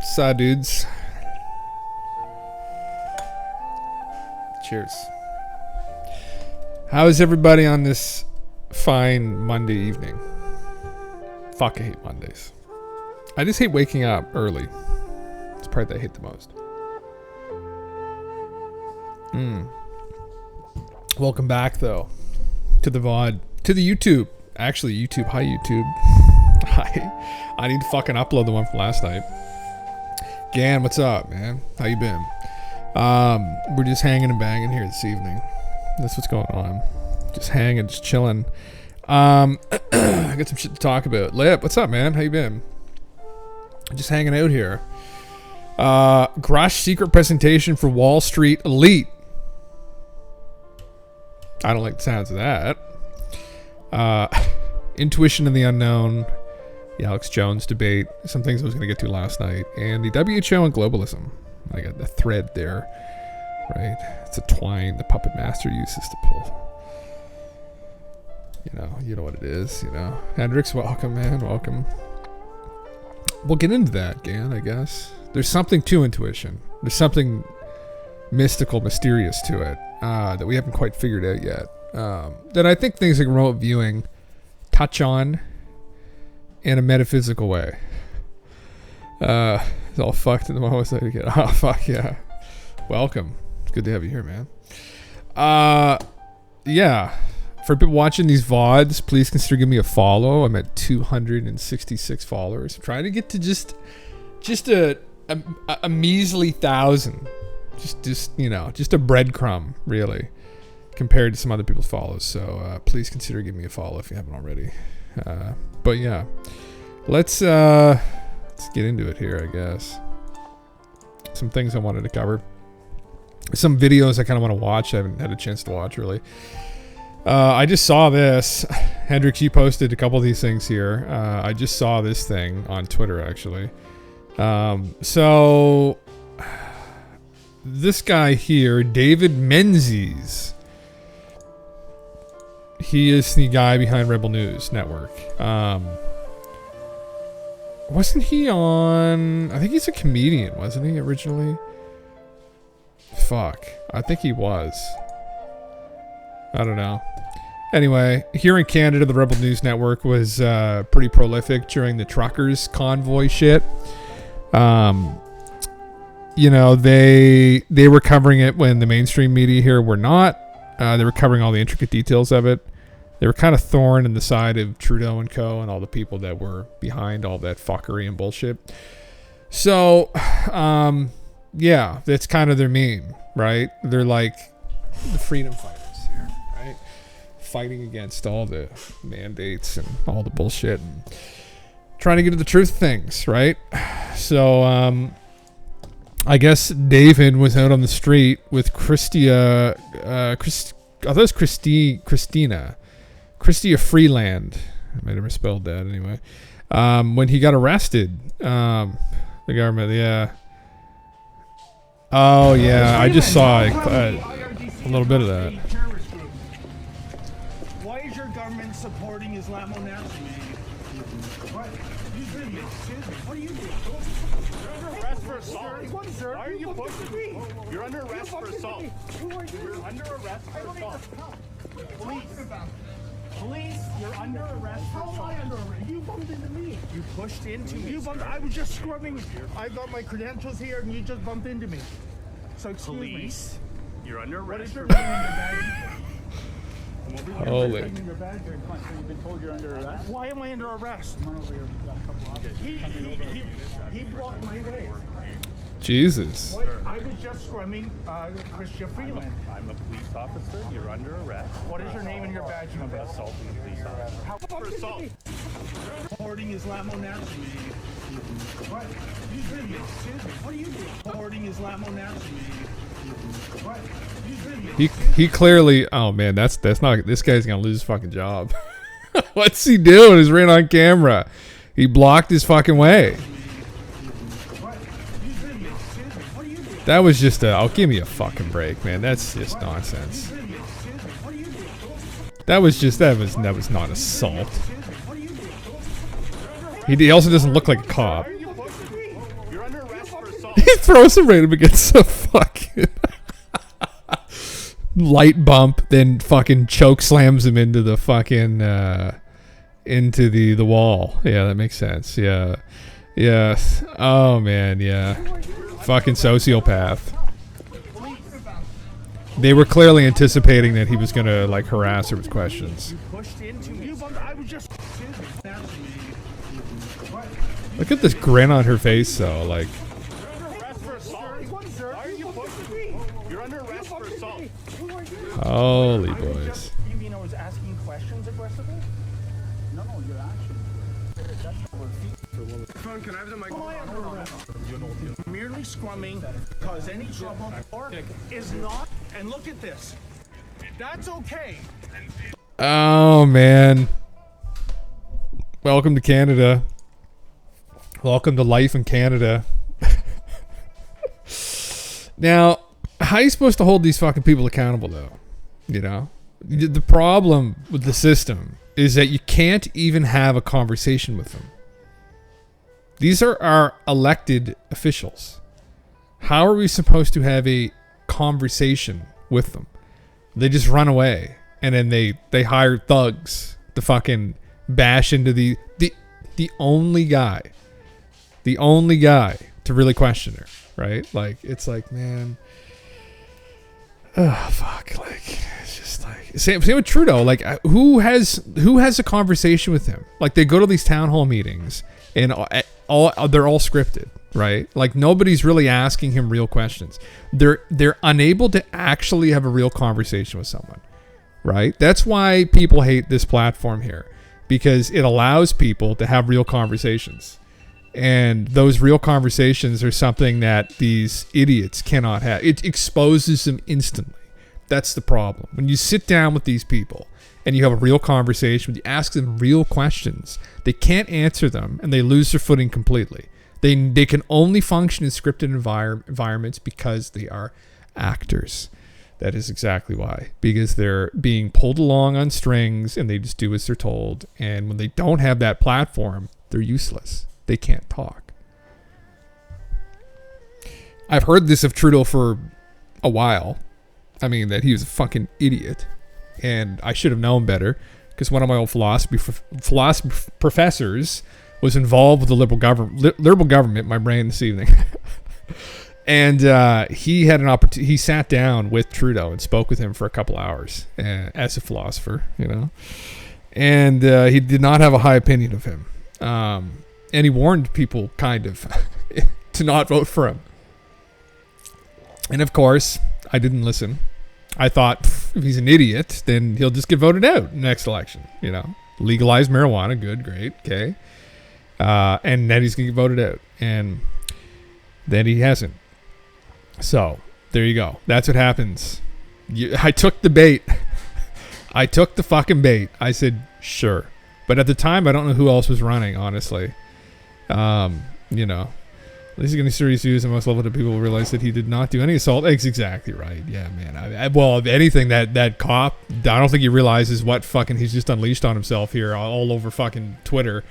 Saw dudes. Cheers. How is everybody on this fine Monday evening? Fuck, I hate Mondays. I just hate waking up early. It's the part that I hate the most. Welcome back, though, to the VOD, to the YouTube. Actually, YouTube. Hi, YouTube. Hi. I need to fucking upload the one from last night. Gan, what's up, man? How you been? We're just hanging and banging here this evening. That's what's going on. Just hanging, just chilling. I got some shit to talk about. Lip, what's up, man? How you been? Just hanging out here. Grush secret presentation for Wall Street Elite. I don't like the sounds of that. Intuition and the Unknown. The Alex Jones debate. Some things I was going to get to last night. And the WHO and globalism. I got the thread there. Right? It's a twine the puppet master uses to pull. You know what it is, you know. Hendrix, welcome, man. Welcome. We'll get into that, Gan, I guess. There's something to intuition. There's something mystical, mysterious to it that we haven't quite figured out yet. That I think things like remote viewing touch on in a metaphysical way. It's all fucked in the moment to get. Oh, fuck yeah. Welcome. It's good to have you here, man. Yeah. For people watching these VODs, please consider giving me a follow. I'm at 266 followers. I'm trying to get to just a measly 1,000. Just a breadcrumb, really, compared to some other people's follows. So please consider giving me a follow if you haven't already. But yeah, let's get into it here, I guess. Some things I wanted to cover. Some videos I kind of want to watch. I haven't had a chance to watch, really. I just saw this. Hendrix, you posted a couple of these things here. I just saw this thing on Twitter, actually. So this guy here, David Menzies, he is the guy behind Rebel News Network. Wasn't he on... I think he's a comedian, wasn't he, originally? Fuck. I think he was. I don't know. Anyway, here in Canada, the Rebel News Network was pretty prolific during the truckers convoy shit. They were covering it when the mainstream media here were not. They were covering all the intricate details of it. They were kind of thorn in the side of Trudeau and co. and all the people that were behind all that fuckery and bullshit. So, yeah, that's kind of their meme, right? They're like the freedom fighters here, right? Fighting against all the mandates and all the bullshit and trying to get to the truth of things, right? So, I guess David was out on the street with Christia Freeland. I might have misspelled that anyway. When he got arrested, the government, yeah. Oh yeah, I just saw a little bit of that. Why is your government supporting Islamo-Nazis? What? What are you doing? You're under arrest for assault. Why are you pushing me? You're under arrest for assault. You're under arrest for assault. Police, you're under arrest for assault. How am I under arrest? You bumped into me. You pushed into me. You bumped. I was just scrubbing. I got my credentials here, and you just bumped into me. So excuse Police, you're under arrest. What is your name in your badge? Holy. You've been told you're under arrest. Why am I under arrest? He blocked my way. Jesus. What? I was just scrumming Christia Freeland. I'm a police officer. You're under arrest. What is your name and your badge number? Assaulting a police officer. How For assault. Supporting Islamo-Nazis. What? Excuse me. What are you doing? Supporting Islamo-Nazis. What? Excuse me. He clearly... Oh, man, that's not... This guy's gonna lose his fucking job. What's he doing? He's right on camera. He blocked his fucking way. That was just a... Oh, give me a fucking break, man. That's just nonsense. That was not assault. He also doesn't look like a cop. Why are you pushing me? You're under arrest for assault. He throws him right up against the fucking light bump, then fucking choke slams him into the fucking into the wall. Yeah, that makes sense. Yeah. Yes. Oh man, yeah. Fucking sociopath. They were clearly anticipating that he was gonna like harass her with questions. Pushed into me. I was just. Look at this grin on her face though, like You're under arrest for assault. Why are you pushing me? You're under arrest for assault. holy boys. You mean I was asking questions aggressively? No, you're actually. Can I have the mic? Merely scrumming cause any trouble or is not. And look at this. That's okay. Oh man. Welcome to Canada. Welcome to life in Canada. Now, how are you supposed to hold these fucking people accountable though? You know? The problem with the system is that you can't even have a conversation with them. These are our elected officials. How are we supposed to have a conversation with them? They just run away, and then they hire thugs to fucking bash into the only guy to really question her, right? Like, it's like, man, oh fuck, like, it's just like same with Trudeau. Like, who has a conversation with him? Like, they go to these town hall meetings and they're all scripted, right? Like, nobody's really asking him real questions. They're unable to actually have a real conversation with someone, right? That's why people hate this platform here, because it allows people to have real conversations. And those real conversations are something that these idiots cannot have. It exposes them instantly. That's the problem. When you sit down with these people and you have a real conversation, you ask them real questions, they can't answer them and they lose their footing completely. They can only function in scripted environments because they are actors. That is exactly why. Because they're being pulled along on strings and they just do as they're told. And when they don't have that platform, they're useless. They can't talk. I've heard this of Trudeau for a while. I mean, that he was a fucking idiot. And I should have known better, because one of my old philosophy professors was involved with the Liberal government, my brain this evening. And he had an opportunity. He sat down with Trudeau and spoke with him for a couple hours as a philosopher, you know. And he did not have a high opinion of him. And he warned people, kind of, to not vote for him. And of course, I didn't listen. I thought, if he's an idiot, then he'll just get voted out next election. You know, legalize marijuana, good, great, okay. And then he's gonna get voted out, and then he hasn't. So there you go. That's what happens. I took the bait. I took the fucking bait. I said sure, but at the time, I don't know who else was running, honestly. You know, at least in serious views, and most level people will realize that he did not do any assault. That's exactly right. Yeah, man. Well, if anything, that cop, I don't think he realizes what fucking he's just unleashed on himself here all over fucking Twitter.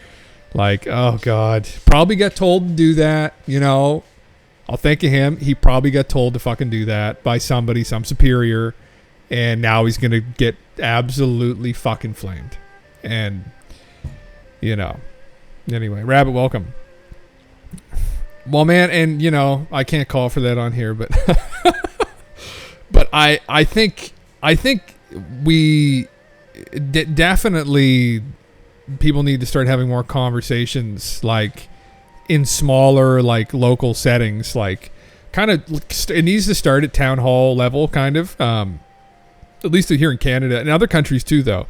Like, oh God, probably got told to do that. You know, I'll think of him. He probably got told to fucking do that by somebody, some superior, and now he's gonna get absolutely fucking flamed. And you know. Anyway, Rabbit, welcome. Well, man, and you know, I can't call for that on here, but but I think we definitely, people need to start having more conversations, like in smaller, like local settings, like kind of, it needs to start at town hall level, kind of, at least here in Canada and other countries too, though.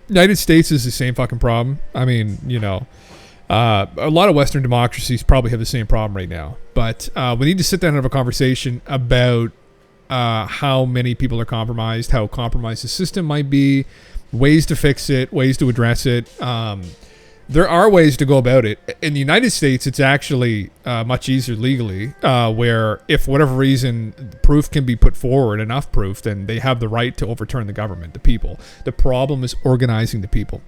United States is the same fucking problem. I mean, you know, a lot of Western democracies probably have the same problem right now. But we need to sit down and have a conversation about how many people are compromised, how compromised the system might be, ways to fix it, ways to address it. There are ways to go about it. In the United States, it's actually much easier legally, where if for whatever reason proof can be put forward, enough proof, then they have the right to overturn the government, the people. The problem is organizing the people,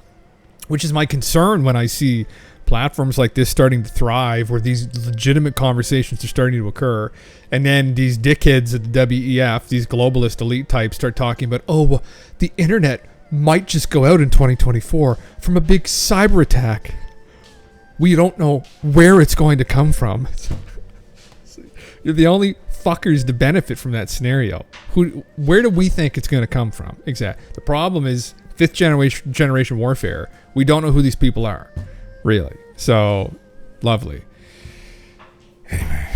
which is my concern when I see platforms like this starting to thrive, where these legitimate conversations are starting to occur, and then these dickheads at the WEF, these globalist elite types, start talking about, oh, well, the internet might just go out in 2024 from a big cyber attack. We don't know where it's going to come from. You're the only fuckers to benefit from that scenario. Where do we think it's going to come from? Exactly. The problem is fifth generation warfare. We don't know who these people are, really. So, lovely. Anyway,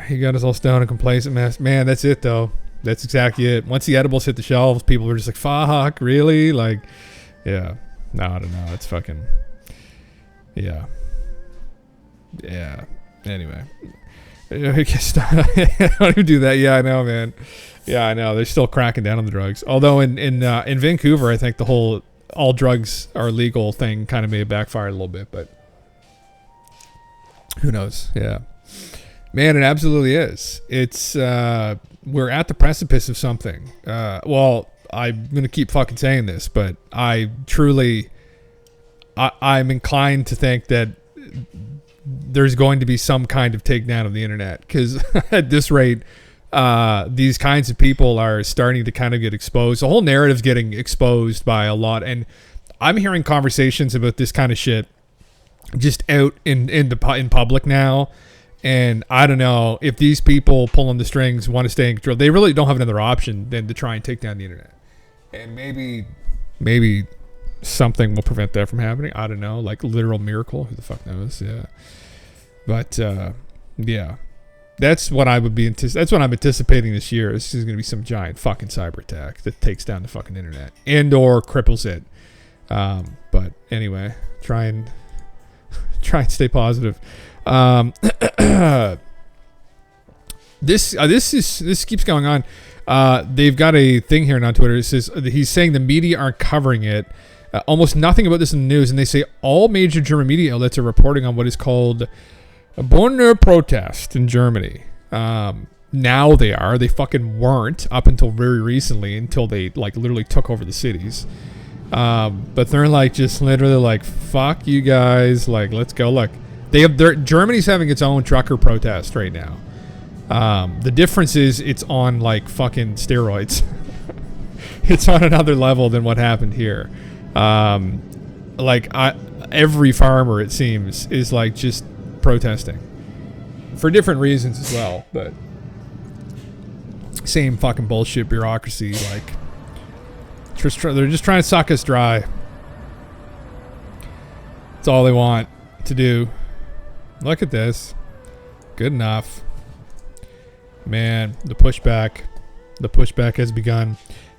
he got us all stoned and complacent, man. That's it, though. That's exactly it. Once the edibles hit the shelves, people were just like, "Fuck, really?" Like, yeah. No, I don't know. It's fucking, yeah. Anyway. Don't even do that. Yeah, I know, man. Yeah, I know. They're still cracking down on the drugs. Although in Vancouver, I think the whole all drugs are legal thing kind of may have backfired a little bit, but who knows? Yeah, man, it absolutely is. It's we're at the precipice of something. Well, I'm gonna keep fucking saying this, but I'm inclined to think that there's going to be some kind of takedown of the internet, because at this rate, these kinds of people are starting to kind of get exposed. The whole narrative's getting exposed by a lot, and I'm hearing conversations about this kind of shit just out in public now. And I don't know if these people pulling the strings want to stay in control. They really don't have another option than to try and take down the internet. And maybe something will prevent that from happening. I don't know, like literal miracle. Who the fuck knows? Yeah. But yeah, that's what I would be. That's what I'm anticipating this year. This is going to be some giant fucking cyber attack that takes down the fucking internet and or cripples it. But anyway, try and stay positive. This keeps going on. They've got a thing here on Twitter. It says he's saying the media aren't covering it. Almost nothing about this in the news, and they say all major German media outlets are reporting on what is called a Bonner protest in Germany. Now they are. They fucking weren't up until very recently, until they like literally took over the cities. But they're like just literally like, fuck you guys, like let's go. Like Germany's having its own trucker protest right now. The difference is it's on like fucking steroids. It's on another level than what happened here. Every farmer, it seems, is like just protesting for different reasons as well, but same fucking bullshit bureaucracy. Like they're just trying to suck us dry. That's all they want to do. Look at this. Good enough. Man, the pushback has begun.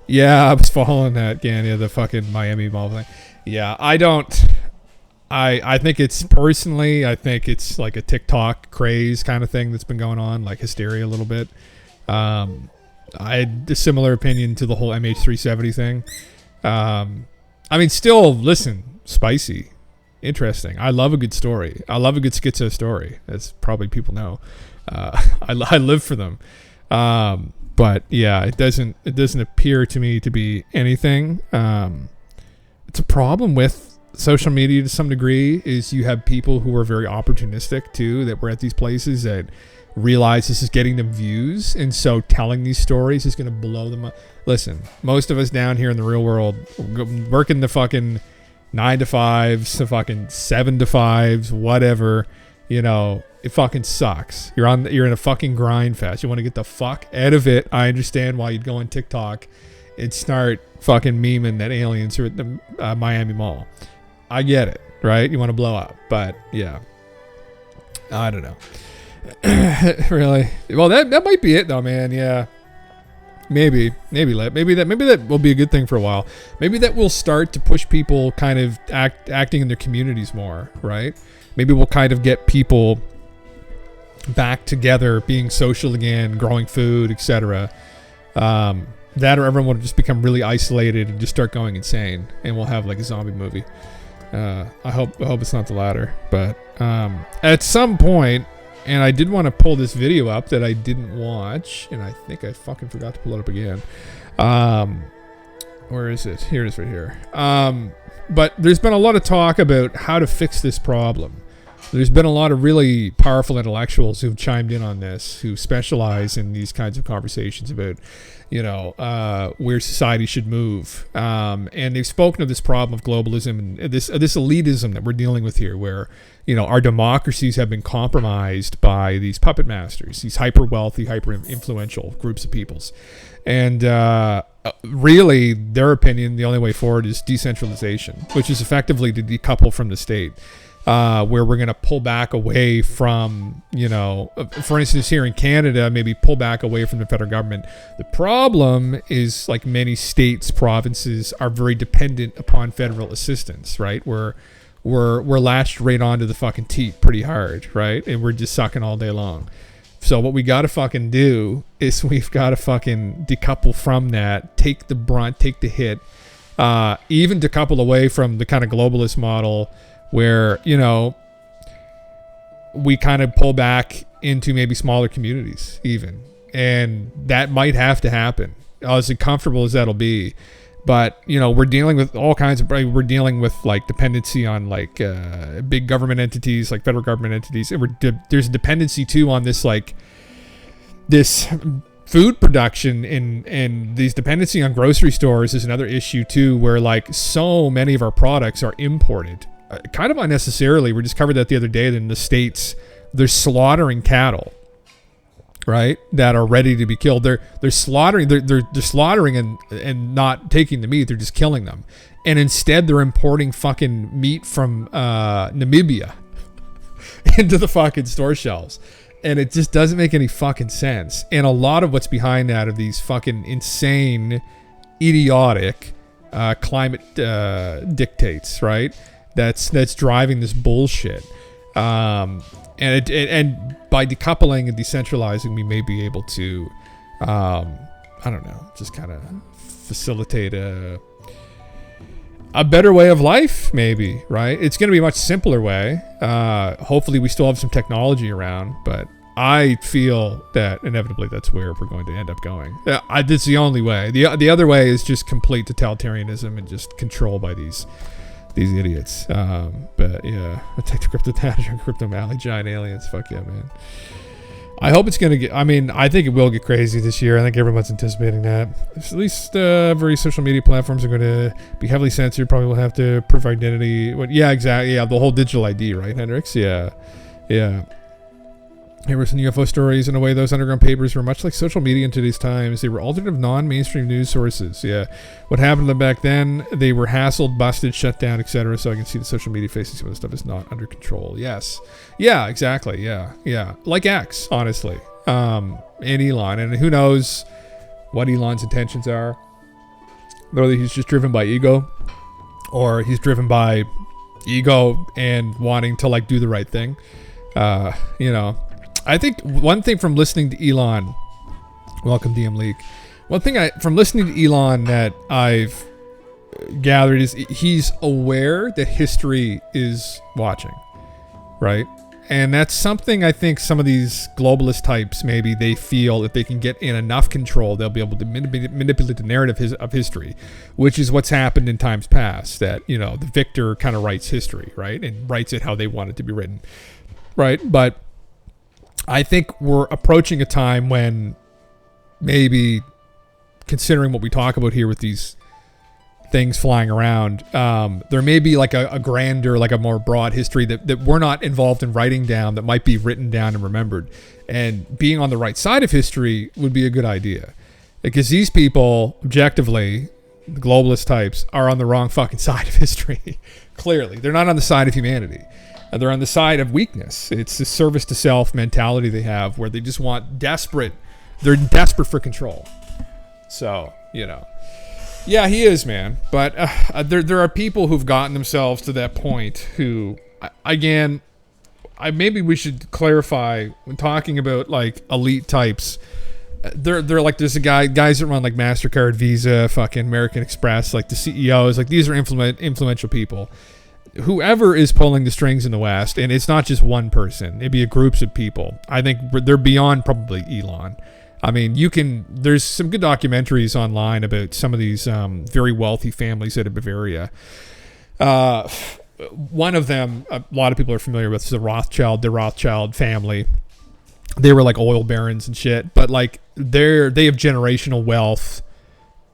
Yeah, I was following that, Gania, the fucking Miami Mall thing. Yeah, I think it's like a TikTok craze kind of thing that's been going on, like hysteria a little bit. I had a similar opinion to the whole MH370 thing. I mean, still, listen, spicy, interesting. I love a good story. I love a good schizo story, as probably people know. I live for them. But yeah, it doesn't appear to me to be anything. It's a problem with social media to some degree, is you have people who are very opportunistic too, that were at these places that realize this is getting them views, and so telling these stories is going to blow them up. Listen, most of us down here in the real world working the fucking 9 to 5s, the fucking 7 to 5s, whatever, you know, it fucking sucks. You're in a fucking grind fest. You want to get the fuck out of it. I understand why you'd go on TikTok and start fucking memeing that aliens are at the Miami Mall. I get it, right? You want to blow up, but yeah, I don't know. Really? Well, that might be it though, man. Yeah, maybe that will be a good thing for a while. Maybe that will start to push people kind of acting in their communities more, right? Maybe we'll kind of get people back together, being social again, growing food, etc. That or everyone will just become really isolated and just start going insane, and we'll have like a zombie movie. I hope it's not the latter, but at some point, and I did want to pull this video up that I didn't watch, and I think I fucking forgot to pull it up again. Where is it? Here it is right here. But there's been a lot of talk about how to fix this problem. There's been a lot of really powerful intellectuals who've chimed in on this, who specialize in these kinds of conversations about, where society should move. And they've spoken of this problem of globalism and this elitism that we're dealing with here, where, our democracies have been compromised by these puppet masters, these hyper wealthy, hyper influential groups of peoples. And really, their opinion, the only way forward is decentralization, which is effectively to decouple from the state. Where we're going to pull back away from, for instance, here in Canada, maybe pull back away from the federal government. The problem is, like many states, provinces are very dependent upon federal assistance, right? We're latched right onto the fucking teat pretty hard, right? And we're just sucking all day long. So what we got to fucking do is we've got to fucking decouple from that, take the brunt, take the hit, even decouple away from the kind of globalist model where, we kind of pull back into maybe smaller communities even. And that might have to happen, as uncomfortable as that'll be. But, we're dealing with all kinds of, we're dealing with like dependency on like big government entities, like federal government entities. And there's a dependency too on this, like this food production and these dependency on grocery stores is another issue too, where like so many of our products are imported. Kind of unnecessarily. We just covered that the other day that in the States, they're slaughtering cattle, right, that are ready to be killed. They're slaughtering, they're slaughtering and not taking the meat. They're just killing them. And instead they're importing fucking meat from Namibia into the fucking store shelves. And it just doesn't make any fucking sense. And a lot of what's behind that are these fucking insane, idiotic climate dictates, right? That's driving this bullshit, and by decoupling and decentralizing, we may be able to, I don't know, just kind of facilitate a better way of life, maybe, right? It's going to be a much simpler way. Hopefully, we still have some technology around, but I feel that inevitably that's where we're going to end up going. That's the only way. The other way is just complete totalitarianism and just control by these idiots. But yeah, attack the crypto data, crypto Mali, giant aliens. Fuck yeah, man. I hope it's gonna get. I mean, I think it will get crazy this year. I think everyone's anticipating that. At least very social media platforms are going to be heavily censored. Probably will have to prove identity. Yeah, exactly. Yeah, the whole digital ID, right, Hendrix? Yeah. Here were some UFO stories. In a way, those underground papers were much like social media in today's times. They were alternative, non-mainstream news sources. Yeah. What happened to them back then? They were hassled, busted, shut down, etc. So I can see the social media facing some of the stuff is not under control. Yes. Yeah, exactly. Yeah. Like X, honestly. And Elon. And who knows what Elon's intentions are. Whether he's just driven by ego or he's driven by ego and wanting to like do the right thing. I think one thing from listening to Elon, welcome DM Leak. One thing from listening to Elon that I've gathered is he's aware that history is watching, right? And that's something I think some of these globalist types, maybe they feel if they can get in enough control, they'll be able to manipulate the narrative of history, which is what's happened in times past, that, the victor kind of writes history, right? And writes it how they want it to be written, right? But I think we're approaching a time when maybe, considering what we talk about here with these things flying around, there may be like a grander, like a more broad history that we're not involved in writing down that might be written down and remembered. And being on the right side of history would be a good idea. Because these people, objectively, the globalist types, are on the wrong fucking side of history. Clearly. They're not on the side of humanity. They're on the side of weakness. It's the service to self mentality they have, where they just want they're desperate for control. So, yeah, he is, man. But there are people who've gotten themselves to that point who, again, maybe we should clarify when talking about like elite types. They're like, there's guys that run like MasterCard, Visa, fucking American Express, like the CEOs, like these are influential people. Whoever is pulling the strings in the West, and it's not just one person, it'd be groups of people. I think they're beyond probably Elon. I mean, there's some good documentaries online about some of these very wealthy families out of Bavaria. One of them, a lot of people are familiar with, is the Rothschild family. They were like oil barons and shit, but like they have generational wealth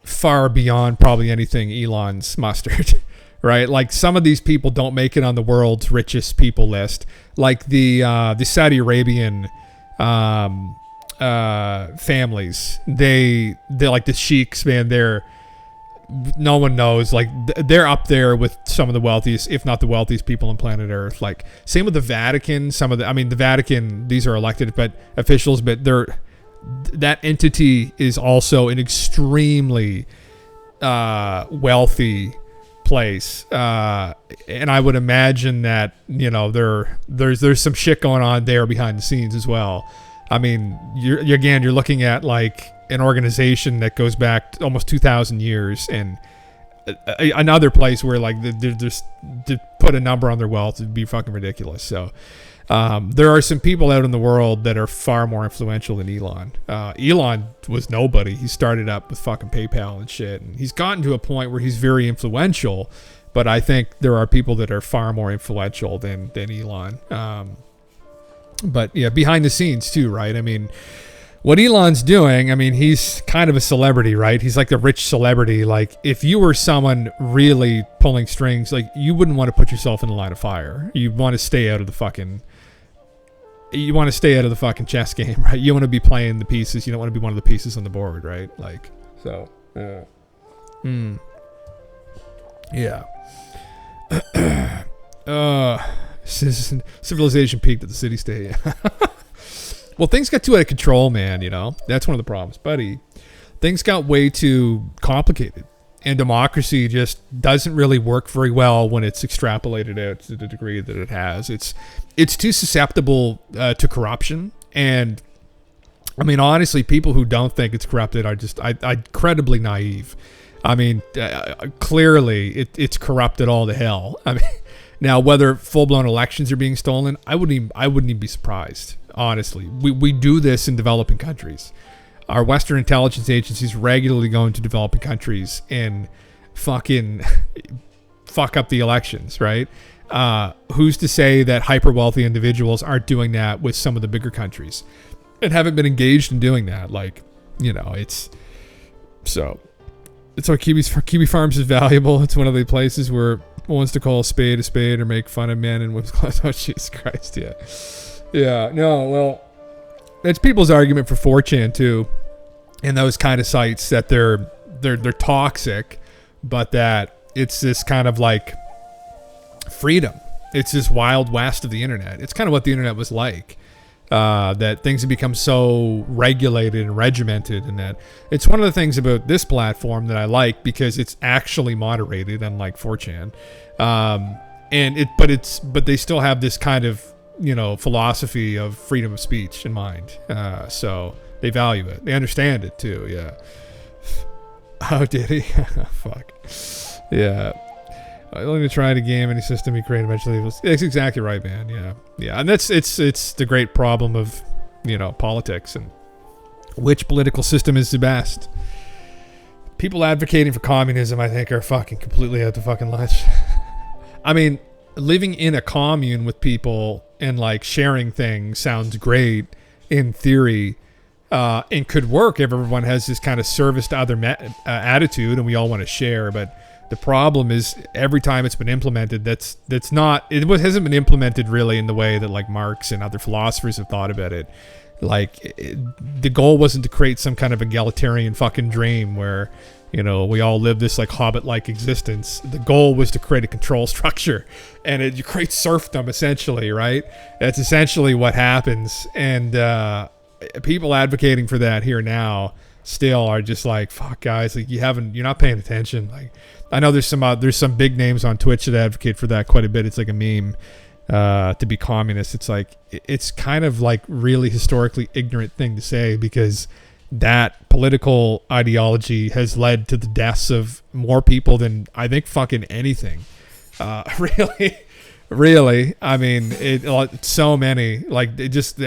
far beyond probably anything Elon's mustered, right? Like some of these people don't make it on the world's richest people list. Like the Saudi Arabian families, they're like the sheiks, man. No one knows, like they're up there with some of the wealthiest, if not the wealthiest people on planet Earth. Like same with the Vatican. The Vatican, these are elected but officials, but that entity is also an extremely wealthy place, and I would imagine that there's some shit going on there behind the scenes as well. I mean, you're looking at like an organization that goes back almost 2,000 years, and another place where like just to put a number on their wealth would be fucking ridiculous. So there are some people out in the world that are far more influential than Elon. Elon was nobody. He started up with fucking PayPal and shit, and he's gotten to a point where he's very influential, but I think there are people that are far more influential than Elon. But yeah, behind the scenes too, right? I mean, what Elon's doing, I mean, he's kind of a celebrity, right? He's like the rich celebrity. Like if you were someone really pulling strings, like you wouldn't want to put yourself in the line of fire. You want to stay out of the fucking chess game, right? You want to be playing the pieces. You don't want to be one of the pieces on the board, right? Like, so, yeah. Civilization peaked at the city state. Well, things got too out of control, man. That's one of the problems, buddy. Things got way too complicated, and democracy just doesn't really work very well when it's extrapolated out to the degree that it has. It's too susceptible to corruption, and I mean, honestly, people who don't think it's corrupted are just incredibly naive. I mean, clearly it's corrupted all to hell. I mean, now whether full-blown elections are being stolen, I wouldn't even be surprised. Honestly, we do this in developing countries. Our Western intelligence agencies regularly go into developing countries and fucking fuck up the elections, right? Who's to say that hyper wealthy individuals aren't doing that with some of the bigger countries and haven't been engaged in doing that? Like, it's why Kiwi Farms is valuable. It's one of the places where one wants to call a spade or make fun of men and women's clothes. Oh, Jesus Christ, yeah. Yeah, no, well, it's people's argument for 4chan too, and those kind of sites, that they're toxic, but that it's this kind of like freedom. It's this wild west of the internet. It's kind of what the internet was like, that things have become so regulated and regimented, and that it's one of the things about this platform that I like because it's actually moderated, unlike 4chan, but they still have this kind of philosophy of freedom of speech in mind. So they value it. They understand it too. Yeah. Oh, did he? Fuck. Yeah. Only to try to game any system you create eventually. It's exactly right, man. Yeah. Yeah. And it's the great problem of, politics and which political system is the best. People advocating for communism, I think, are fucking completely out the fucking lunch. I mean, living in a commune with people and like sharing things sounds great in theory, and could work if everyone has this kind of service to other attitude and we all want to share. But the problem is every time it's been implemented, it hasn't been implemented really in the way that like Marx and other philosophers have thought about it. Like the goal wasn't to create some kind of egalitarian fucking dream where we all live this like Hobbit-like existence. The goal was to create a control structure, and you create serfdom essentially, right? That's essentially what happens. And people advocating for that here now still are just like, fuck guys, like you're not paying attention. Like I know there's some big names on Twitch that advocate for that quite a bit. It's like a meme to be communist. It's like it's kind of like really historically ignorant thing to say, because that political ideology has led to the deaths of more people than I think fucking anything. Really, Really, I mean, so many. Like, just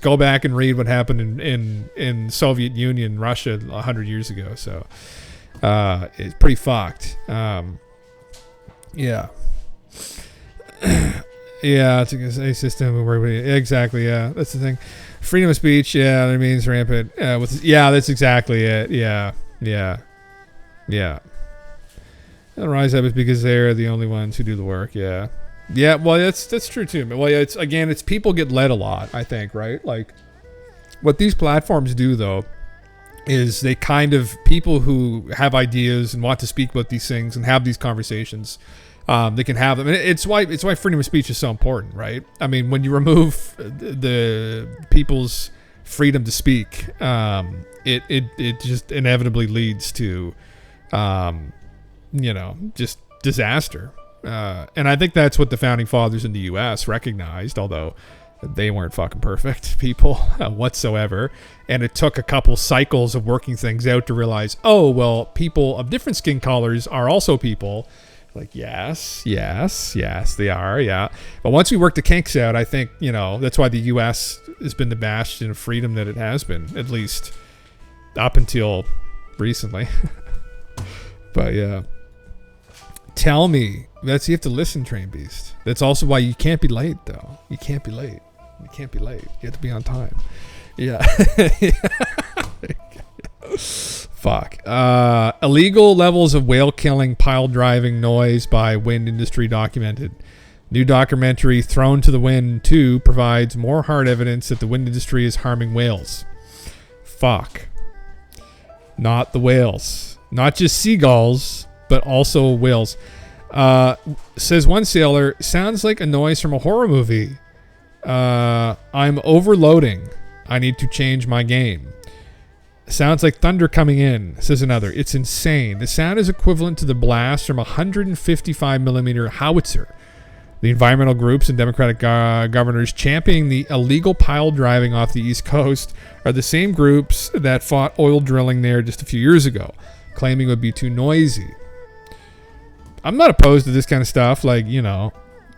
go back and read what happened in Soviet Union, Russia 100 years ago. So, it's pretty fucked. Yeah. Yeah, it's a system where exactly. Yeah, that's the thing. Freedom of speech. Yeah, that means rampant. That's exactly it. Yeah. And rise up is because they're the only ones who do the work. Yeah. Well, that's true too. Well, yeah, it's people get led a lot, I think, right? Like, what these platforms do though is they kind of, people who have ideas and want to speak about these things and have these conversations, they can have them. And it's why freedom of speech is so important, right? I mean, when you remove the people's freedom to speak, it just inevitably leads to, just disaster. And I think that's what the founding fathers in the U.S. recognized, although they weren't fucking perfect people whatsoever. And it took a couple cycles of working things out to realize, oh, well, people of different skin colors are also people. Like, yes, they are, yeah. But once we work the kinks out, I think, that's why the U.S. has been the bastion of freedom that it has been, at least up until recently. But, yeah. Tell me. You have to listen, Train Beast. That's also why you can't be late, though. You can't be late. You have to be on time. Yeah. Fuck. Illegal levels of whale killing, pile driving noise by wind industry documented. New documentary Thrown to the Wind 2 provides more hard evidence that the wind industry is harming whales. Fuck. Not the whales. Not just seagulls, but also whales. Says one sailor, sounds like a noise from a horror movie. I'm overloading. I need to change my game. Sounds like thunder coming in, says another. It's insane. The sound is equivalent to the blast from a 155 millimeter howitzer. The environmental groups and Democratic governors championing the illegal pile driving off the East Coast are the same groups that fought oil drilling there just a few years ago, claiming it would be too noisy. I'm not opposed to this kind of stuff. Like,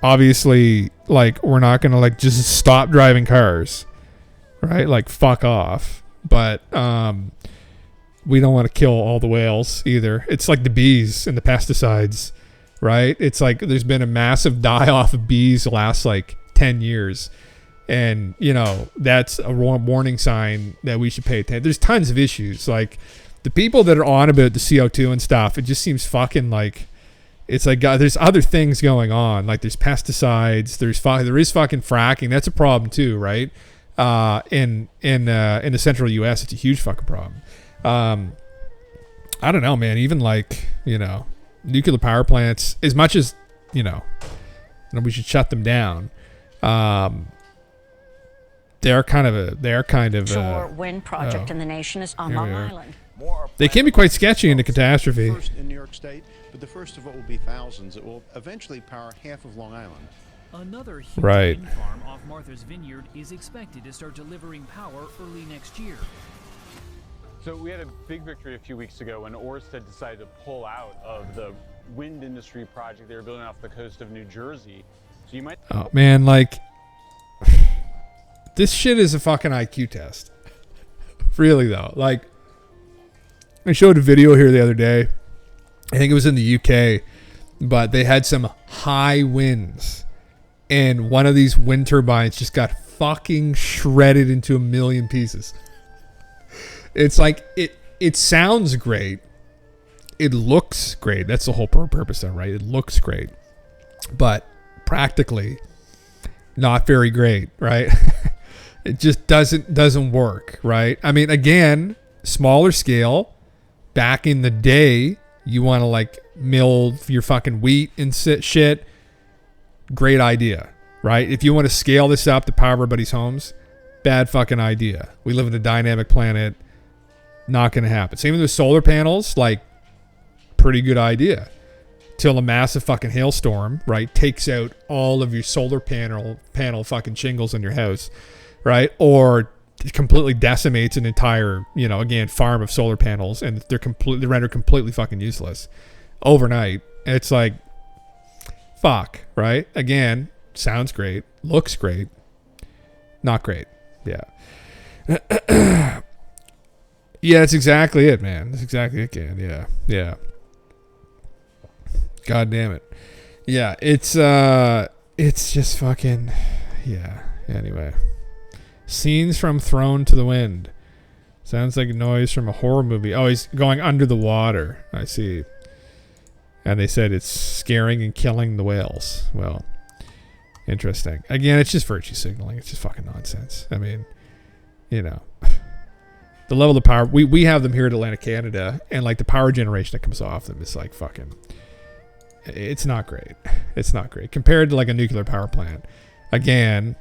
obviously, like, we're not going to, like, just stop driving cars, right? Like, fuck off. But we don't want to kill all the whales either. It's like the bees and the pesticides, right? It's like there's been a massive die-off of bees the last, like, 10 years. And, that's a warning sign that we should pay attention. There's tons of issues. Like, the people that are on about the CO2 and stuff, it just seems fucking like... It's like, there's other things going on. Like, there's pesticides. There is fucking fracking. That's a problem too, right? In the central U.S., it's a huge fucking problem. I don't know, man. Even like, nuclear power plants, as much as, we should shut them down. They're kind of Shore wind project in the nation is on Long Island. They can be quite sketchy in the catastrophe. First in New York State, but the first of what will be thousands. It will eventually power half of Long Island. Another huge right. wind farm off Martha's Vineyard is expected to start delivering power early next year. So we had a big victory a few weeks ago when Ørsted decided to pull out of the wind industry project they were building off the coast of New Jersey. So you might... Oh, man, like... This shit is a fucking IQ test. Really, though. Like... I showed a video here the other day. I think it was in the UK, but they had some high winds, and one of these wind turbines just got fucking shredded into a million pieces. It's like, it sounds great. It looks great. That's the whole purpose of it, right? It looks great, but practically not very great, right? It just doesn't work, right? I mean, again, smaller scale. Back in the day, you want to like mill your fucking wheat and shit. Great idea, right? If you want to scale this up to power everybody's homes, bad fucking idea. We live in a dynamic planet. Not going to happen. Same with solar panels, like pretty good idea. Till a massive fucking hailstorm, right, takes out all of your solar panel fucking shingles in your house, right? Or completely decimates an entire, again, farm of solar panels, and they're rendered completely fucking useless overnight. It's like, fuck, right? Again, sounds great, looks great, not great. Yeah. Yeah, that's exactly it, man. That's exactly it, Ken. Yeah. Yeah. God damn it. Yeah, it's just fucking, yeah. Anyway. Scenes from Thrown to the Wind. Sounds like noise from a horror movie. Oh, he's going under the water. I see. And they said it's scaring and killing the whales. Well, interesting. Again, it's just virtue signaling. It's just fucking nonsense. I mean, you know, the level of power. We have them here at Atlantic Canada, and like the power generation that comes off them is like fucking, it's not great. It's not great. Compared to like a nuclear power plant. Again,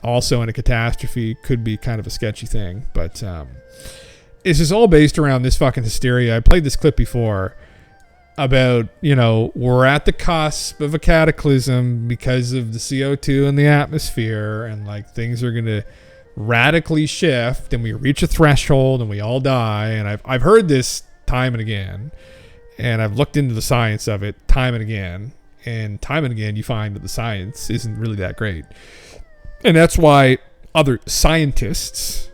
also in a catastrophe, could be kind of a sketchy thing. But it's just all based around this fucking hysteria. I played this clip before about, you know, we're at the cusp of a cataclysm because of the CO2 in the atmosphere, and like things are going to radically shift, and we reach a threshold and we all die. And I've heard this time and again, and I've looked into the science of it time and again you find that the science isn't really that great. And that's why other scientists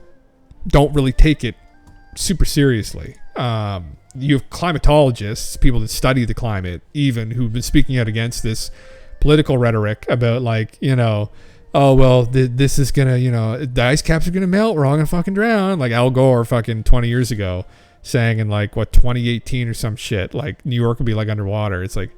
don't really take it super seriously. You have climatologists, people that study the climate, even, who've been speaking out against this political rhetoric about, like, you know, oh, well, this is going to, you know, the ice caps are going to melt. We're all going to fucking drown. Like Al Gore fucking 20 years ago saying in, like, what, 2018 or some shit, like, New York would be, like, underwater. It's like,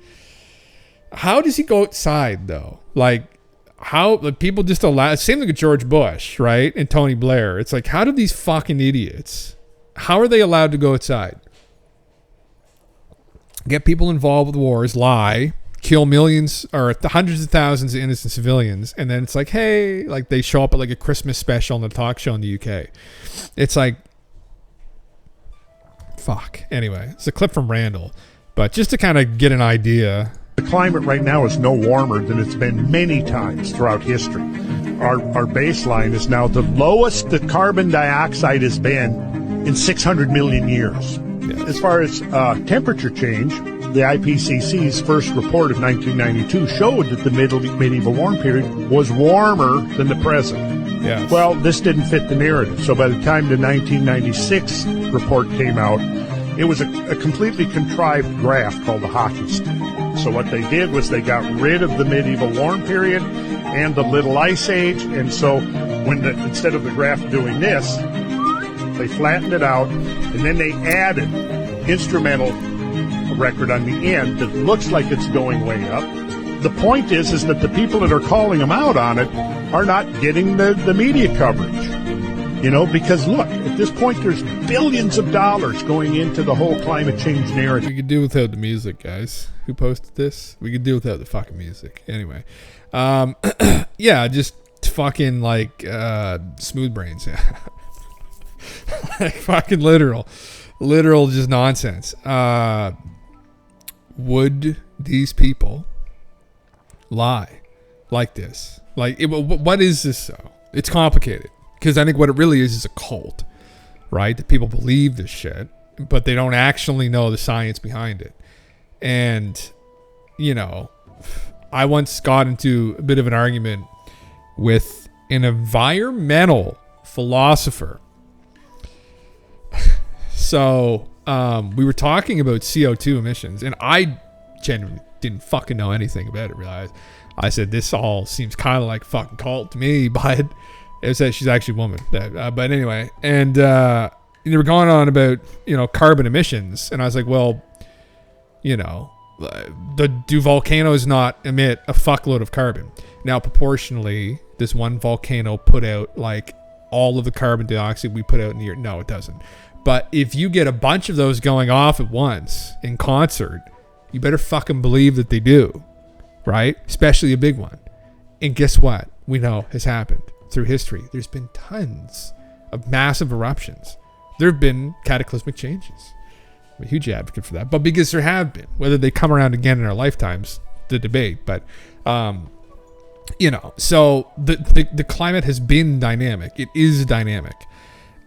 how does he go outside, though? Like, how people just allow, same thing with George Bush, right? And Tony Blair. It's like, how do these fucking idiots, how are they allowed to go outside? Get people involved with wars, lie, kill millions or hundreds of thousands of innocent civilians, and then it's like, hey, like they show up at like a Christmas special on the talk show in the UK. It's like, fuck. Anyway, it's a clip from Randall, but just to kind of get an idea. The climate right now is no warmer than it's been many times throughout history. Our baseline is now the lowest the carbon dioxide has been in 600 million years. Yeah. As far as temperature change, the IPCC's first report of 1992 showed that the medieval warm period was warmer than the present. Yeah. Well, this didn't fit the narrative. So by the time the 1996 report came out, it was a completely contrived graph called the hockey stick. So what they did was they got rid of the medieval warm period and the Little Ice Age. And so when instead of the graph doing this, they flattened it out, and then they added instrumental record on the end that looks like it's going way up. The point is that the people that are calling them out on it are not getting the media coverage. You know, because look, at this point there's billions of dollars going into the whole climate change narrative. We could do without the music, guys. Who posted this? We could do without the fucking music. Anyway. Yeah, just fucking like smooth brains. Yeah. Like fucking literal just nonsense. Would these people lie like this? Like, what is this though? It's complicated, because I think what it really is a cult, right? That people believe this shit, but they don't actually know the science behind it. And, you know, I once got into a bit of an argument with an environmental philosopher. So we were talking about CO2 emissions, and I genuinely didn't fucking know anything about it. Realized I said, this all seems kind of like fucking cult to me, but it was that she's actually a woman. But anyway, and they were going on about, you know, carbon emissions, and I was like, well, you know, do volcanoes not emit a fuckload of carbon? Now, proportionally, does one volcano put out like all of the carbon dioxide we put out in the air? No, it doesn't. But if you get a bunch of those going off at once in concert, you better fucking believe that they do, right? Especially a big one. And guess what? We know has happened through history. There's been tons of massive eruptions. There have been cataclysmic changes. I'm a huge advocate for that. But because there have been, whether they come around again in our lifetimes, the debate. But, you know, so the climate has been dynamic. It is dynamic.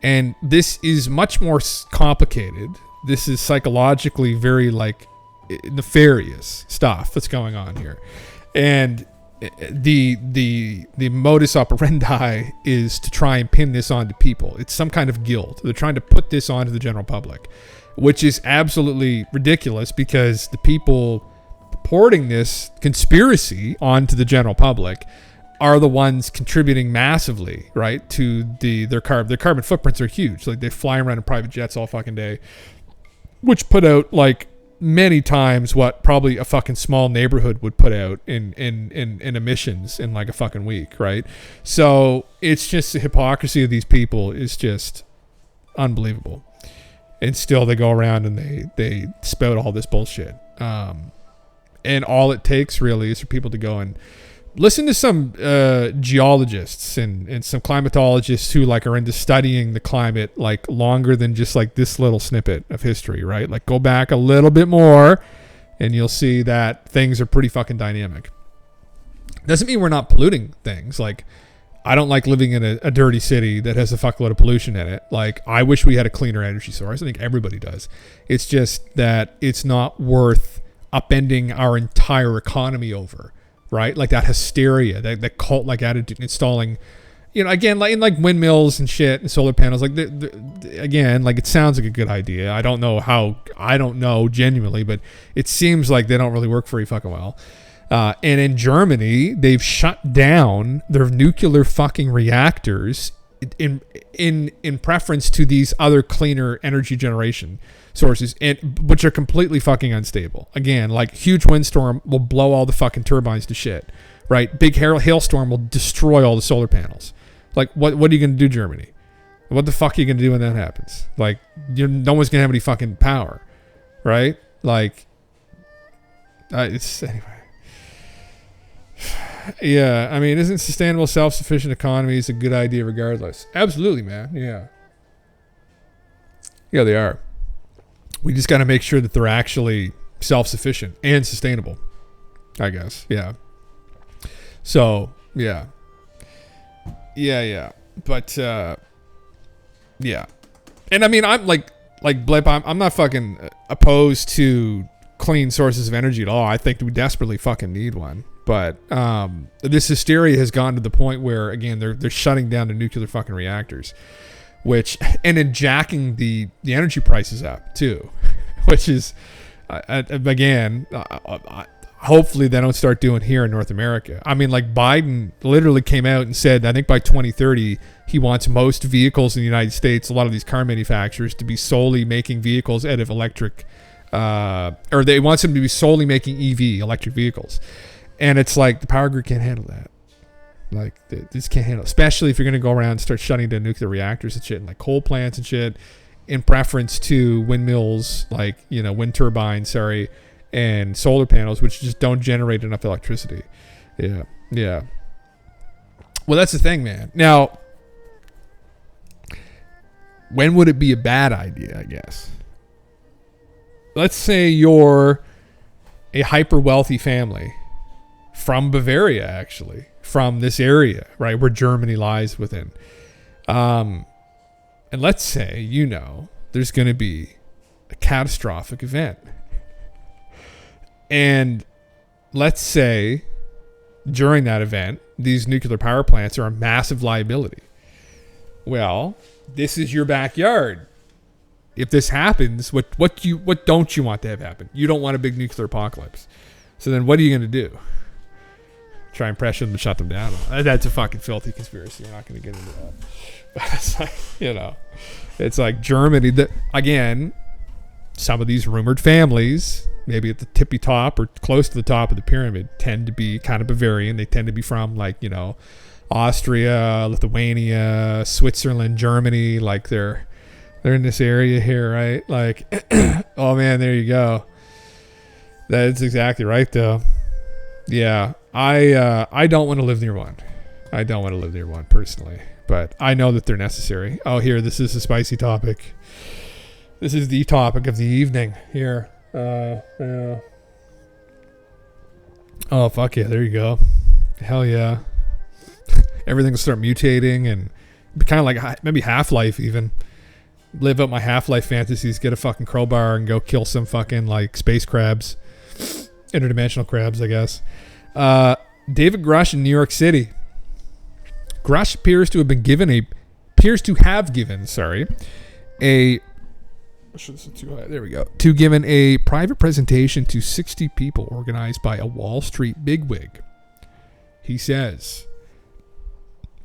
And this is much more complicated. This is psychologically very, like, nefarious stuff that's going on here. And the modus operandi is to try and pin this onto people. It's some kind of guild. They're trying to put this onto the general public, which is absolutely ridiculous, because the people purporting this conspiracy onto the general public are the ones contributing massively, right, to their carbon footprints are huge. Like, they fly around in private jets all fucking day, which put out like many times what probably a fucking small neighborhood would put out in emissions in like a fucking week, right? So it's just the hypocrisy of these people is just unbelievable. And still they go around and they spout all this bullshit. And all it takes really is for people to go and listen to some geologists and some climatologists who like are into studying the climate like longer than just like this little snippet of history, right? Like, go back a little bit more and you'll see that things are pretty fucking dynamic. Doesn't mean we're not polluting things. Like, I don't like living in a dirty city that has a fuckload of pollution in it. Like, I wish we had a cleaner energy source. I think everybody does. It's just that it's not worth upending our entire economy over. Right, like that hysteria, that cult-like attitude, installing, again, like in like windmills and shit and solar panels. Like, again, like it sounds like a good idea. I don't know genuinely, but it seems like they don't really work very fucking well. And in Germany, they've shut down their nuclear fucking reactors in preference to these other cleaner energy generation sources, which are completely fucking unstable. Again, like huge windstorm will blow all the fucking turbines to shit, right? Big hailstorm will destroy all the solar panels. Like, what are you going to do, Germany? What the fuck are you going to do when that happens? Like, no one's going to have any fucking power, right? Like, it's anyway. Yeah, I mean, isn't sustainable, self-sufficient economies a good idea regardless? Absolutely, man. Yeah. Yeah, they are. We just got to make sure that they're actually self-sufficient and sustainable, I guess. Yeah. So, yeah. Yeah. But, yeah. And I mean, I'm like Blip, I'm not fucking opposed to clean sources of energy at all. I think we desperately fucking need one. But this hysteria has gone to the point where, again, they're shutting down the nuclear fucking reactors, and then jacking the energy prices up too, which is, again, hopefully they don't start doing here in North America. I mean, like Biden literally came out and said, I think by 2030, he wants most vehicles in the United States, a lot of these car manufacturers, to be solely making vehicles out of electric, or they wants them to be solely making EV, electric vehicles. And it's like the power grid can't handle that. Like, they just can't handle it. Especially if you're going to go around and start shutting down nuclear reactors and shit, and like coal plants and shit, in preference to windmills, like, wind turbines, and solar panels, which just don't generate enough electricity. Yeah. Well, that's the thing, man. Now, when would it be a bad idea, I guess? Let's say you're a hyper wealthy family from Bavaria, actually, from this area, right, where Germany lies within. And let's say, there's going to be a catastrophic event. And let's say during that event, these nuclear power plants are a massive liability. Well, this is your backyard. If this happens, what don't you want to have happen? You don't want a big nuclear apocalypse. So then what are you going to do? Try and pressure them to shut them down? That's a fucking filthy conspiracy. You're not going to get into that. But it's like, it's like Germany. Again, some of these rumored families, maybe at the tippy top or close to the top of the pyramid, tend to be kind of Bavarian. They tend to be from like, Austria, Lithuania, Switzerland, Germany. Like they're in this area here, right? Like, oh man, there you go. That's exactly right, though. Yeah, I don't want to live near one. I don't want to live near one personally, but I know that they're necessary. Oh, here, this is a spicy topic. This is the topic of the evening here. Yeah. Oh, fuck yeah, there you go. Hell yeah. Everything will start mutating and be kind of like maybe Half-Life even. live out my Half-Life fantasies, get a fucking crowbar and go kill some fucking like space crabs, interdimensional crabs, I guess. David Grush in New York City. Grush appears to have given a private presentation to 60 people organized by a Wall Street bigwig. He says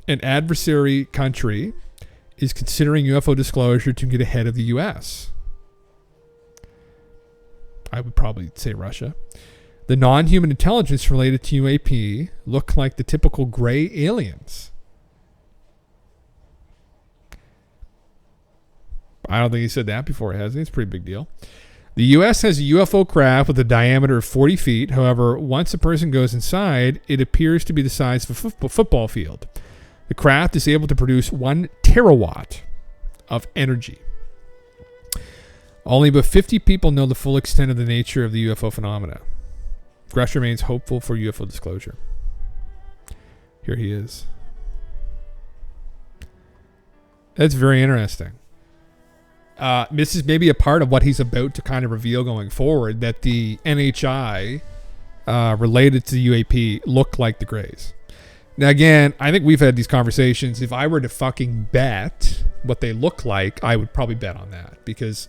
an adversary country is considering UFO disclosure to get ahead of the U.S. I would probably say Russia. The non-human intelligence related to UAP look like the typical gray aliens. I don't think he said that before, has he? It's a pretty big deal. The U.S. has a UFO craft with a diameter of 40 feet. However, once a person goes inside, it appears to be the size of a football field. The craft is able to produce 1 terawatt of energy. Only about 50 people know the full extent of the nature of the UFO phenomena. Grush remains hopeful for UFO disclosure. Here he is. That's very interesting. This is maybe a part of what he's about to kind of reveal going forward, that the NHI related to the UAP look like the Greys. Now, again, I think we've had these conversations. If I were to fucking bet what they look like, I would probably bet on that, because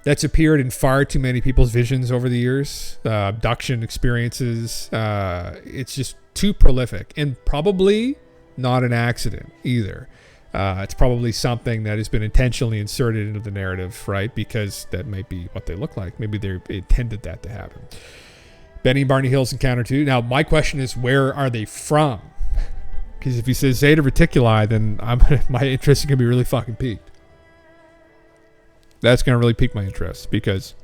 that's appeared in far too many people's visions over the years. Abduction experiences. It's just too prolific, and probably not an accident either. It's probably something that has been intentionally inserted into the narrative, right? Because that might be what they look like. Maybe they intended that to happen. Betty and Barney Hill's encounter too. Now, my question is, where are they from? Because if he says Zeta Reticuli, then my interest is going to be really fucking piqued. That's going to really pique my interest, because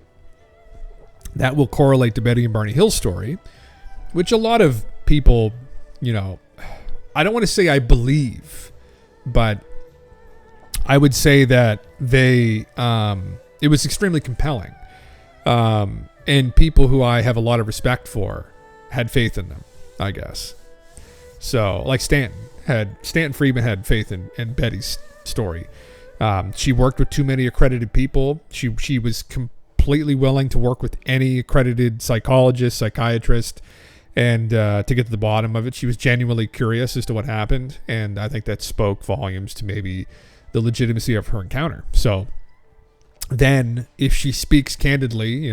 that will correlate to Betty and Barney Hill's story, which a lot of people, I don't want to say I believe, but I would say that it was extremely compelling. And people who I have a lot of respect for had faith in them, I guess. So, like Stanton Friedman had faith in Betty's story. She worked with too many accredited people. She was completely willing to work with any accredited psychologist, psychiatrist, and to get to the bottom of it. She was genuinely curious as to what happened, and I think that spoke volumes to maybe the legitimacy of her encounter. So then, if she speaks candidly,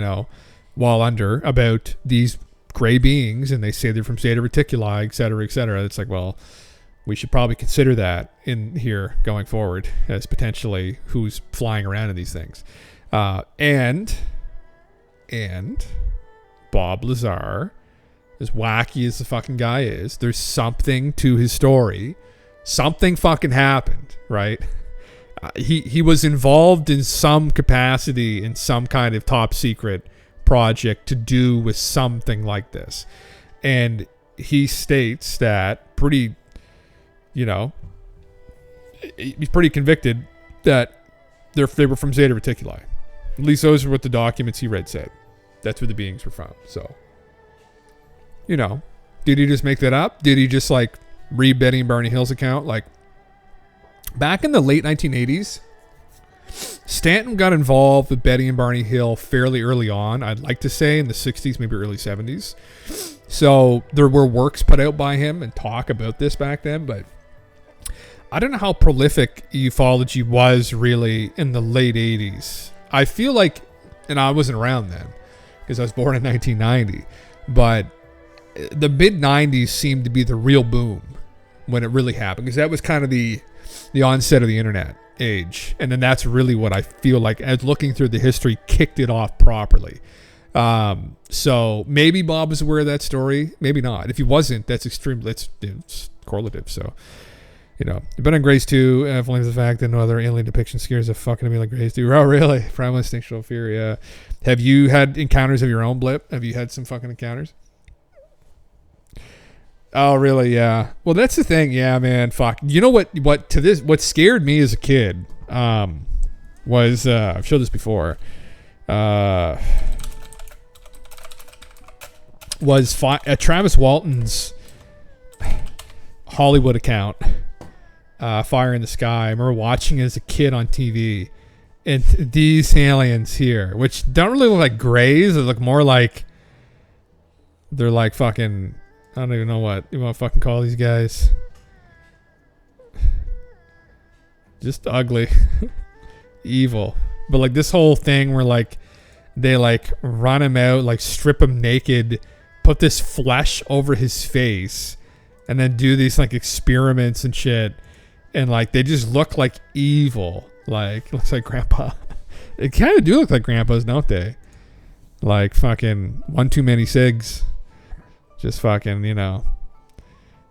while under, about these gray beings, and they say they're from Zeta Reticuli, et cetera, it's like, well, we should probably consider that in here going forward as potentially who's flying around in these things. And Bob Lazar, as wacky as the fucking guy is, there's something to his story. Something fucking happened, right? He was involved in some capacity in some kind of top secret project to do with something like this. And he states that pretty, he's pretty convicted that they were from Zeta Reticuli. At least those are what the documents he read said. That's where the beings were from. So, did he just make that up? Did he just read Betty and Barney Hill's account? Back in the late 1980s, Stanton got involved with Betty and Barney Hill fairly early on. I'd like to say in the 60s, maybe early 70s. So there were works put out by him and talk about this back then, but I don't know how prolific ufology was really in the late 80s. I feel like, and I wasn't around then because I was born in 1990, but the mid 90s seemed to be the real boom when it really happened, because that was kind of the onset of the internet age. And then that's really what I feel like, as looking through the history, kicked it off properly. So maybe Bob was aware of that story, maybe not. If he wasn't, that's it's correlative. So, but on Grace 2, only the fact that no other alien depiction scares the fucking me like Grace 2. Oh, really? Primal instinctual fear, yeah. Have you had encounters of your own, Blip? Have you had some fucking encounters? Oh, really? Yeah. Well, that's the thing. Yeah, man. Fuck. You know what scared me as a kid, was, I've showed this before, was Travis Walton's Hollywood account, Fire in the Sky. I remember watching it as a kid on TV, And these aliens here, which don't really look like grays, they look more like they're like fucking, I don't even know what you want to fucking call these guys. Just ugly. Evil. But like this whole thing where like they like run him out, like strip him naked, put this flesh over his face, and then do these like experiments and shit, and like they just look like evil. Like, looks like grandpa. It kind of do look like grandpas, don't they? Like fucking one too many cigs. Just fucking, you know,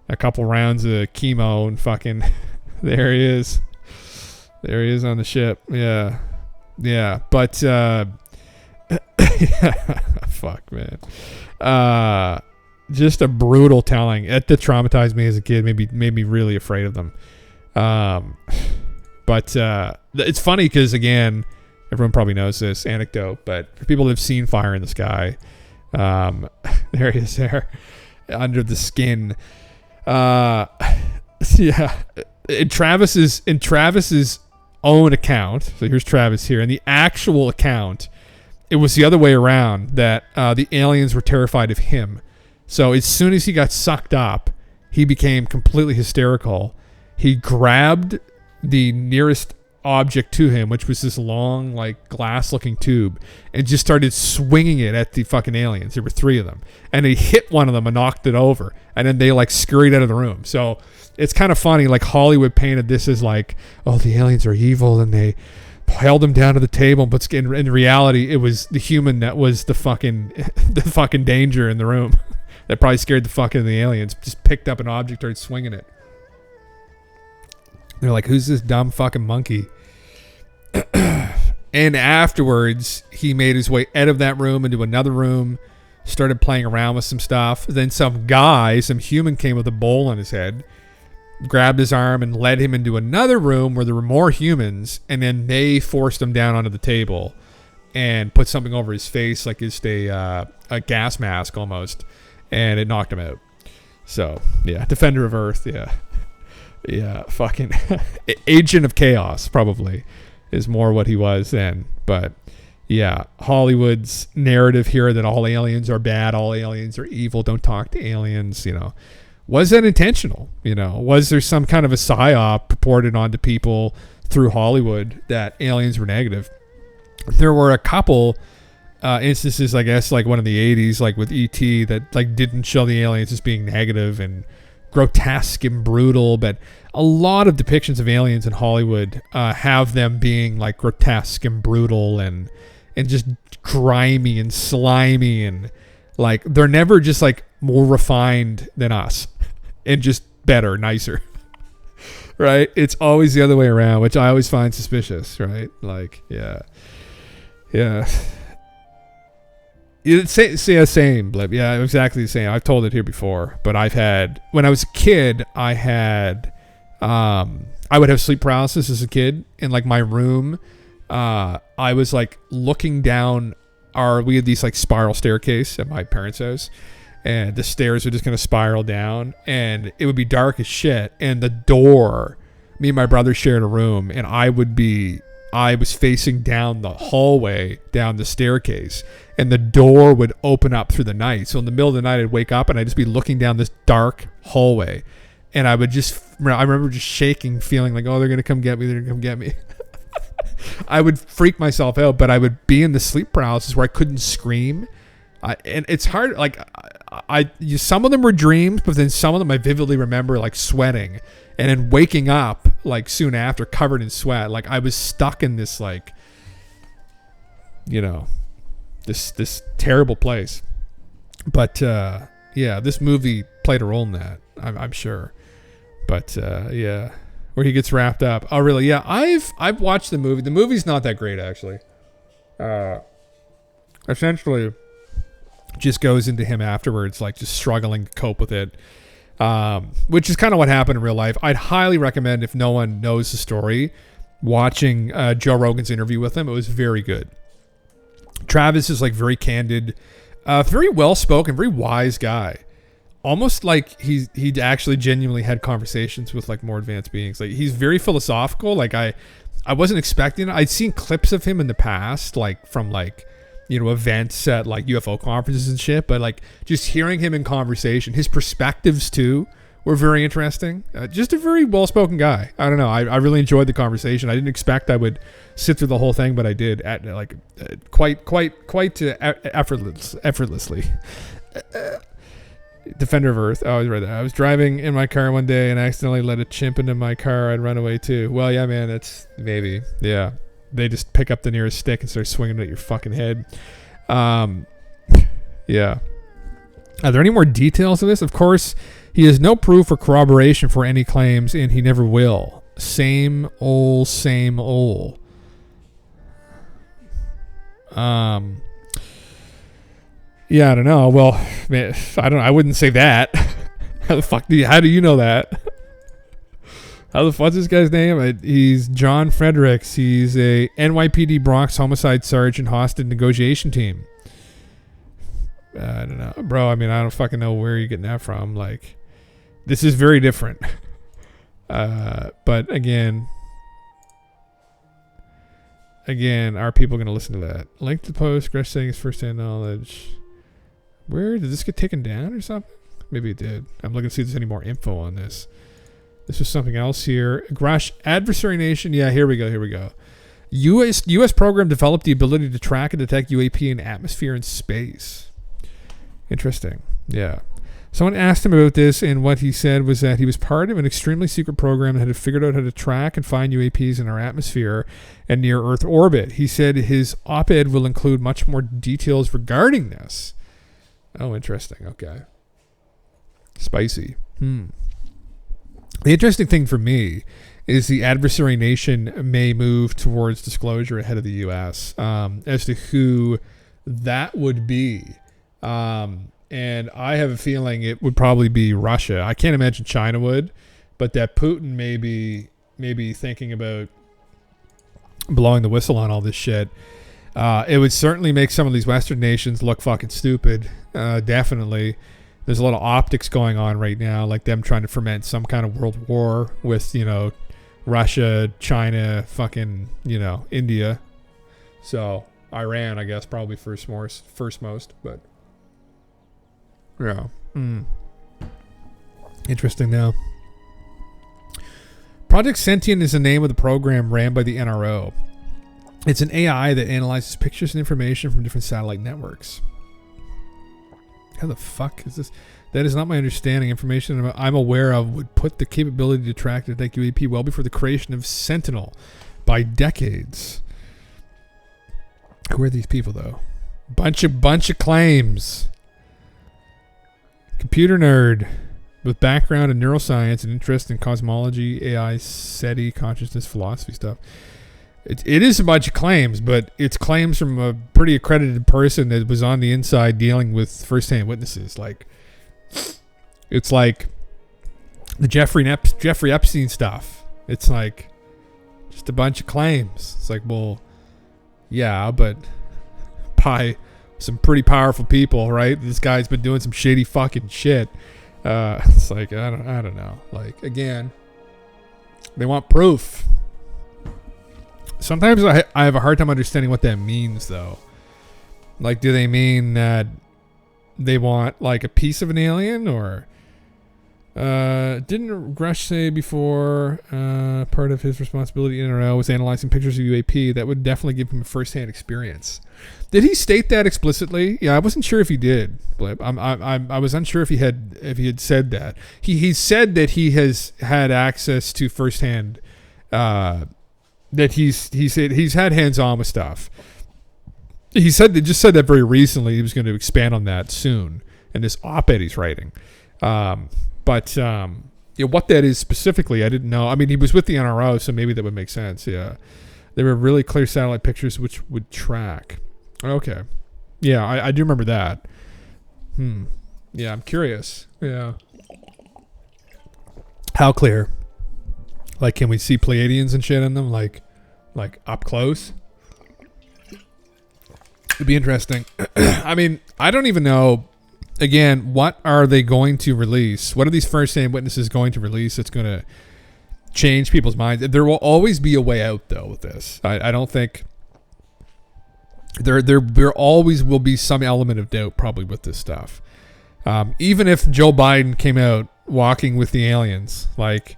a couple rounds of chemo and fucking there he is. There he is on the ship. Yeah. Yeah. But yeah, fuck, man. Just a brutal telling. It did traumatize me as a kid. Made me really afraid of them. But it's funny because, again, everyone probably knows this anecdote, but for people that have seen Fire in the Sky, there he is there under the skin. Yeah, in Travis's own account, so here's Travis here, in the actual account, it was the other way around, that the aliens were terrified of him. So as soon as he got sucked up, he became completely hysterical. He grabbed the nearest object to him, which was this long, like, glass-looking tube, and just started swinging it at the fucking aliens. There were 3 of them. And he hit one of them and knocked it over. And then they, like, scurried out of the room. So it's kind of funny. Like, Hollywood painted this as, like, oh, the aliens are evil, and they held him down to the table. But in reality, it was the human that was the fucking danger in the room. That probably scared the fuck out of the aliens. Just picked up an object, started swinging it. They're like, who's this dumb fucking monkey? And afterwards, he made his way out of that room into another room, started playing around with some stuff. Then some human came with a bowl on his head, grabbed his arm and led him into another room where there were more humans, and then they forced him down onto the table and put something over his face, like just a gas mask almost, and it knocked him out. So, yeah, Defender of Earth, yeah. Yeah, fucking Agent of Chaos probably is more what he was then. But yeah, Hollywood's narrative here that all aliens are bad, all aliens are evil, don't talk to aliens, you know. Was that intentional? You know, was there some kind of a psyop purported onto people through Hollywood that aliens were negative? There were a couple instances, I guess, like one in the 80s, like with E.T., that like didn't show the aliens as being negative and grotesque and brutal, but a lot of depictions of aliens in Hollywood have them being like grotesque and brutal and just grimy and slimy, and like they're never just like more refined than us and just better, nicer. Right? It's always the other way around, which I always find suspicious, right? Like, yeah. Same, Blip. Yeah, exactly the same. I've told it here before, but when I was a kid, I would have sleep paralysis as a kid in like my room. I was like looking down we had these like spiral staircase at my parents' house, and the stairs were just going to spiral down, and it would be dark as shit. And the door, me and my brother shared a room, and I was facing down the hallway, down the staircase, and the door would open up through the night. So in the middle of the night, I'd wake up and I'd just be looking down this dark hallway, and I remember just shaking, feeling like, oh, they're going to come get me. I would freak myself out, but I would be in the sleep paralysis where I couldn't scream. And it's hard. Like some of them were dreams, but then some of them I vividly remember like sweating, and then waking up like soon after covered in sweat. Like I was stuck in this like, you know, this terrible place. But yeah, this movie played a role in that, I'm sure. But yeah, where he gets wrapped up. Oh, really? Yeah, I've watched the movie. The movie's not that great, actually. Essentially, just goes into him afterwards, like just struggling to cope with it, which is kind of what happened in real life. I'd highly recommend, if no one knows the story, watching Joe Rogan's interview with him. It was very good. Travis is like very candid, very well-spoken, very wise guy. Almost like he'd actually genuinely had conversations with like more advanced beings. Like he's very philosophical. Like I wasn't expecting it. I'd seen clips of him in the past, like from like, you know, events at like UFO conferences and shit. But like just hearing him in conversation, his perspectives too were very interesting. Just a very well-spoken guy. I don't know. I really enjoyed the conversation. I didn't expect I would sit through the whole thing, but I did at like quite effortlessly. Defender of Earth. Oh, I was right there. I was driving in my car one day and accidentally let a chimp into my car. I'd run away too. Well, yeah, man, that's maybe. Yeah. They just pick up the nearest stick and start swinging it at your fucking head. Yeah. Are there any more details of this? Of course, he has no proof or corroboration for any claims, and he never will. Same old. Yeah, I don't know. Well, man, I wouldn't say that. How the fuck how do you know that? What's this guy's name? He's John Fredericks. He's a NYPD Bronx homicide sergeant hostage negotiation team. I don't know, bro. I mean, I don't fucking know where you're getting that from. Like, this is very different. But again, are people going to listen to that? Link to the post. Gresh saying his first-hand knowledge. Where did this get taken down or something? Maybe it did. I'm looking to see if there's any more info on this. This was something else here. Gresh, Adversary Nation. Yeah, here we go. U.S. program developed the ability to track and detect UAP in atmosphere and space. Interesting. Yeah. Someone asked him about this, and what he said was that he was part of an extremely secret program that had figured out how to track and find UAPs in our atmosphere and near Earth orbit. He said his op-ed will include much more details regarding this. Oh, interesting. Okay. Spicy. The interesting thing for me is the Adversary Nation may move towards disclosure ahead of the U.S. As to who that would be. And I have a feeling it would probably be Russia. I can't imagine China would, but that Putin may be thinking about blowing the whistle on all this shit. It would certainly make some of these Western nations look fucking stupid. Definitely. There's a lot of optics going on right now, like them trying to ferment some kind of world war with, you know, Russia, China, fucking, you know, India. So Iran, I guess, probably first most, but yeah. Interesting now. Project Sentient is the name of the program ran by the NRO. It's an AI that analyzes pictures and information from different satellite networks. How the fuck is this? That is not my understanding. Information I'm aware of would put the capability to track and detect UAP well before the creation of Sentinel by decades. Who are these people, though? Bunch of claims. Computer nerd with background in neuroscience and interest in cosmology, AI, SETI, consciousness, philosophy stuff. It is a bunch of claims, but it's claims from a pretty accredited person that was on the inside dealing with first-hand witnesses. Like, it's like the Jeffrey Epstein stuff. It's like just a bunch of claims. It's like, well, yeah, but by some pretty powerful people, right? This guy's been doing some shady fucking shit. It's like, I don't know. Like, again, they want proof. Sometimes I have a hard time understanding what that means, though. Like, do they mean that they want, like, a piece of an alien? Or didn't Gresh say before part of his responsibility in NRO was analyzing pictures of UAP? That would definitely give him a first-hand experience. Did he state that explicitly? Yeah, I wasn't sure if he did. Blip. I was unsure if he had said that. He said that he has had access to first-hand. That he said he's had hands-on with stuff. He said that very recently. He was going to expand on that soon in this op-ed he's writing. But what that is specifically, I didn't know. I mean, he was with the NRO, so maybe that would make sense. Yeah, there were really clear satellite pictures which would track. Okay, yeah, I do remember that. Yeah, I'm curious. Yeah, how clear? Like, can we see Pleiadians and shit in them? Like up close? It'd be interesting. I mean, I don't even know. Again, what are they going to release? What are these first-hand witnesses going to release that's going to change people's minds. There will always be a way out though with this. I don't think there always will be some element of doubt probably with this stuff. Even if Joe Biden came out walking with the aliens, like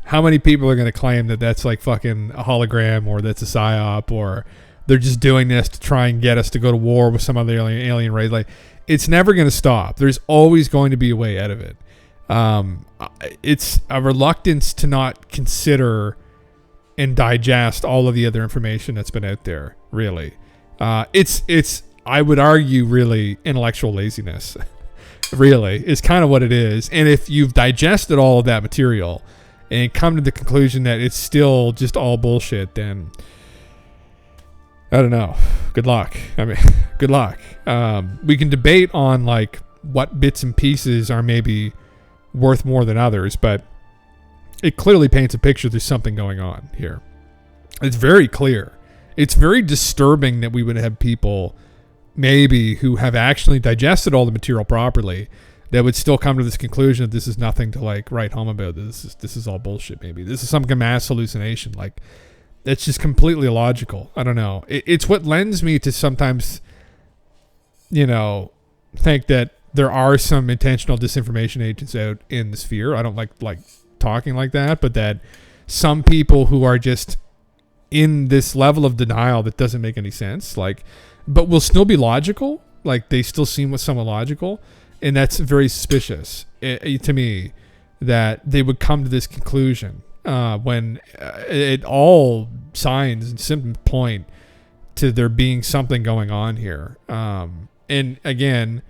how many people are going to claim that that's like fucking a hologram or that's a psyop or they're just doing this to try and get us to go to war with some other alien race? Like, it's never going to stop. There's always going to be a way out of it. It's a reluctance to not consider and digest all of the other information that's been out there. Really, it's I would argue really intellectual laziness. Really, is kind of what it is. And if you've digested all of that material and come to the conclusion that it's still just all bullshit, then I don't know. Good luck. I mean, good luck. We can debate on like what bits and pieces are maybe worth more than others, but it clearly paints a picture there's something going on here. It's very clear. It's very disturbing that we would have people maybe who have actually digested all the material properly that would still come to this conclusion that this is nothing to like write home about. This is all bullshit. Maybe this is some mass hallucination. Like, it's just completely illogical. I don't know. It's what lends me to sometimes, think that there are some intentional disinformation agents out in the sphere. I don't like talking like that, but that some people who are just in this level of denial that doesn't make any sense, like, but will still be logical. Like, they still seem somewhat logical. And that's very suspicious to me that they would come to this conclusion when all signs and symptoms point to there being something going on here. And again,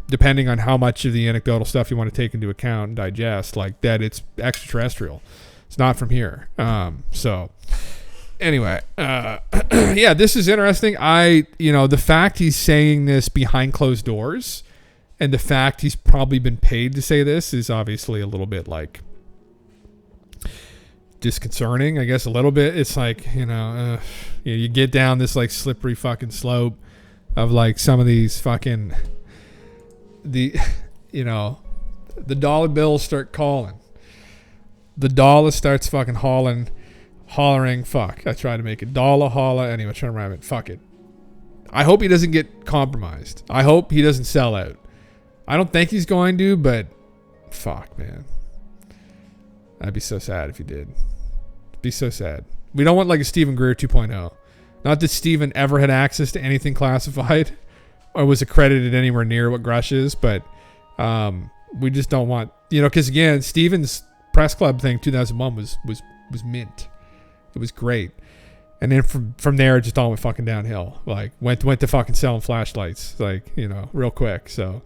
depending on how much of the anecdotal stuff you want to take into account and digest, like that, it's extraterrestrial. It's not from here. So anyway, yeah, this is interesting. The fact he's saying this behind closed doors and the fact he's probably been paid to say this is obviously a little bit like disconcerting, I guess, a little bit. It's like, you get down this like slippery fucking slope of like some of these fucking, the dollar bills start calling. The dollar starts fucking hollering, fuck. I tried to make it dollar holla. Anyway, trying to rhyme it. Fuck it. I hope he doesn't get compromised. I hope he doesn't sell out. I don't think he's going to, but fuck, man. I'd be so sad if he did. Be so sad. We don't want like a Stephen Greer 2.0. Not that Stephen ever had access to anything classified or was accredited anywhere near what Grush is, but we just don't want, because again, Stephen's press club thing 2001 was mint. It was great. And then from there, it just all went fucking downhill. Like, went to fucking selling flashlights, like, real quick. So,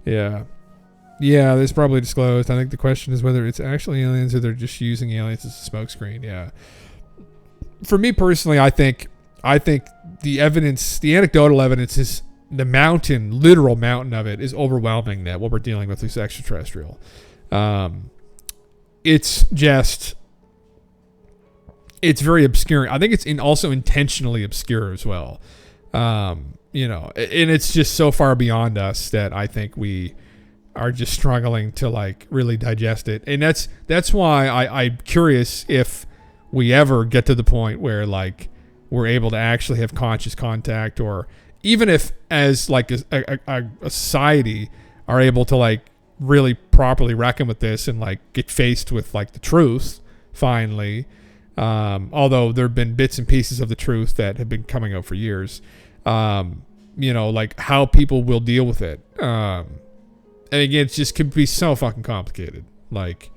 yeah. Yeah, this probably disclosed. I think the question is whether it's actually aliens or they're just using aliens as a smokescreen. Yeah. For me personally, I think the evidence, the anecdotal evidence is the literal mountain of it is overwhelming that what we're dealing with is extraterrestrial. It's very obscure. I think it's also intentionally obscure as well. And it's just so far beyond us that I think we are just struggling to like really digest it. And that's why I'm curious if we ever get to the point where like we're able to actually have conscious contact, or even if as like a society are able to like really properly reckon with this and like get faced with like the truth finally. Although there have been bits and pieces of the truth that have been coming out for years, like how people will deal with it. And again, it just could be so fucking complicated. Like,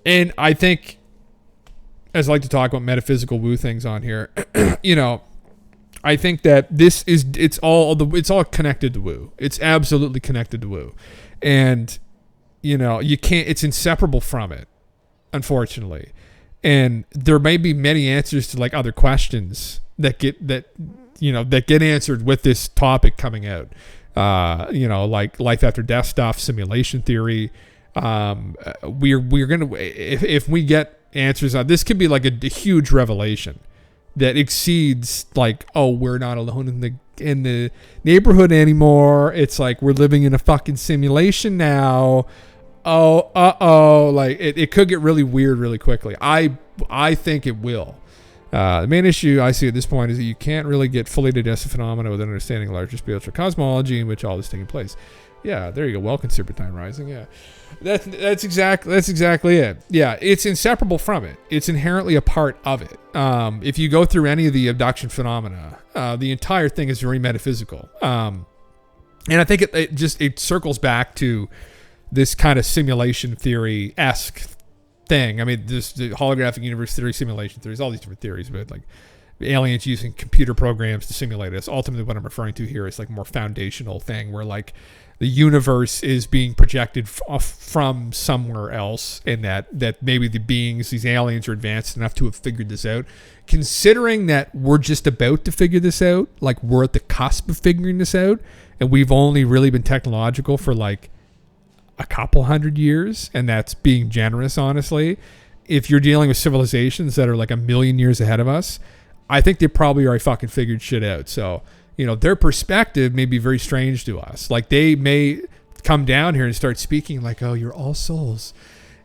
and I think, as I like to talk about metaphysical woo things on here, I think that it's all connected to woo. It's absolutely connected to woo. And, you can't, it's inseparable from it, unfortunately. And there may be many answers to like other questions that get answered with this topic coming out. Like life after death stuff, simulation theory. We're gonna, if we get answers on this, could be like a huge revelation that exceeds like, oh, we're not alone in the neighborhood anymore. It's like we're living in a fucking simulation now. like it could get really weird really quickly. I think it will. The main issue I see at this point is that you can't really get fully digested phenomena without understanding larger spiritual cosmology in which all this is taking place. Yeah, there you go. Welcome, Serpentine Rising. Yeah, that's exactly it. Yeah, it's inseparable from it. It's inherently a part of it. If you go through any of the abduction phenomena, the entire thing is very metaphysical. And I think it circles back to this kind of simulation theory-esque thing. I mean, this the holographic universe theory, simulation theories, all these different theories, but like aliens using computer programs to simulate us. Ultimately, what I'm referring to here is like more foundational thing where like the universe is being projected from somewhere else, and that maybe the beings, these aliens, are advanced enough to have figured this out. Considering that we're just about to figure this out, like we're at the cusp of figuring this out, and we've only really been technological for like a couple hundred years, and that's being generous, honestly. If you're dealing with civilizations that are like a million years ahead of us, I think they probably already fucking figured shit out. So, you know, their perspective may be very strange to us. Like they may come down here and start speaking like, oh, you're all souls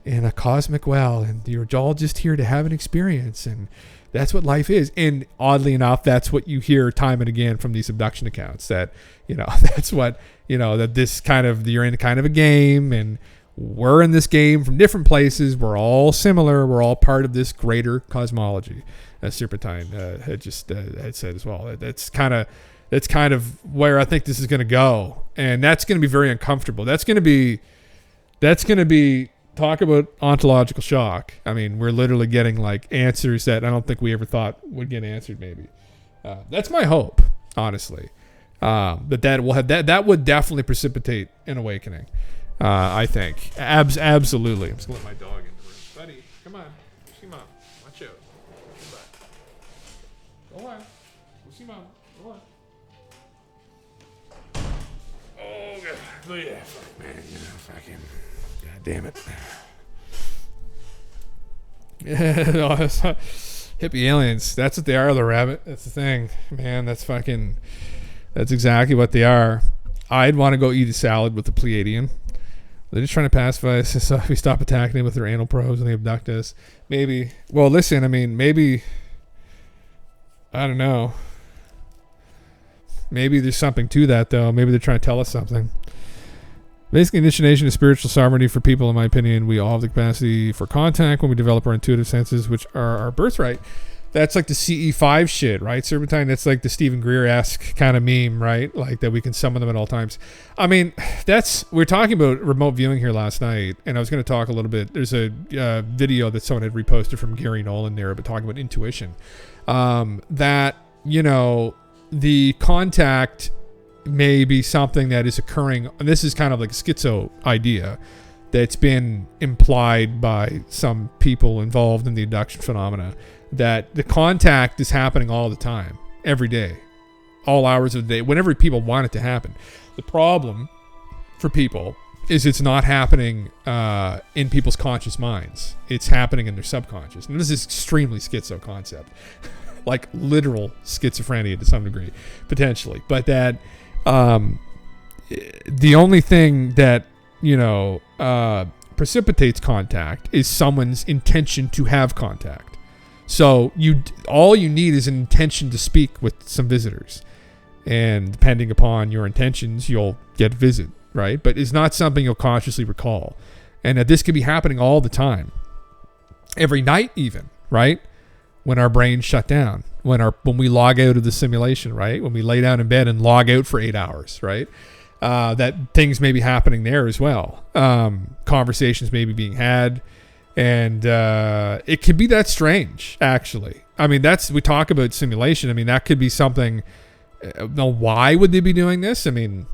in a cosmic well, and you're all just here to have an experience, and that's what life is. And oddly enough, that's what you hear time and again from these abduction accounts, that, you know, that's what, you know, that this kind of, you're in kind of a game, and we're in this game from different places. We're all similar. We're all part of this greater cosmology, as Serpentine had said as well. That's kind of where I think this is going to go. And that's going to be very uncomfortable. That's going to be talk about ontological shock. I mean, we're literally getting like answers that I don't think we ever thought would get answered. Maybe that's my hope, honestly. That would definitely precipitate an awakening. I think absolutely. I'm just gonna let my dog in the room, buddy. Come on, see mom. Watch out. Go on. Go see mom. Go on. Oh God, yeah, fuck, man. You know, fucking. God damn it. Yeah, no, hippie aliens. That's what they are, the rabbit. That's the thing, man. That's exactly what they are. I'd want to go eat a salad with the Pleiadian. They're just trying to pacify us so we stop attacking them with their anal probes and they abduct us. Maybe. Well, listen, I mean, maybe. I don't know. Maybe there's something to that, though. Maybe they're trying to tell us something. Basically, initiation of spiritual sovereignty for people, in my opinion. We all have the capacity for contact when we develop our intuitive senses, which are our birthright. That's like the CE5 shit, right, Serpentine? That's like the Stephen Greer-esque kind of meme, right? Like that we can summon them at all times. I mean, we're talking about remote viewing here last night, and I was going to talk a little bit. There's a video that someone had reposted from Gary Nolan there, but talking about intuition. That, you know, the contact may be something that is occurring, and this is kind of like a schizo idea that's been implied by some people involved in the abduction phenomena, that the contact is happening all the time, every day, all hours of the day, whenever people want it to happen. The problem for people is it's not happening in people's conscious minds. It's happening in their subconscious. And this is extremely schizo concept, like literal schizophrenia to some degree, potentially. But that the only thing that, you know, precipitates contact is someone's intention to have contact. So all you need is an intention to speak with some visitors, and depending upon your intentions, you'll get a visit, right? But it's not something you'll consciously recall, and that this could be happening all the time, every night, even, right? When our brains shut down, when we log out of the simulation, right? When we lay down in bed and log out for 8 hours, right? That things may be happening there as well. Conversations may be being had. And it can be that strange, actually. I mean, we talk about simulation. I mean, that could be something. Now, why would they be doing this? I mean,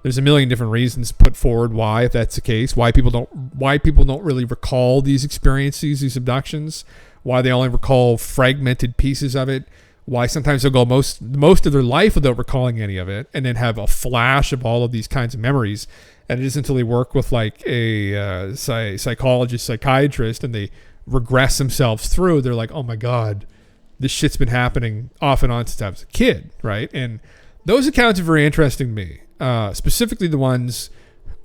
there's a million different reasons put forward why, if that's the case. Why people don't really recall these experiences, these abductions. Why they only recall fragmented pieces of it. Why sometimes they'll go most of their life without recalling any of it, and then have a flash of all of these kinds of memories. And it isn't until they work with like a psychologist, psychiatrist, and they regress themselves through, they're like, oh my God, this shit's been happening off and on since I was a kid, right? And those accounts are very interesting to me, specifically the ones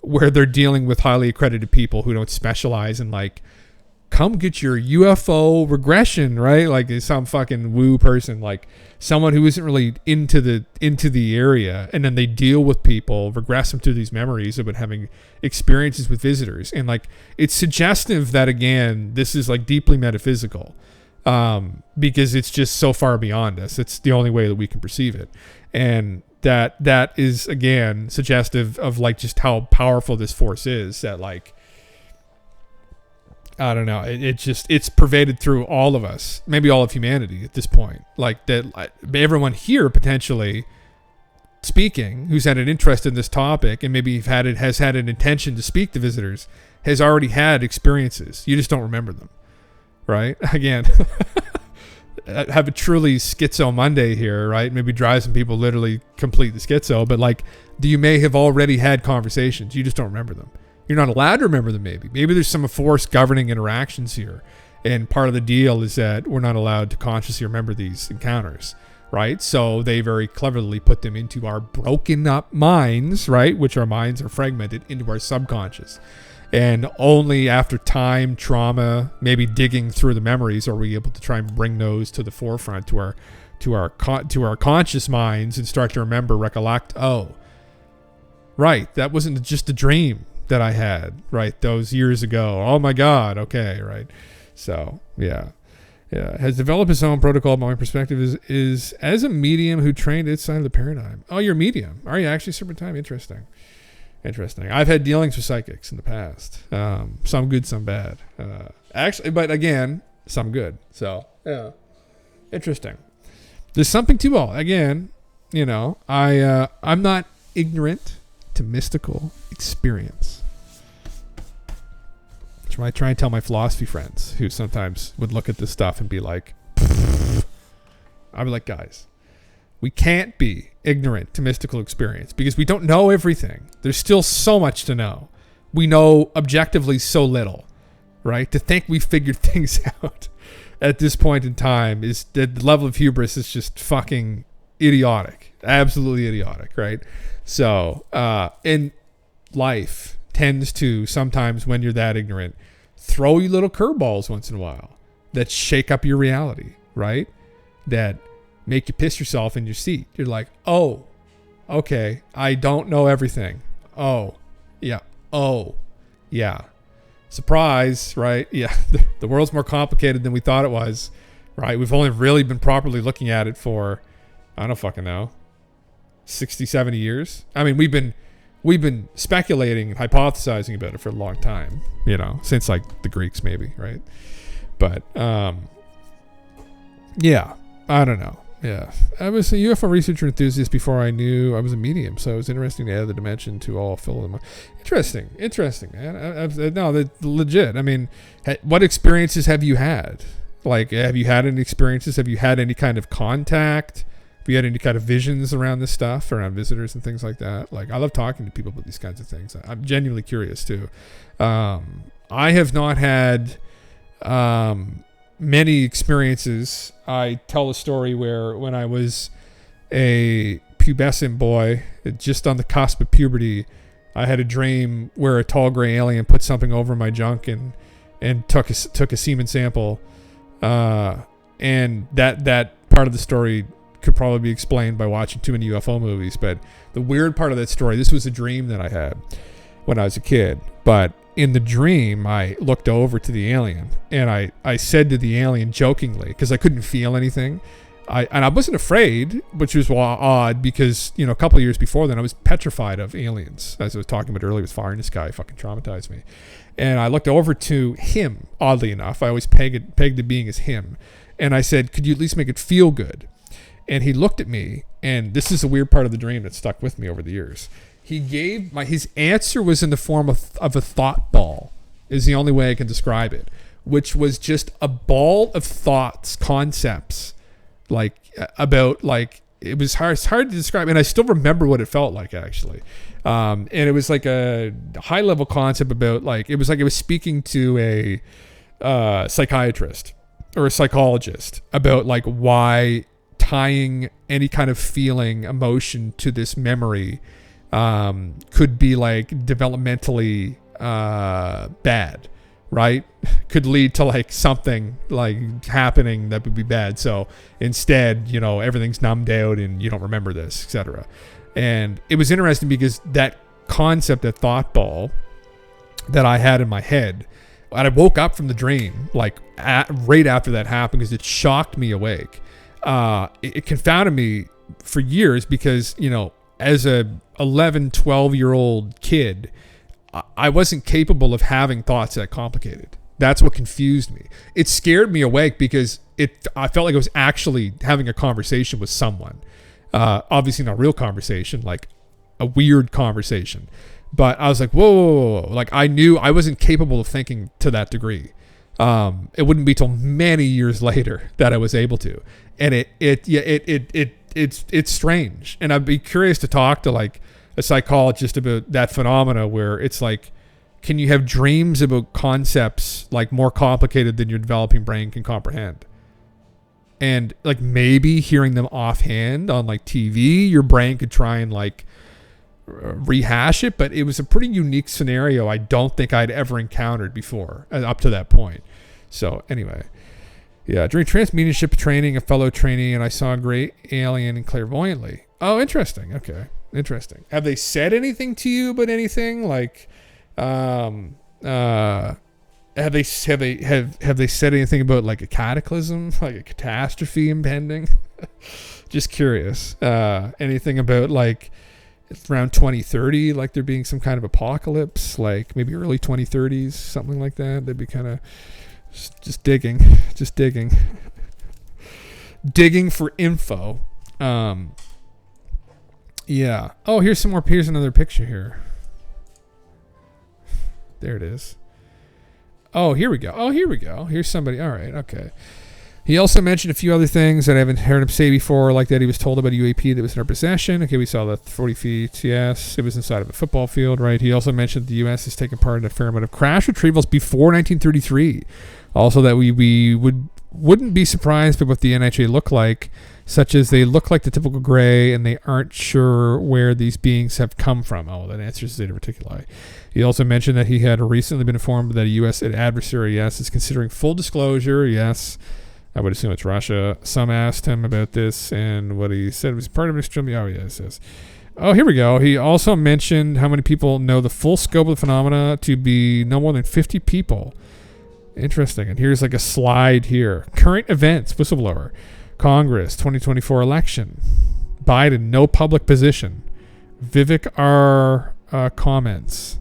where they're dealing with highly accredited people who don't specialize in like, come get your UFO regression, right? Like some fucking woo person, like someone who isn't really into the area, and then they deal with people, regress them through these memories about having experiences with visitors. And like, it's suggestive that, again, this is like deeply metaphysical, because it's just so far beyond us. It's the only way that we can perceive it. And that is, again, suggestive of like just how powerful this force is, that like, I don't know, it's pervaded through all of us, maybe all of humanity at this point. Like that, everyone here potentially speaking, who's had an interest in this topic and maybe has had an intention to speak to visitors, has already had experiences. You just don't remember them, right? Again, have a truly schizo Monday here, right? Maybe drive some people literally complete the schizo, but like, you may have already had conversations. You just don't remember them. You're not allowed to remember them. Maybe there's some force governing interactions here. And part of the deal is that we're not allowed to consciously remember these encounters, right? So they very cleverly put them into our broken up minds, right? Which our minds are fragmented into our subconscious. And only after time, trauma, maybe digging through the memories, are we able to try and bring those to the forefront, to our conscious minds, and start to remember, recollect, oh, right, that wasn't just a dream that I had, right, those years ago. Oh my God, okay, right. So yeah, has developed his own protocol. My perspective is as a medium who trained outside of the paradigm. Oh, you're a medium, are you actually? Serpentine, interesting. I've had dealings with psychics in the past, some good, some bad, actually, but again, some good. So yeah, interesting. There's something to all. Again, you know, I'm not ignorant to mystical experience. Which I try and tell my philosophy friends, who sometimes would look at this stuff and be like, I'd be like, guys, we can't be ignorant to mystical experience because we don't know everything. There's still so much to know. We know objectively so little, right? To think we figured things out at this point in time, is the level of hubris is just fucking idiotic, absolutely idiotic, right? So, in life tends to sometimes, when you're that ignorant, throw you little curveballs once in a while that shake up your reality, right? That make you piss yourself in your seat. You're like, oh, okay, I don't know everything. Oh, yeah. Oh, yeah. Surprise, right? Yeah, the world's more complicated than we thought it was, right? We've only really been properly looking at it for, I don't fucking know, 60, 70 years. I mean, we've been speculating and hypothesizing about it for a long time, you know, since like the Greeks maybe, right? But yeah, I don't know. Yeah, I was a UFO researcher enthusiast before I knew I was a medium, so it was interesting to add the dimension to all fill them. Interesting, man. No, legit. I mean, what experiences have you had? Like, have you had any experiences? Have you had any kind of contact? Have you had any kind of visions around this stuff, around visitors and things like that? Like, I love talking to people about these kinds of things. I'm genuinely curious too. I have not had many experiences. I tell a story where when I was a pubescent boy, just on the cusp of puberty, I had a dream where a tall gray alien put something over my junk and took a semen sample. And that part of the story could probably be explained by watching too many UFO movies. But the weird part of that story, this was a dream that I had when I was a kid. But in the dream, I looked over to the alien and I said to the alien jokingly, because I couldn't feel anything. I wasn't afraid, which was odd because, you know, a couple of years before then I was petrified of aliens. As I was talking about earlier with Fire in the Sky, fucking traumatized me. And I looked over to him, oddly enough. I always pegged the being as him. And I said, could you at least make it feel good? And he looked at me, and this is a weird part of the dream that stuck with me over the years. He gave his answer was in the form of a thought ball, is the only way I can describe it, which was just a ball of thoughts, concepts, like about, like, it's hard to describe, and I still remember what it felt like, actually. And it was like a high level concept about, like, it was like I was speaking to a psychiatrist or a psychologist about, like, why tying any kind of feeling, emotion to this memory could be like developmentally bad, right? Could lead to like something like happening that would be bad. So instead, you know, everything's numbed out and you don't remember this, etc. And it was interesting because that concept, that thought ball that I had in my head, and I woke up from the dream like right after that happened because it shocked me awake. It confounded me for years because, you know, as a 11, 12-year-old kid, I wasn't capable of having thoughts that complicated. That's what confused me. It scared me awake because I felt like I was actually having a conversation with someone. Obviously not a real conversation, like a weird conversation. But I was like, whoa. Like I knew I wasn't capable of thinking to that degree. It wouldn't be till many years later that I was able to. And it's strange. And I'd be curious to talk to like a psychologist about that phenomena where it's like, can you have dreams about concepts like more complicated than your developing brain can comprehend? And like maybe hearing them offhand on like TV, your brain could try and like rehash it, but it was a pretty unique scenario I don't think I'd ever encountered before up to that point. So anyway, yeah, during transmediumship training, a fellow trainee and I saw a great alien and clairvoyantly. Oh, interesting. Okay, interesting. Have they said anything to you about anything like? Have they said anything about like a cataclysm, like a catastrophe impending? Just curious. Anything about like around 2030, like there being some kind of apocalypse, like maybe early 2030s, something like that? They'd be kind of just digging for info. Yeah. Oh, here's another picture here. There it is. Oh, here we go. Here's somebody. All right. Okay. He also mentioned a few other things that I haven't heard him say before, like that he was told about a UAP that was in our possession. Okay, we saw that 40 feet. Yes, it was inside of a football field, right? He also mentioned the U.S. has taken part in a fair amount of crash retrievals before 1933. Also, that we wouldn't be surprised by what the NHA look like, such as they look like the typical gray, and they aren't sure where these beings have come from. Oh, that answers Zeta Reticuli. He also mentioned that he had recently been informed that a U.S. adversary, yes, is considering full disclosure. Yes, I would assume it's Russia. Some asked him about this, and what he said was part of an extremely... Oh, yeah, it says... Oh, here we go. He also mentioned how many people know the full scope of the phenomena to be no more than 50 people. Interesting. And here's like a slide here. Current events, whistleblower. Congress, 2024 election. Biden, no public position. Vivek R. Comments.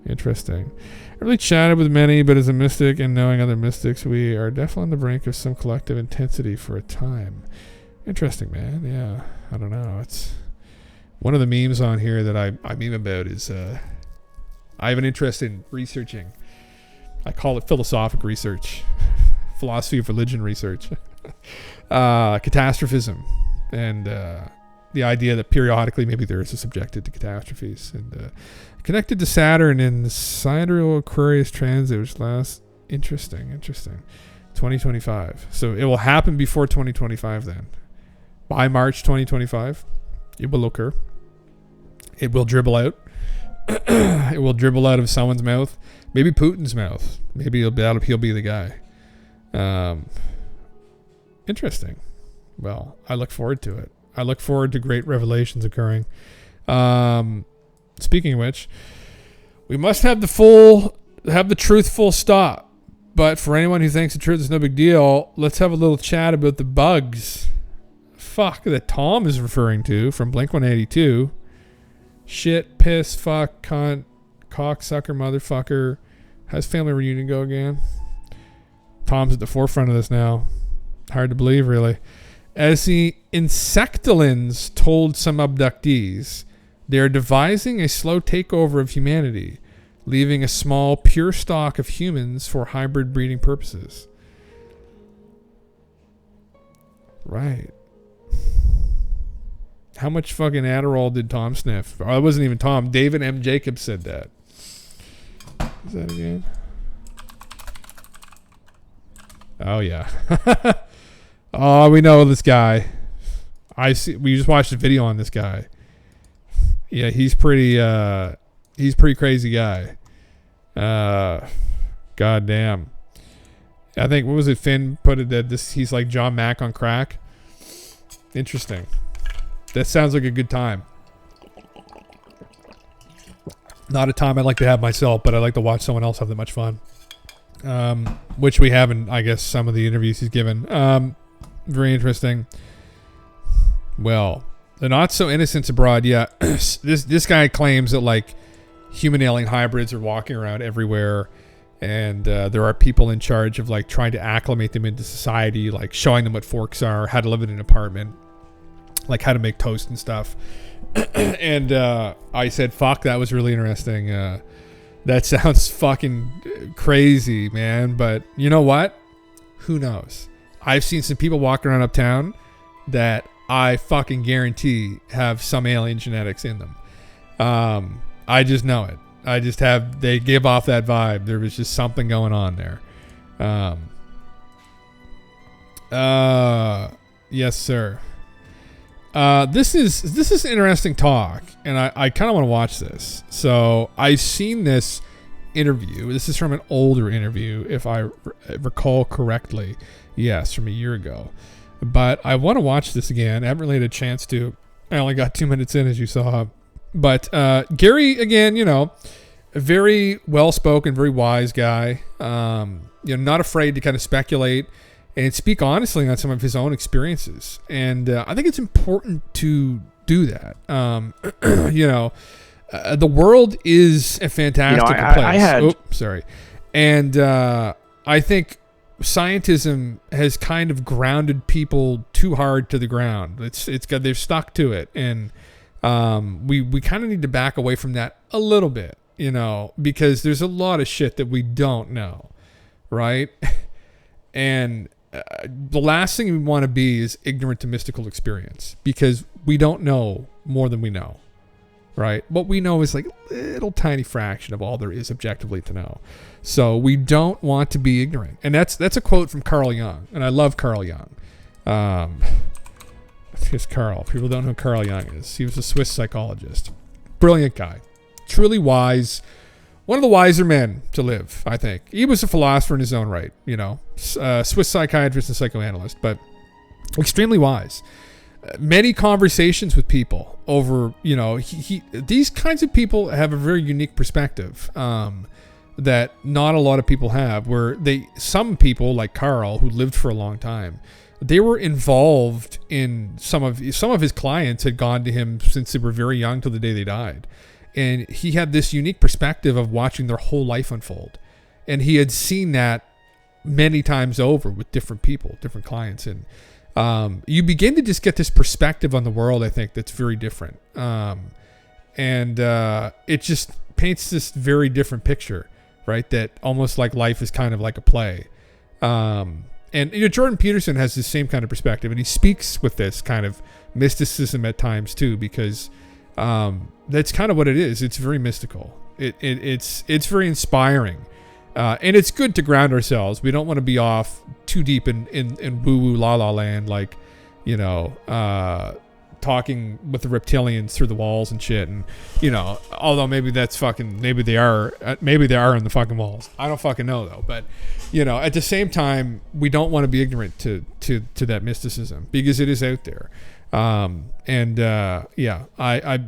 Interesting. I really chatted with many, but as a mystic and knowing other mystics, we are definitely on the brink of some collective intensity for a time. Interesting, man. Yeah. I don't know. It's one of the memes on here that I meme about is I have an interest in researching. I call it philosophic research, philosophy of religion research, catastrophism, and the idea that periodically maybe the Earth is subjected to catastrophes, and connected to Saturn in the sidereal Aquarius transit, which lasts. Interesting. 2025. So it will happen before 2025 then. By March 2025, it will occur. It will dribble out. It will dribble out of someone's mouth. Maybe Putin's mouth. Maybe he'll be the guy. Interesting. Well, I look forward to it. I look forward to great revelations occurring. Speaking of which, we must have the truth full stop. But for anyone who thinks the truth is no big deal, let's have a little chat about the bugs. Fuck that Tom is referring to from Blink-182. Shit, piss, fuck, cunt, cocksucker, motherfucker. How's family reunion go again? Tom's at the forefront of this now. Hard to believe, really. As the Insectolins told some abductees, they are devising a slow takeover of humanity, leaving a small, pure stock of humans for hybrid breeding purposes. Right. How much fucking Adderall did Tom sniff? Oh, it wasn't even Tom. David M. Jacobs said that. Is that again? Oh, yeah. Oh, we know this guy. We just watched a video on this guy. Yeah, he's pretty crazy guy. God damn. I think, what was it, Finn put it that he's like John Mack on crack. Interesting. That sounds like a good time. Not a time I'd like to have myself, but I like to watch someone else have that much fun. Which we have in, I guess, some of the interviews he's given. Very interesting. Well, the not so innocents abroad. Yeah, this guy claims that like human alien hybrids are walking around everywhere, and there are people in charge of like trying to acclimate them into society, like showing them what forks are, how to live in an apartment, like how to make toast and stuff. And I said, fuck, that was really interesting. That sounds fucking crazy, man. But you know what? Who knows? I've seen some people walking around uptown that I fucking guarantee have some alien genetics in them. I just know it. They give off that vibe. There was just something going on there. Yes, sir. This is interesting talk, and I kind of want to watch this. So I've seen this interview. This is from an older interview, if I recall correctly. Yes, from a year ago. But I want to watch this again. I haven't really had a chance to. I only got 2 minutes in, as you saw. But Gary, again, a very well-spoken, very wise guy. Not afraid to kind of speculate and speak honestly on some of his own experiences. And I think it's important to do that. The world is a fantastic place. Sorry. And I think scientism has kind of grounded people too hard to the ground. They're stuck to it. And we kind of need to back away from that a little bit, because there's a lot of shit that we don't know. Right. And the last thing we want to be is ignorant to mystical experience, because we don't know more than we know, right? What we know is like a little tiny fraction of all there is objectively to know. So we don't want to be ignorant. And that's a quote from Carl Jung. And I love Carl Jung. Here's Carl. People don't know who Carl Jung is. He was a Swiss psychologist. Brilliant guy. Truly wise. One of the wiser men to live, I think. He was a philosopher in his own right, Swiss psychiatrist and psychoanalyst, but extremely wise. Many conversations with people over, these kinds of people have a very unique perspective that not a lot of people have, where some people like Carl, who lived for a long time, they were involved in some of his clients had gone to him since they were very young till the day they died. And he had this unique perspective of watching their whole life unfold. And he had seen that many times over with different people, different clients. And you begin to just get this perspective on the world, I think, that's very different. It just paints this very different picture, right? That almost like life is kind of like a play. And Jordan Peterson has the same kind of perspective. And he speaks with this kind of mysticism at times too, because that's kind of what it is. It's very mystical. It's very inspiring, and it's good to ground ourselves. We don't want to be off too deep in woo woo la la land, like talking with the reptilians through the walls and shit. And although maybe they are in the fucking walls. I don't fucking know though. But at the same time, we don't want to be ignorant to that mysticism, because it is out there. I'm a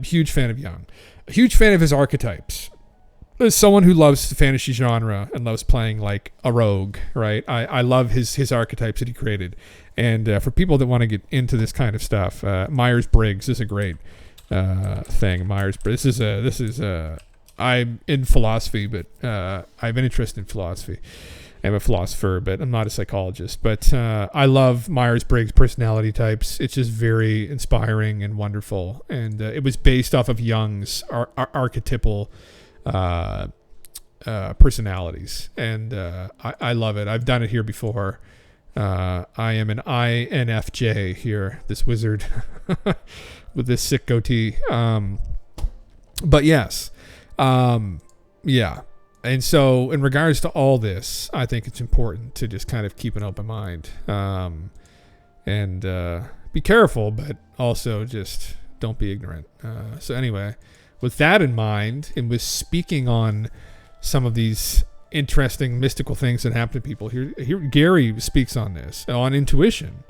huge fan of Jung, a huge fan of his archetypes. As someone who loves the fantasy genre and loves playing like a rogue, right? I love his archetypes that he created. And for people that want to get into this kind of stuff, Myers-Briggs is a great thing. Myers-Briggs. This is I'm in philosophy, but I have an interest in philosophy. I'm a philosopher, but I'm not a psychologist. But I love Myers-Briggs personality types. It's just very inspiring and wonderful. And it was based off of Jung's archetypal personalities. And I love it. I've done it here before. I am an INFJ here, this wizard with this sick goatee. But yes. Yeah. And so in regards to all this, I think it's important to just kind of keep an open mind, and be careful, but also just Don't be ignorant. So anyway, with that in mind, and with speaking on some of these interesting mystical things that happen to people, here Gary speaks on this, on intuition.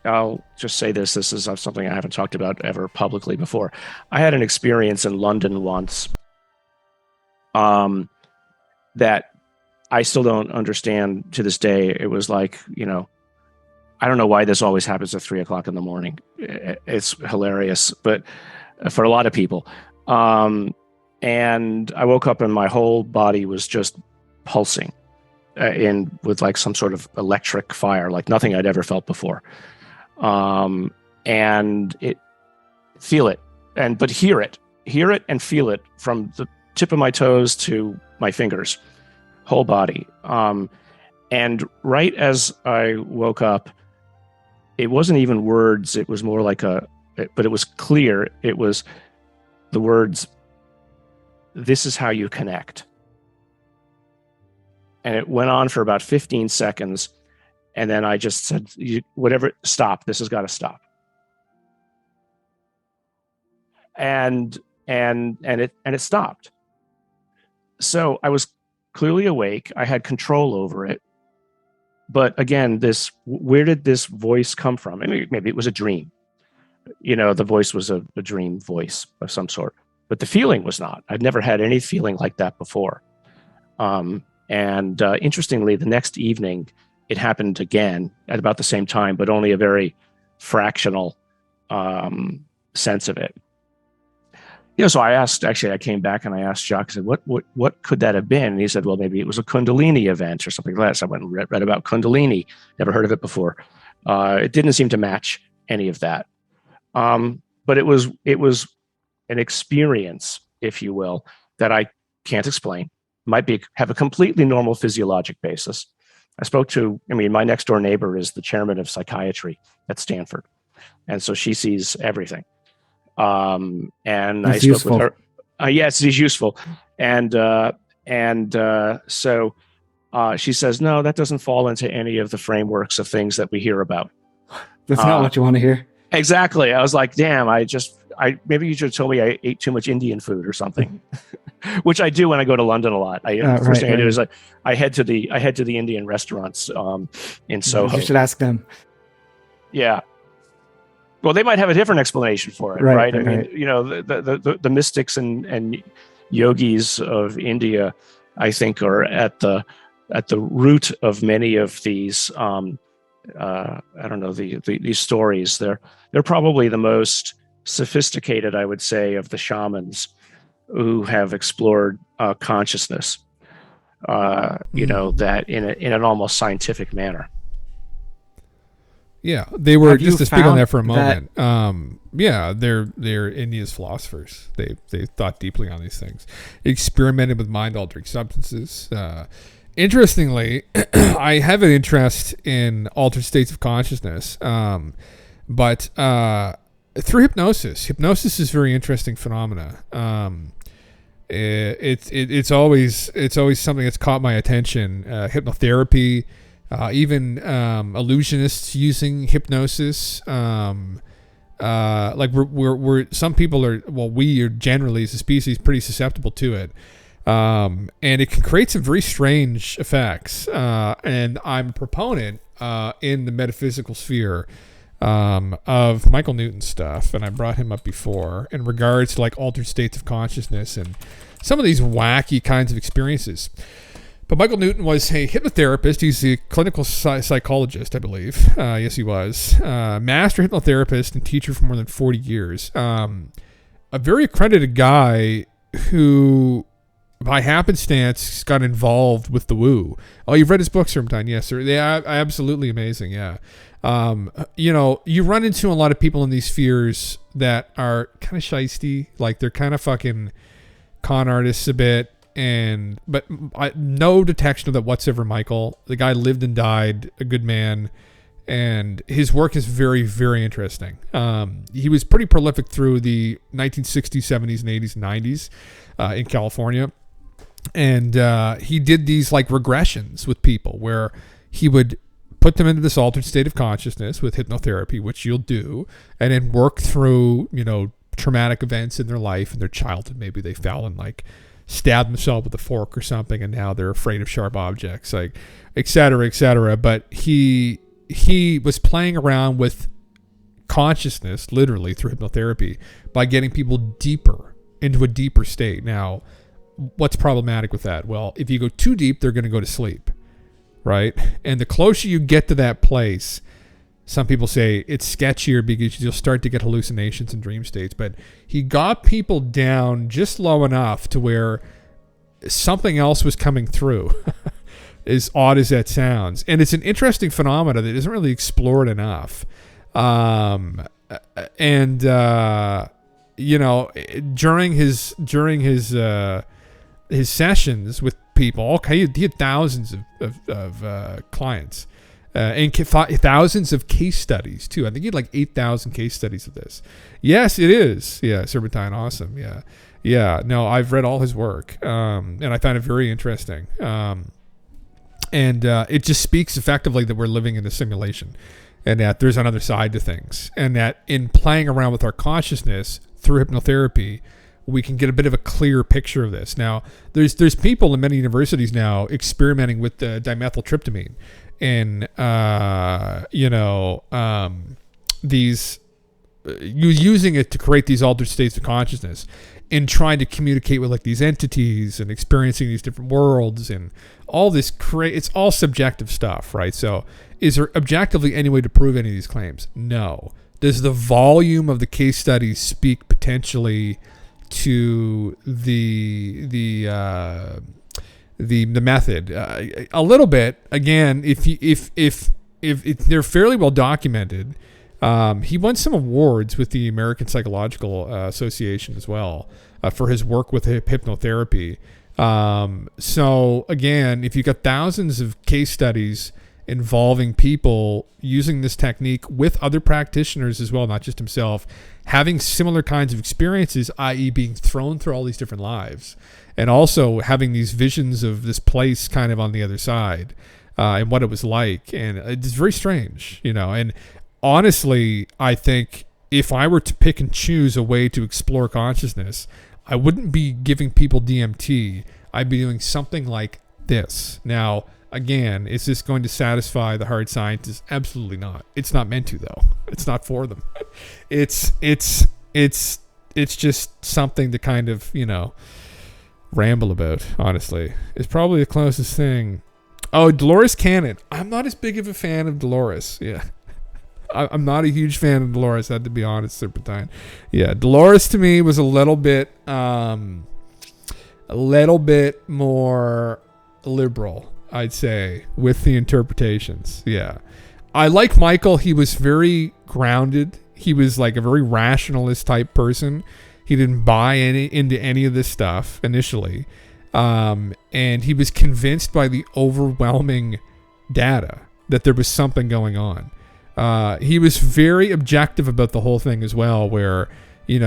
I'll just say this. This is something I haven't talked about ever publicly before. I had an experience in London once that I still don't understand to this day. It was like, I don't know why this always happens at 3:00 in the morning. It's hilarious, but for a lot of people. And I woke up and my whole body was just pulsing with like some sort of electric fire, like nothing I'd ever felt before. And feel it, but hear it and feel it from the tip of my toes to my fingers, whole body. And right as I woke up, it wasn't even words. It was more like but it was clear. It was the words, "This is how you connect." And it went on for about 15 seconds. And then I just said, whatever, stop. This has got to stop. And it stopped. So I was clearly awake. I had control over it. But again, where did this voice come from? I mean, maybe it was a dream. The voice was a dream voice of some sort. But the feeling was not. I'd never had any feeling like that before. And interestingly, the next evening, it happened again at about the same time, but only a very fractional sense of it. So I came back and I asked Jacques, I said, what could that have been? And he said, well, maybe it was a Kundalini event or something like that. So I went and read about Kundalini, never heard of it before. It didn't seem to match any of that. But it was an experience, if you will, that I can't explain. Might have a completely normal physiologic basis. I spoke to, my next door neighbor is the chairman of psychiatry at Stanford. And so she sees everything. And I spoke with her. Yes, he's useful. And so she says, no, that doesn't fall into any of the frameworks of things that we hear about. That's not what you want to hear. Exactly. I was like, damn, maybe you should have told me I ate too much Indian food or something, which I do when I go to London a lot. First thing I do is I head to the Indian restaurants in Soho. You should ask them. Yeah. Well, they might have a different explanation for it, right? I mean, the mystics and yogis of India, I think, are at the root of many of these. These stories. They're probably the most sophisticated, I would say, of the shamans who have explored consciousness. That in an almost scientific manner. Yeah, they were, just to speak on that for a moment. They're India's philosophers. They thought deeply on these things, experimented with mind-altering substances. Interestingly, I have an interest in altered states of consciousness, but through hypnosis. Hypnosis is a very interesting phenomena. It's always something that's caught my attention. Hypnotherapy, even illusionists using hypnosis. We're some people are, we are generally as a species pretty susceptible to it. And it can create some very strange effects. And I'm a proponent in the metaphysical sphere of Michael Newton's stuff, and I brought him up before in regards to like altered states of consciousness and some of these wacky kinds of experiences. But Michael Newton was a hypnotherapist. He's a clinical psychologist, I believe. Yes, he was. Master hypnotherapist and teacher for more than 40 years. A very accredited guy who, by happenstance, got involved with the woo. Oh, you've read his books, Serpentine? Yes, sir. They are absolutely amazing, yeah. You run into a lot of people in these spheres that are kind of shisty. Like, they're kind of fucking con artists a bit. But no detection of that whatsoever, Michael. The guy lived and died, a good man, and his work is very, very interesting. He was pretty prolific through the 1960s, 70s, and 80s and 90s in California. And he did these like regressions with people where he would put them into this altered state of consciousness with hypnotherapy, which you'll do, and then work through, traumatic events in their life and their childhood. Maybe they fell and stabbed themselves with a fork or something, and now they're afraid of sharp objects, et cetera, et cetera. But he was playing around with consciousness, literally through hypnotherapy, by getting people deeper into a deeper state. Now, what's problematic with that? Well, if you go too deep, they're going to go to sleep, right? And the closer you get to that place, some people say it's sketchier because you'll start to get hallucinations and dream states. But he got people down just low enough to where something else was coming through, as odd as that sounds. And it's an interesting phenomena that isn't really explored enough. During his sessions with people, he had thousands of clients, and thousands of case studies too. I think he had 8,000 case studies of this. Yes, it is. Yeah, Serpentine, awesome. Yeah. No, I've read all his work, and I found it very interesting. And it just speaks effectively that we're living in a simulation, and that there's another side to things, and that in playing around with our consciousness through hypnotherapy, we can get a bit of a clear picture of this. Now, there's people in many universities now experimenting with the dimethyltryptamine, and using it to create these altered states of consciousness, and trying to communicate with these entities and experiencing these different worlds and all this. It's all subjective stuff, right? So, is there objectively any way to prove any of these claims? No. Does the volume of the case studies speak potentially to the method? A little bit. Again, if they're fairly well documented. He won some awards with the American Psychological Association as well for his work with hypnotherapy. So again, if you've got thousands of case studies involving people using this technique with other practitioners as well, not just himself, having similar kinds of experiences, i.e. being thrown through all these different lives, and also having these visions of this place kind of on the other side, and what it was like. And it's very strange, and honestly, I think if I were to pick and choose a way to explore consciousness, I wouldn't be giving people DMT. I'd be doing something like this. Now, again, is this going to satisfy the hard scientists? Absolutely not. It's not meant to, though. It's not for them. It's just something to kind of, ramble about, honestly. It's probably the closest thing. Oh, Dolores Cannon. I'm not as big of a fan of Dolores. Yeah. I'm not a huge fan of Dolores, I had to be honest, Serpentine. Yeah, Dolores to me was a little bit more liberal, I'd say, with the interpretations. Yeah. I like Michael. He was very grounded. He was a very rationalist type person. He didn't buy into any of this stuff initially. And he was convinced by the overwhelming data that there was something going on. He was very objective about the whole thing as well, where, he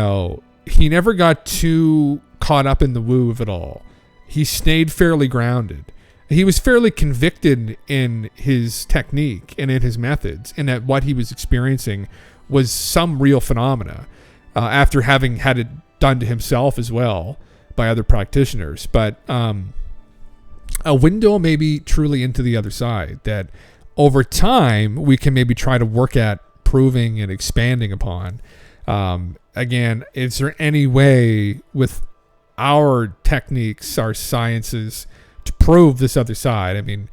never got too caught up in the woo of it all. He stayed fairly grounded. He was fairly convicted in his technique and in his methods, and that what he was experiencing was some real phenomena, after having had it done to himself as well by other practitioners. But a window maybe truly into the other side that over time we can maybe try to work at proving and expanding upon. Again, is there any way with our techniques, our sciences, to prove this other side? I mean,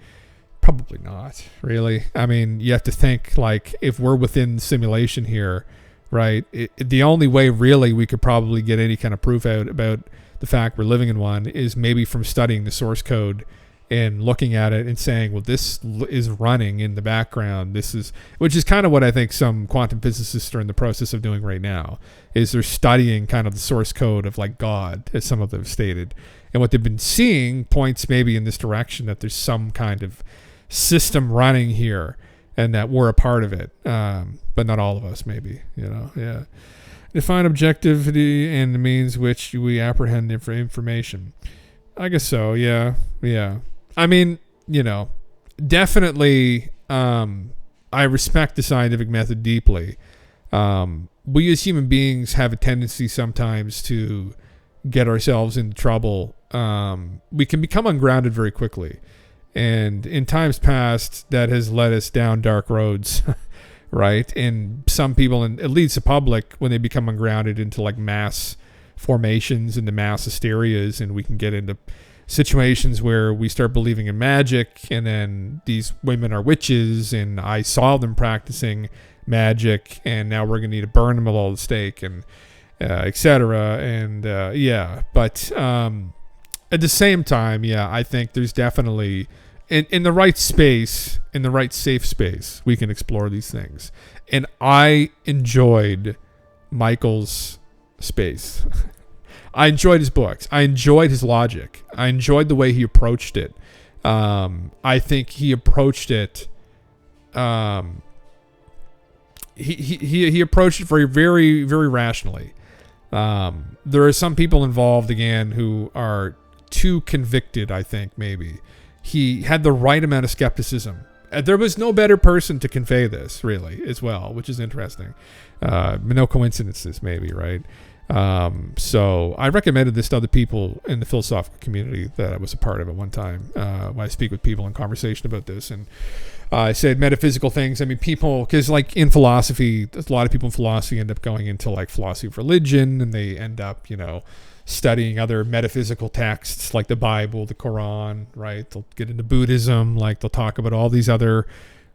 probably not, really. I mean, you have to think if we're within simulation here, right? The only way really we could probably get any kind of proof out about the fact we're living in one is maybe from studying the source code and looking at it and saying, well, this is running in the background. Which is kind of what I think some quantum physicists are in the process of doing right now, is they're studying kind of the source code of God, as some of them have stated. And what they've been seeing points maybe in this direction, that there's some kind of system running here and that we're a part of it. But not all of us, maybe, yeah. Define objectivity and the means which we apprehend information. I guess so, yeah. I mean, definitely I respect the scientific method deeply. We as human beings have a tendency sometimes to get ourselves into trouble. We can become ungrounded very quickly. And in times past, that has led us down dark roads, right? And some people, and it leads the public when they become ungrounded into like mass formations and the mass hysterias, and we can get into situations where we start believing in magic, and then these women are witches, and I saw them practicing magic, and now we're gonna need to burn them below the stake, and etc. And but at the same time, I think there's definitely in the right space, in the right safe space, we can explore these things. And I enjoyed Michael's space. I enjoyed his books. I enjoyed his logic. I enjoyed the way he approached it. I think he approached it. He approached it very, very, very rationally. There are some people involved again who are too convicted. I think maybe he had the right amount of skepticism. There was no better person to convey this, really, as well, which is interesting. No coincidences, maybe, right? So I recommended this to other people in the philosophical community that I was a part of at one time, when I speak with people in conversation about this. And I said metaphysical things. I mean, people, because like in philosophy, a lot of people in philosophy end up going into like philosophy of religion, and they end up, studying other metaphysical texts like the Bible, the Quran, right? They'll get into Buddhism, like they'll talk about all these other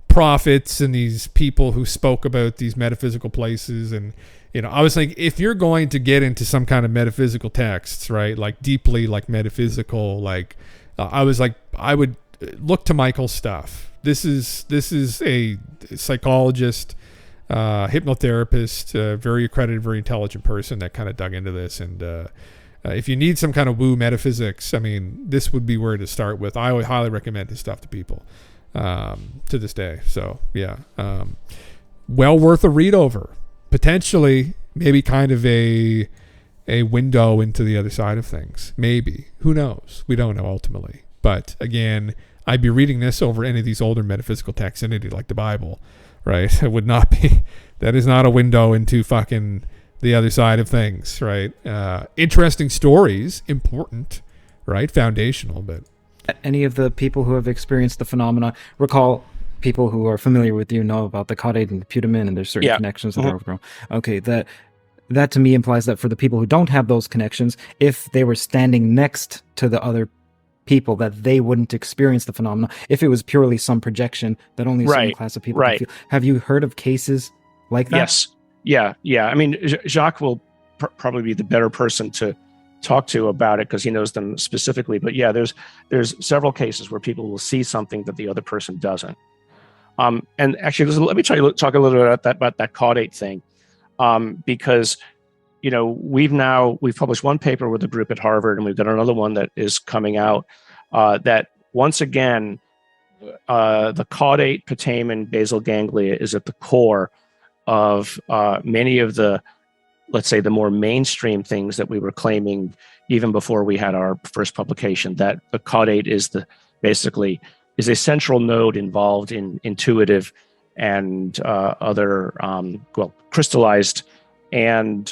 prophets and these people who spoke about these metaphysical places. And I was like, if you're going to get into some kind of metaphysical texts, right, like deeply like metaphysical, like I was like, I would look to Michael's stuff. This is a psychologist, hypnotherapist, very accredited, very intelligent person that kind of dug into this. And if you need some kind of woo metaphysics, I mean, this would be where to start with. I would highly recommend his stuff to people to this day. So well worth a read over. Potentially, maybe kind of a window into the other side of things. Maybe. Who knows? We don't know ultimately. But again, I'd be reading this over any of these older metaphysical texts, anything like the Bible, right? It would not be. That is not a window into fucking the other side of things, right? Interesting stories, important, right? Foundational, but any of the people who have experienced the phenomena recall. People who are familiar with you know about the caudate and the putamen, and there's certain connections that are overgrown. Okay, that to me implies that for the people who don't have those connections, if they were standing next to the other people, that they wouldn't experience the phenomena. If it was purely some projection that only a certain class of people can feel. Have you heard of cases like that? Yes. Yeah. I mean, Jacques will probably be the better person to talk to about it because he knows them specifically. But yeah, there's several cases where people will see something that the other person doesn't. And actually, let me talk a little bit about that caudate thing, because we've published one paper with a group at Harvard, and we've got another one that is coming out that once again, the caudate, putamen, basal ganglia is at the core of many of the, let's say, the more mainstream things that we were claiming even before we had our first publication. That the caudate is is a central node involved in intuitive and other crystallized and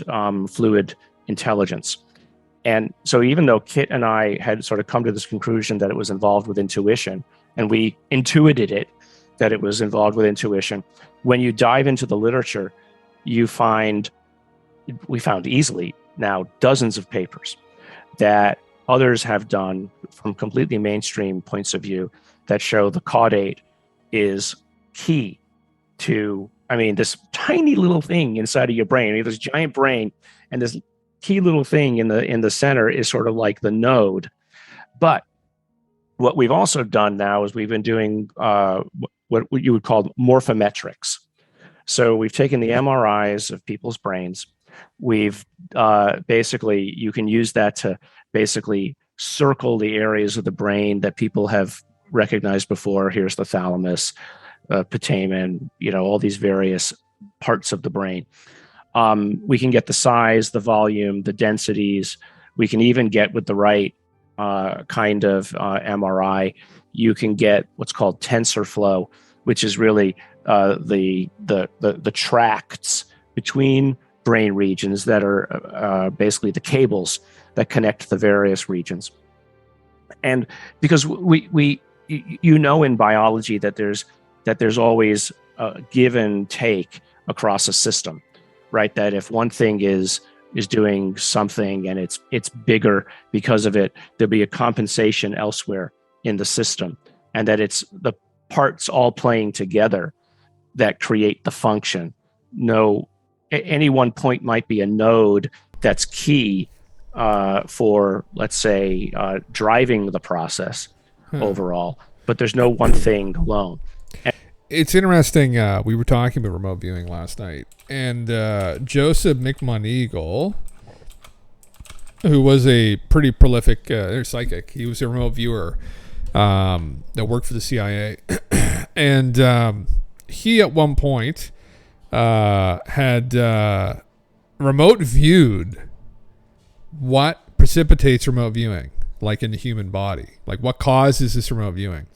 fluid intelligence. And so even though Kit and I had sort of come to this conclusion that it was involved with intuition, and we intuited it, that it was involved with intuition, when you dive into the literature, we found easily now dozens of papers that others have done from completely mainstream points of view that show the caudate is key to, this tiny little thing inside of your brain. You have this giant brain, and this key little thing in the center is sort of like the node. But what we've also done now is we've been doing what you would call morphometrics. So we've taken the MRIs of people's brains. We've basically, you can use that to basically circle the areas of the brain that people have recognized before. Here's the thalamus, putamen, all these various parts of the brain. We can get the size, the volume, the densities. We can even get, with the right kind of MRI, you can get what's called TensorFlow, which is really the tracts between brain regions that are basically the cables that connect the various regions. And because we in biology that there's always a give and take across a system, right? That if one thing is doing something and it's bigger because of it, there'll be a compensation elsewhere in the system, and that it's the parts all playing together that create the function. Any one point might be a node that's key for, let's say, driving the process overall, but there's no one thing alone. It's interesting. We were talking about remote viewing last night, and Joseph McMoneagle, who was a pretty prolific psychic, he was a remote viewer that worked for the CIA, and he at one point had remote viewed what precipitates remote viewing, like in the human body, like what causes this remote viewing.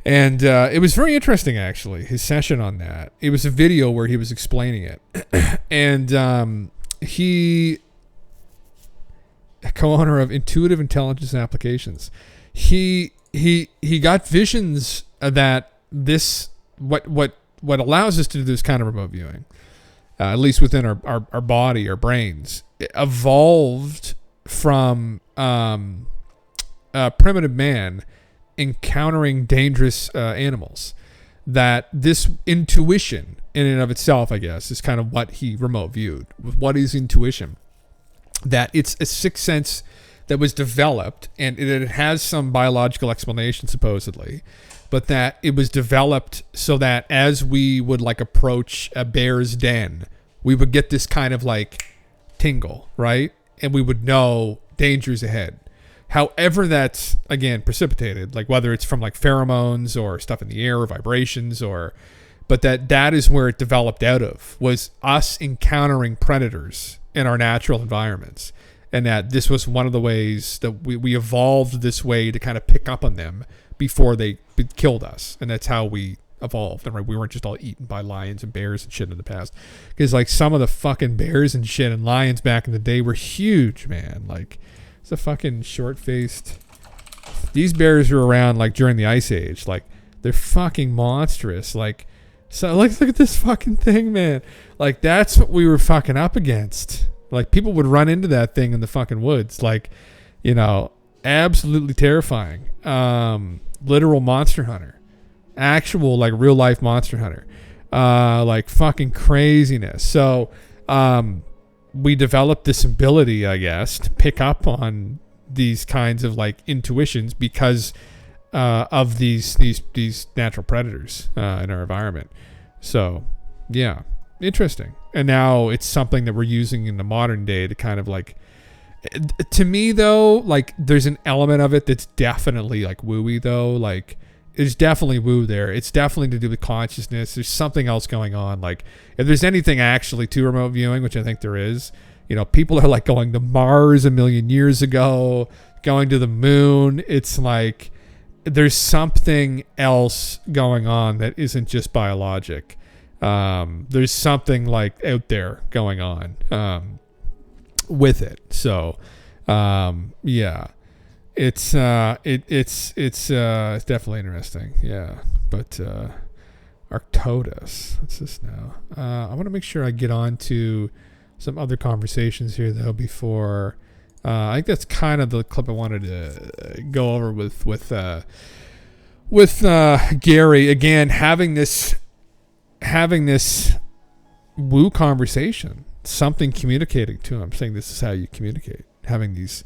And it was very interesting, actually, his session on that. It was a video where he was explaining it. And he, co-owner of Intuitive Intelligence Applications, he got visions that this, what allows us to do this kind of remote viewing, at least within our body, our brains, evolved from primitive man encountering dangerous animals. That this intuition in and of itself, I guess, is kind of what he remote viewed. What is intuition? That it's a sixth sense that was developed, and it has some biological explanation supposedly, but that it was developed so that as we would like approach a bear's den, we would get this kind of like tingle, right? And we would know dangers ahead. However that's, again, precipitated, like whether it's from like pheromones or stuff in the air or vibrations, but that is where it developed out of, was us encountering predators in our natural environments. And that this was one of the ways that we evolved this way to kind of pick up on them before they killed us. And that's how we evolved. And we weren't just all eaten by lions and bears and shit in the past. Because like some of the fucking bears and shit and lions back in the day were huge, man. Like, it's a fucking short-faced. These bears were around like during the Ice Age. Like, they're fucking monstrous. Like, so like look at this fucking thing, man. Like, that's what we were fucking up against. Like, people would run into that thing in the fucking woods. Like, you know, absolutely terrifying. Literal monster hunter. Actual, like, real-life monster hunter. Like, fucking craziness. So, we developed this ability, I guess, to pick up on these kinds of, like, intuitions because of these natural predators in our environment. So, yeah. Interesting. And now it's something that we're using in the modern day to kind of like, to me though, like there's an element of it that's definitely like wooey though. Like there's definitely woo there. It's definitely to do with consciousness. There's something else going on. Like if there's anything actually to remote viewing, which I think there is, you know, people are like going to Mars a million years ago, going to the moon. It's like there's something else going on that isn't just biologic. There's something like out there going on with it. So yeah, it's definitely interesting. Yeah, but Arctodus, what's this now? I want to make sure I get on to some other conversations here though before I think that's kind of the clip I wanted to go over with Gary again, having this woo conversation, something communicating to him, saying this is how you communicate, having these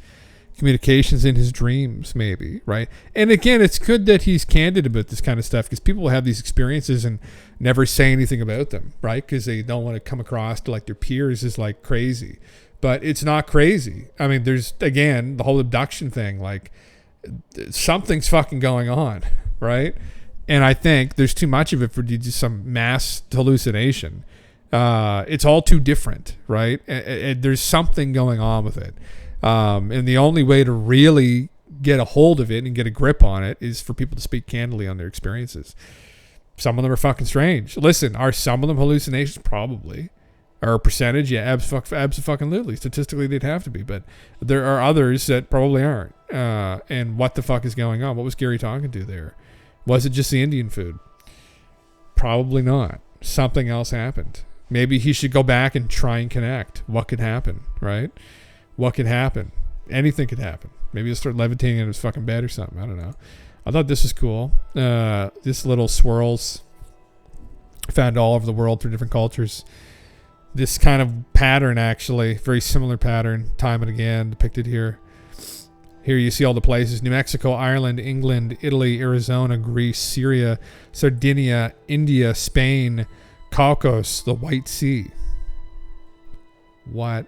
communications in his dreams maybe, right? And again, it's good that he's candid about this kind of stuff because people will have these experiences and never say anything about them, right? Because they don't want to come across to like their peers as like crazy, but it's not crazy. I mean, there's, again, the whole abduction thing, like something's fucking going on, right? And I think there's too much of it for just some mass hallucination. It's all too different, right? There's something going on with it. And the only way to really get a hold of it and get a grip on it is for people to speak candidly on their experiences. Some of them are fucking strange. Listen, are some of them hallucinations? Probably. Or a percentage? Yeah, abso-fucking-lutely. Statistically, they'd have to be. But there are others that probably aren't. And what the fuck is going on? What was Gary talking to there? Was it just the Indian food? Probably not. Something else happened. Maybe he should go back and try and connect. What could happen, right? What could happen? Anything could happen. Maybe he'll start levitating in his fucking bed or something. I don't know. I thought this was cool. This little swirls found all over the world through different cultures. This kind of pattern, actually, very similar pattern, time and again, depicted here. Here you see all the places: New Mexico, Ireland, England, Italy, Arizona, Greece, Syria, Sardinia, India, Spain, Caucasus, the White Sea. What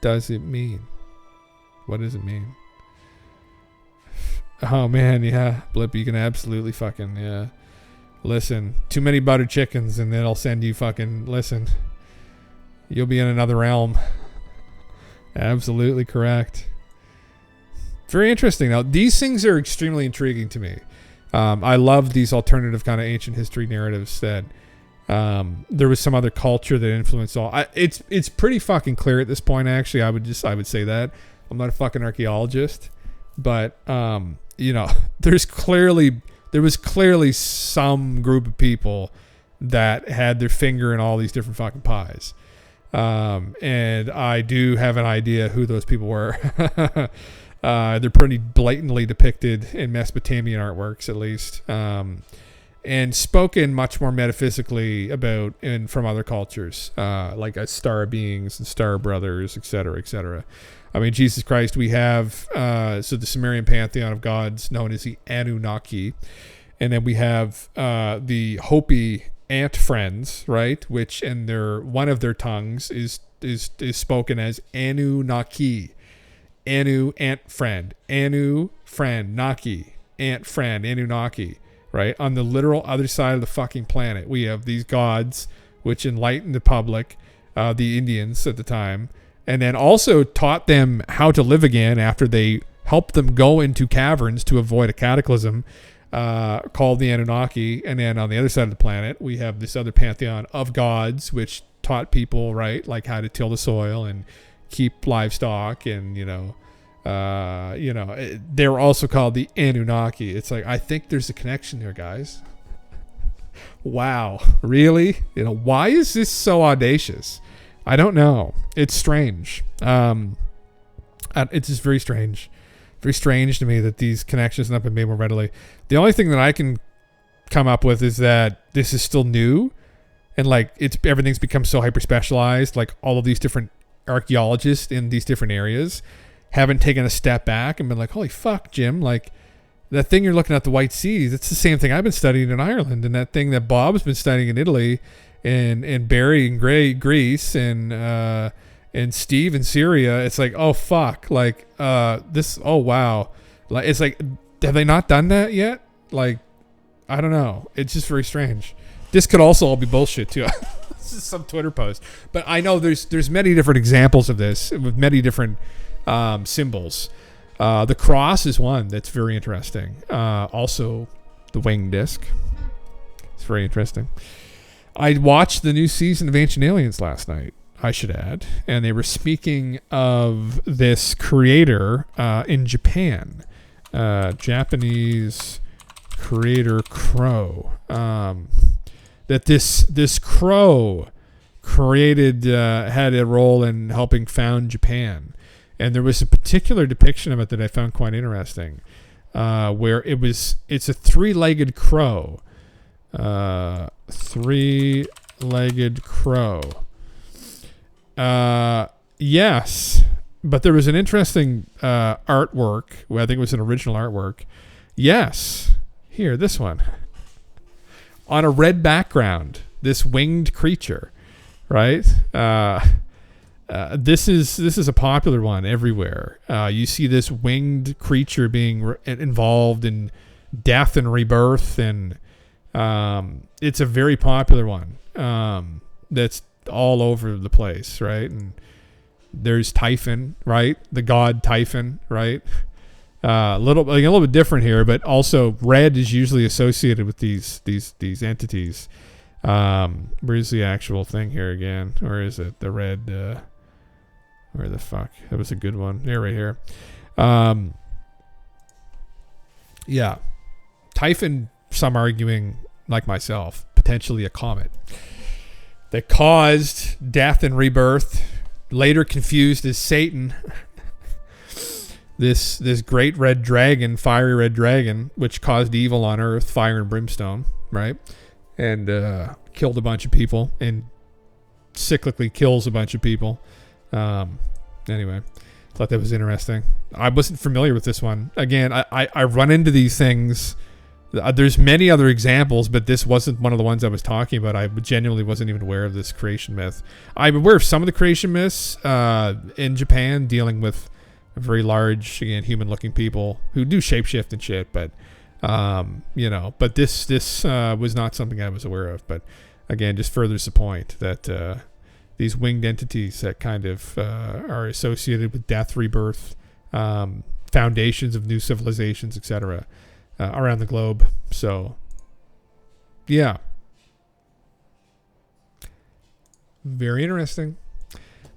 does it mean? What does it mean? Oh man, yeah, Blip, you can absolutely fucking, yeah. Listen, too many buttered chickens and it'll send you fucking, listen, you'll be in another realm. Absolutely correct. Very interesting. Now, these things are extremely intriguing to me. I love these alternative kind of ancient history narratives that there was some other culture that influenced all. It's pretty fucking clear at this point, actually. I would say that. I'm not a fucking archaeologist, but you know, there was clearly some group of people that had their finger in all these different fucking pies. And I do have an idea who those people were. They're pretty blatantly depicted in Mesopotamian artworks, at least, and spoken much more metaphysically about from other cultures, like as star beings and star brothers, etc., etc. I mean, Jesus Christ, we have so the Sumerian pantheon of gods known as the Anunnaki, and then we have the Hopi ant friends, right? Which in one of their tongues is spoken as Anunnaki. Anu, ant friend. Anu, friend. Naki, ant friend. Anunnaki, right? On the literal other side of the fucking planet, we have these gods which enlightened the public, the Indians at the time, and then also taught them how to live again after they helped them go into caverns to avoid a cataclysm called the Anunnaki. And then on the other side of the planet, we have this other pantheon of gods which taught people, right, like how to till the soil and keep livestock, and they were also called the Anunnaki. It's like, I think there's a connection here, guys. Wow, really? Why is this so audacious? I don't know. It's strange. It's just very strange. Very strange to me that these connections have not been made more readily. The only thing that I can come up with is that this is still new, and like everything's become so hyper specialized. Like all of these different archaeologists in these different areas haven't taken a step back and been like, holy fuck, Jim, like that thing you're looking at, the White Seas, it's the same thing I've been studying in Ireland, and that thing that Bob's been studying in Italy, and Barry in Greece, and Steve in Syria. It's like, oh fuck, like this, oh wow, like it's like, have they not done that yet? Like, I don't know, it's just very strange. This could also all be bullshit too. This is some Twitter post, but I know there's many different examples of this with many different symbols. The cross is one that's very interesting. Also, the winged disc. It's very interesting. I watched the new season of Ancient Aliens last night, I should add, and they were speaking of this creator in Japan, Japanese creator Crow. That this Crow created, had a role in helping found Japan. And there was a particular depiction of it that I found quite interesting, where it's a three-legged crow. Three-legged crow. Yes, but there was an interesting artwork. Well, I think it was an original artwork. Yes, here, this one. On a red background, this winged creature, right? This is a popular one everywhere. You see this winged creature being involved in death and rebirth, and it's a very popular one that's all over the place, right? And there's Typhon, right? The god Typhon, right? A little bit different here, but also red is usually associated with these entities. Where's the actual thing here again? Where is it? The red. Where the fuck? That was a good one. Yeah, right here. Yeah. Typhon, some arguing, like myself, potentially a comet that caused death and rebirth, later confused as Satan. This great red dragon, fiery red dragon, which caused evil on earth, fire and brimstone, right? And killed a bunch of people and cyclically kills a bunch of people. Anyway, thought that was interesting. I wasn't familiar with this one. Again, I run into these things. There's many other examples, but this wasn't one of the ones I was talking about. I genuinely wasn't even aware of this creation myth. I'm aware of some of the creation myths in Japan, dealing with very large, again, human-looking people who do shapeshift and shit. But but this was not something I was aware of. But again, just furthers the point that these winged entities that kind of are associated with death, rebirth, foundations of new civilizations, etc., around the globe. So, yeah. Very interesting.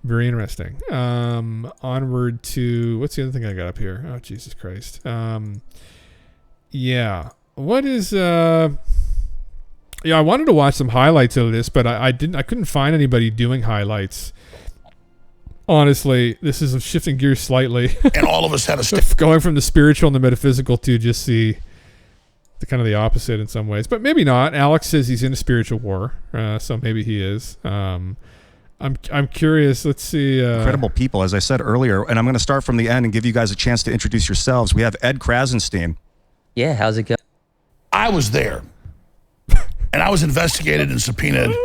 Very interesting. Onward to... What's the other thing I got up here? Oh, Jesus Christ. Yeah. What is... I wanted to watch some highlights of this, but I couldn't find anybody doing highlights. Honestly, this is shifting gears slightly. And all of us had going from the spiritual and the metaphysical to just the kind of the opposite in some ways, but maybe not. Alex says he's in a spiritual war, so maybe he is. I'm curious. Let's see. Incredible people, as I said earlier, and I'm going to start from the end and give you guys a chance to introduce yourselves. We have Ed Krasenstein. Yeah, how's it going? I was there, and I was investigated and subpoenaed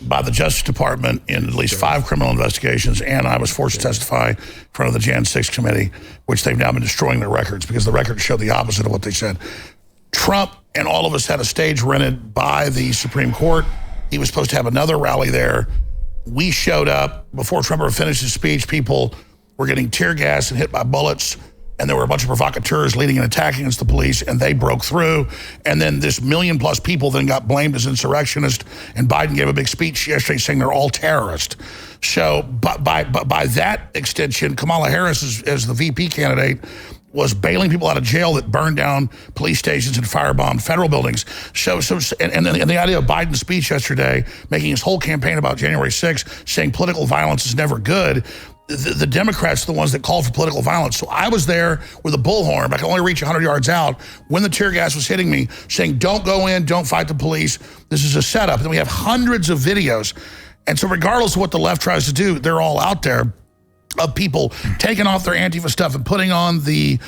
by the Justice Department in at least 5 criminal investigations, and I was forced to testify in front of the Jan 6 committee, which they've now been destroying their records because the records show the opposite of what they said. Trump and all of us had a stage rented by the Supreme Court. He was supposed to have another rally there. We showed up. Before Trump ever finished his speech, people were getting tear gas and hit by bullets, and there were a bunch of provocateurs leading an attack against the police, and they broke through. And then this 1 million+ people then got blamed as insurrectionists, and Biden gave a big speech yesterday saying they're all terrorists. So by that extension, Kamala Harris, as the VP candidate, was bailing people out of jail that burned down police stations and firebombed federal buildings. And the idea of Biden's speech yesterday, making his whole campaign about January 6th, saying political violence is never good. The Democrats are the ones that called for political violence. So I was there with a bullhorn. I could only reach 100 yards out when the tear gas was hitting me, saying, don't go in, don't fight the police. This is a setup. And then we have hundreds of videos. And so regardless of what the left tries to do, they're all out there, of people taking off their Antifa stuff and putting on the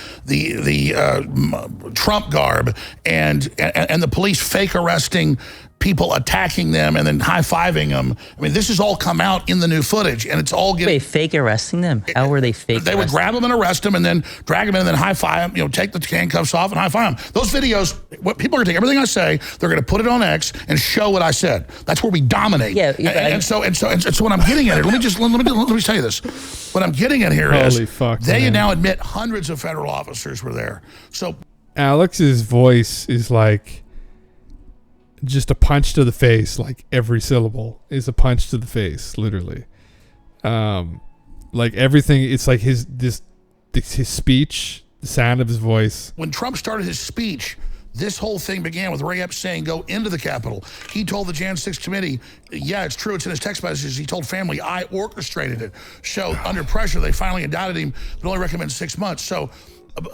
Trump garb, and the police fake arresting people, attacking them, and then high-fiving them. I mean, this has all come out in the new footage, and it's all getting... Wait, fake arresting them? How were they fake They would grab them and arrest them, and then drag them in, and then high-five them, take the handcuffs off and high-five them. Those videos, what people are going to take everything I say, they're going to put it on X and show what I said. That's where we dominate. Yeah, and so what I'm getting at here, let me tell you this. What I'm getting at here is they now admit hundreds of federal officers were there. So Alex's voice is like just a punch to the face. Like every syllable is a punch to the face, literally. Like everything, it's like his speech, the sound of his voice. When Trump started his speech, this whole thing began with Ray Epps saying, go into the Capitol. He told the Jan 6 committee, yeah, it's true, it's in his text messages. He told family, I orchestrated it. So under pressure, they finally indicted him, but only recommend 6 months. So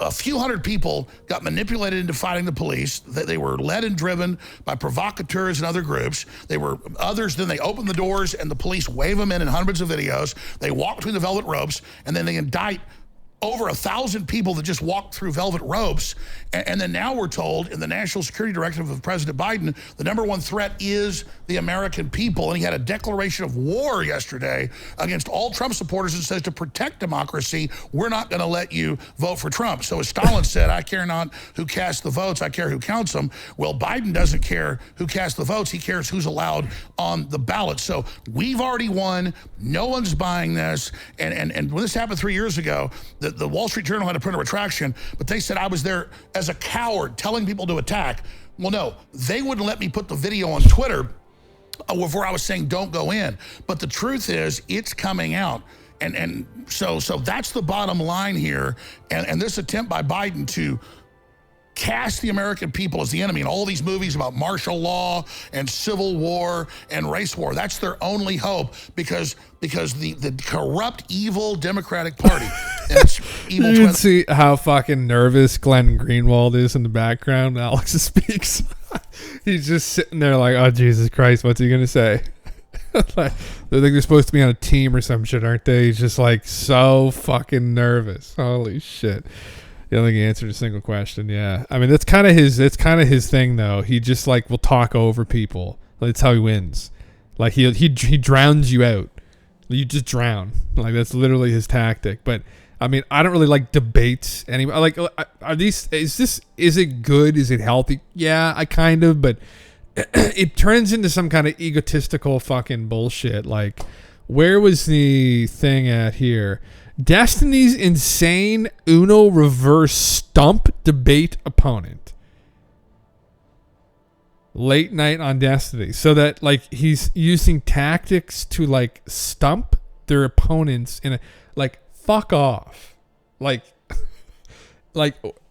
a few hundred people got manipulated into fighting the police. They were led and driven by provocateurs and other groups. They were others, then they opened the doors and the police wave them in hundreds of videos. They walk between the velvet ropes, and then they indict over 1,000 people that just walked through velvet ropes. And then now we're told in the National Security Directive of President Biden, the #1 threat is the American people. And he had a declaration of war yesterday against all Trump supporters and says, to protect democracy, we're not going to let you vote for Trump. So as Stalin said, I care not who casts the votes, I care who counts them. Well, Biden doesn't care who casts the votes. He cares who's allowed on the ballot. So we've already won. No one's buying this. And when this happened 3 years ago, the the Wall Street Journal had to print a retraction, but they said I was there as a coward telling people to attack. Well, no, they wouldn't let me put the video on Twitter where I was saying don't go in. But the truth is, it's coming out. And so that's the bottom line here. And this attempt by Biden to cast the American people as the enemy in all these movies about martial law and civil war and race war, that's their only hope, because the corrupt, evil Democratic Party and its evil you can see how fucking nervous Glenn Greenwald is in the background. Alex speaks. He's just sitting there like, oh, Jesus Christ, what's he going to say? Like, they're supposed to be on a team or some shit, aren't they? He's just like so fucking nervous. Holy shit. I don't think he answered a single question. Yeah, I mean that's kind of his thing though. He just like will talk over people. That's how he wins. Like he drowns you out. You just drown. Like that's literally his tactic. But I mean, I don't really like debates anymore. Like, are these? Is it good? Is it healthy? Yeah, I kind of. But it turns into some kind of egotistical fucking bullshit. Like, where was the thing at here? Destiny's insane Uno reverse stump debate opponent. Late night on Destiny. So that like he's using tactics to like stump their opponents in a like fuck off. Like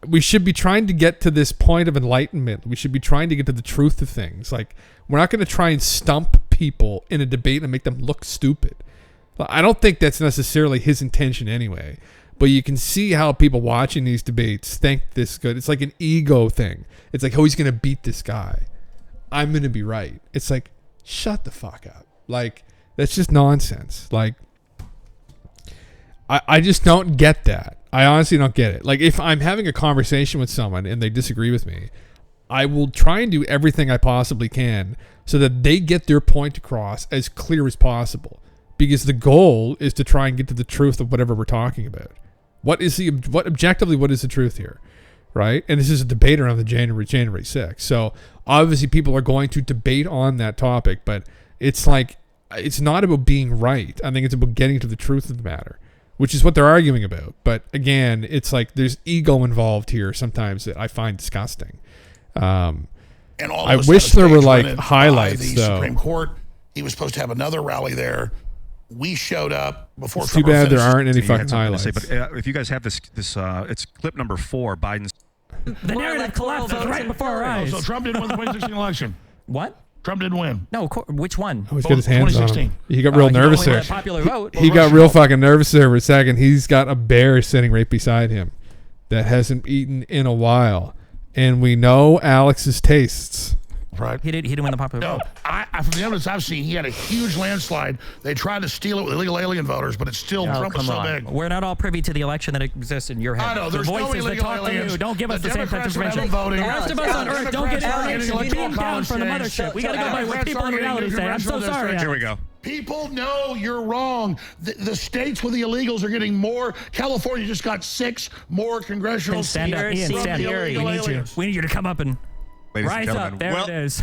we should be trying to get to this point of enlightenment. We should be trying to get to the truth of things. Like we're not going to try and stump people in a debate and make them look stupid. I don't think that's necessarily his intention anyway, but you can see how people watching these debates think this good. It's like an ego thing. It's like, oh, he's going to beat this guy. I'm going to be right. It's like, shut the fuck up. Like, that's just nonsense. Like, I just don't get that. I honestly don't get it. Like, if I'm having a conversation with someone and they disagree with me, I will try and do everything I possibly can so that they get their point across as clear as possible. Because the goal is to try and get to the truth of whatever we're talking about. What is the truth here, right? And this is a debate around the January 6th. So obviously people are going to debate on that topic, but it's like it's not about being right. I think it's about getting to the truth of the matter, which is what they're arguing about. But again, it's like there's ego involved here sometimes that I find disgusting. And all I wish there were like highlights the Supreme Court. He was supposed to have another rally there. We showed up before. It's too bad there aren't any fucking highlights. But if you guys have this, it's clip number 4. Biden's. The narrative collapses right before our eyes. So Trump didn't win the 2016 election. What? Trump didn't win. No, which one? Oh, he's got his hands on him. He got real he nervous only there. won a popular vote. He got real fucking nervous there for a second. He's got a bear sitting right beside him that hasn't eaten in a while, and we know Alex's tastes. Right. He didn't win the popular vote. From the evidence I've seen, he had a huge landslide. They tried to steal it with illegal alien voters, but it's still Trump was so big. We're not all privy to the election that exists in your head. I know. There's the voices no that talk aliens. to you don't give us the same type of information. Voting. The rest of us on Earth don't get information beamed down from the mothership. We got to go by what people in reality say. I'm so sorry. Here we go. People know you're wrong. The states with the illegals are getting more. California just got 6 more congressional seats. Stand up, Ian. Stand up. We need you to come up and rise up. There it is.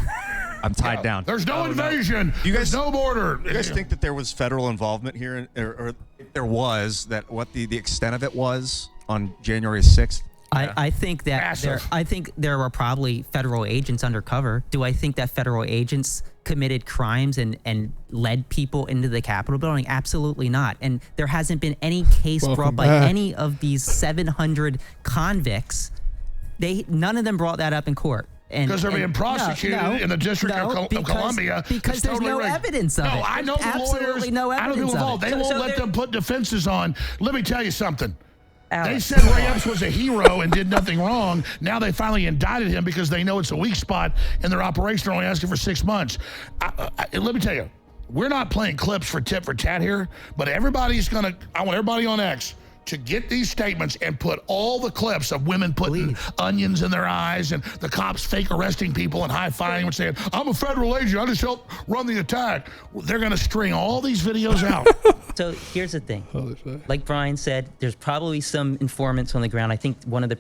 I'm tied down. There's no invasion. There's no border. You guys think that there was federal involvement here, or if there was, that what the extent of it was on January 6th? I think that there were probably federal agents undercover. Do I think that federal agents committed crimes and led people into the Capitol building? Absolutely not. And there hasn't been any case brought by any of these 700 convicts. None of them brought that up in court. Because they're being prosecuted in the District of Columbia. Because there's no evidence of it. No, I know the lawyers. No evidence I know people involved. They won't let them put defenses on. Let me tell you something. They said Ray Epps was a hero and did nothing wrong. Now they finally indicted him because they know it's a weak spot in their operation. They're only asking for 6 months. Let me tell you, we're not playing clips for tit for tat here, but I want everybody on X to get these statements and put all the clips of women putting onions in their eyes and the cops fake arresting people and high-fiving and saying, I'm a federal agent, I just helped run the attack. They're going to string all these videos out. So here's the thing. Like Brian said, there's probably some informants on the ground. I think one of the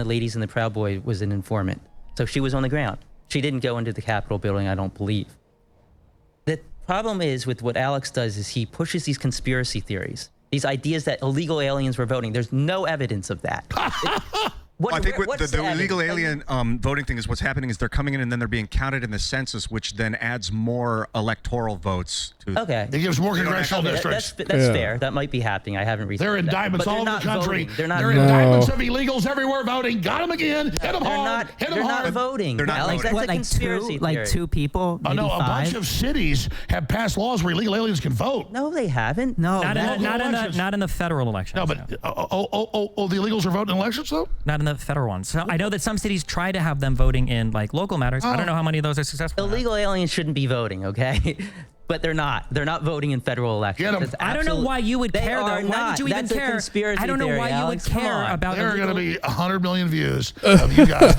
ladies in the Proud Boy was an informant. So she was on the ground. She didn't go into the Capitol building, I don't believe. The problem is with what Alex does is he pushes these conspiracy theories. These ideas that illegal aliens were voting. There's no evidence of that. I think what the illegal alien voting thing is what's happening is they're coming in and then they're being counted in the census, which then adds more electoral votes to. Okay. It gives more congressional districts. That's fair. That might be happening. I haven't researched. They're indictments all over the country. They're not. They're indictments of illegals everywhere voting. Got them again. Hit them hard. Hit them hard. Not voting. They're not Alex, voting. That's a conspiracy theory. Like 2 people? Oh, no, a bunch of cities have passed laws where illegal aliens can vote. No, they haven't. No, not in the federal elections. No, but the illegals are voting in elections though. Not in the federal ones. So I know that some cities try to have them voting in like local matters. I don't know how many of those are successful. Illegal aliens shouldn't be voting, okay? But they're not. They're not voting in federal elections. I don't know why you would care though. Why would you even That's a care? conspiracy I don't know theory, why you would Alex. Come care on. about. There are going to illegal- be 100 million views of you guys.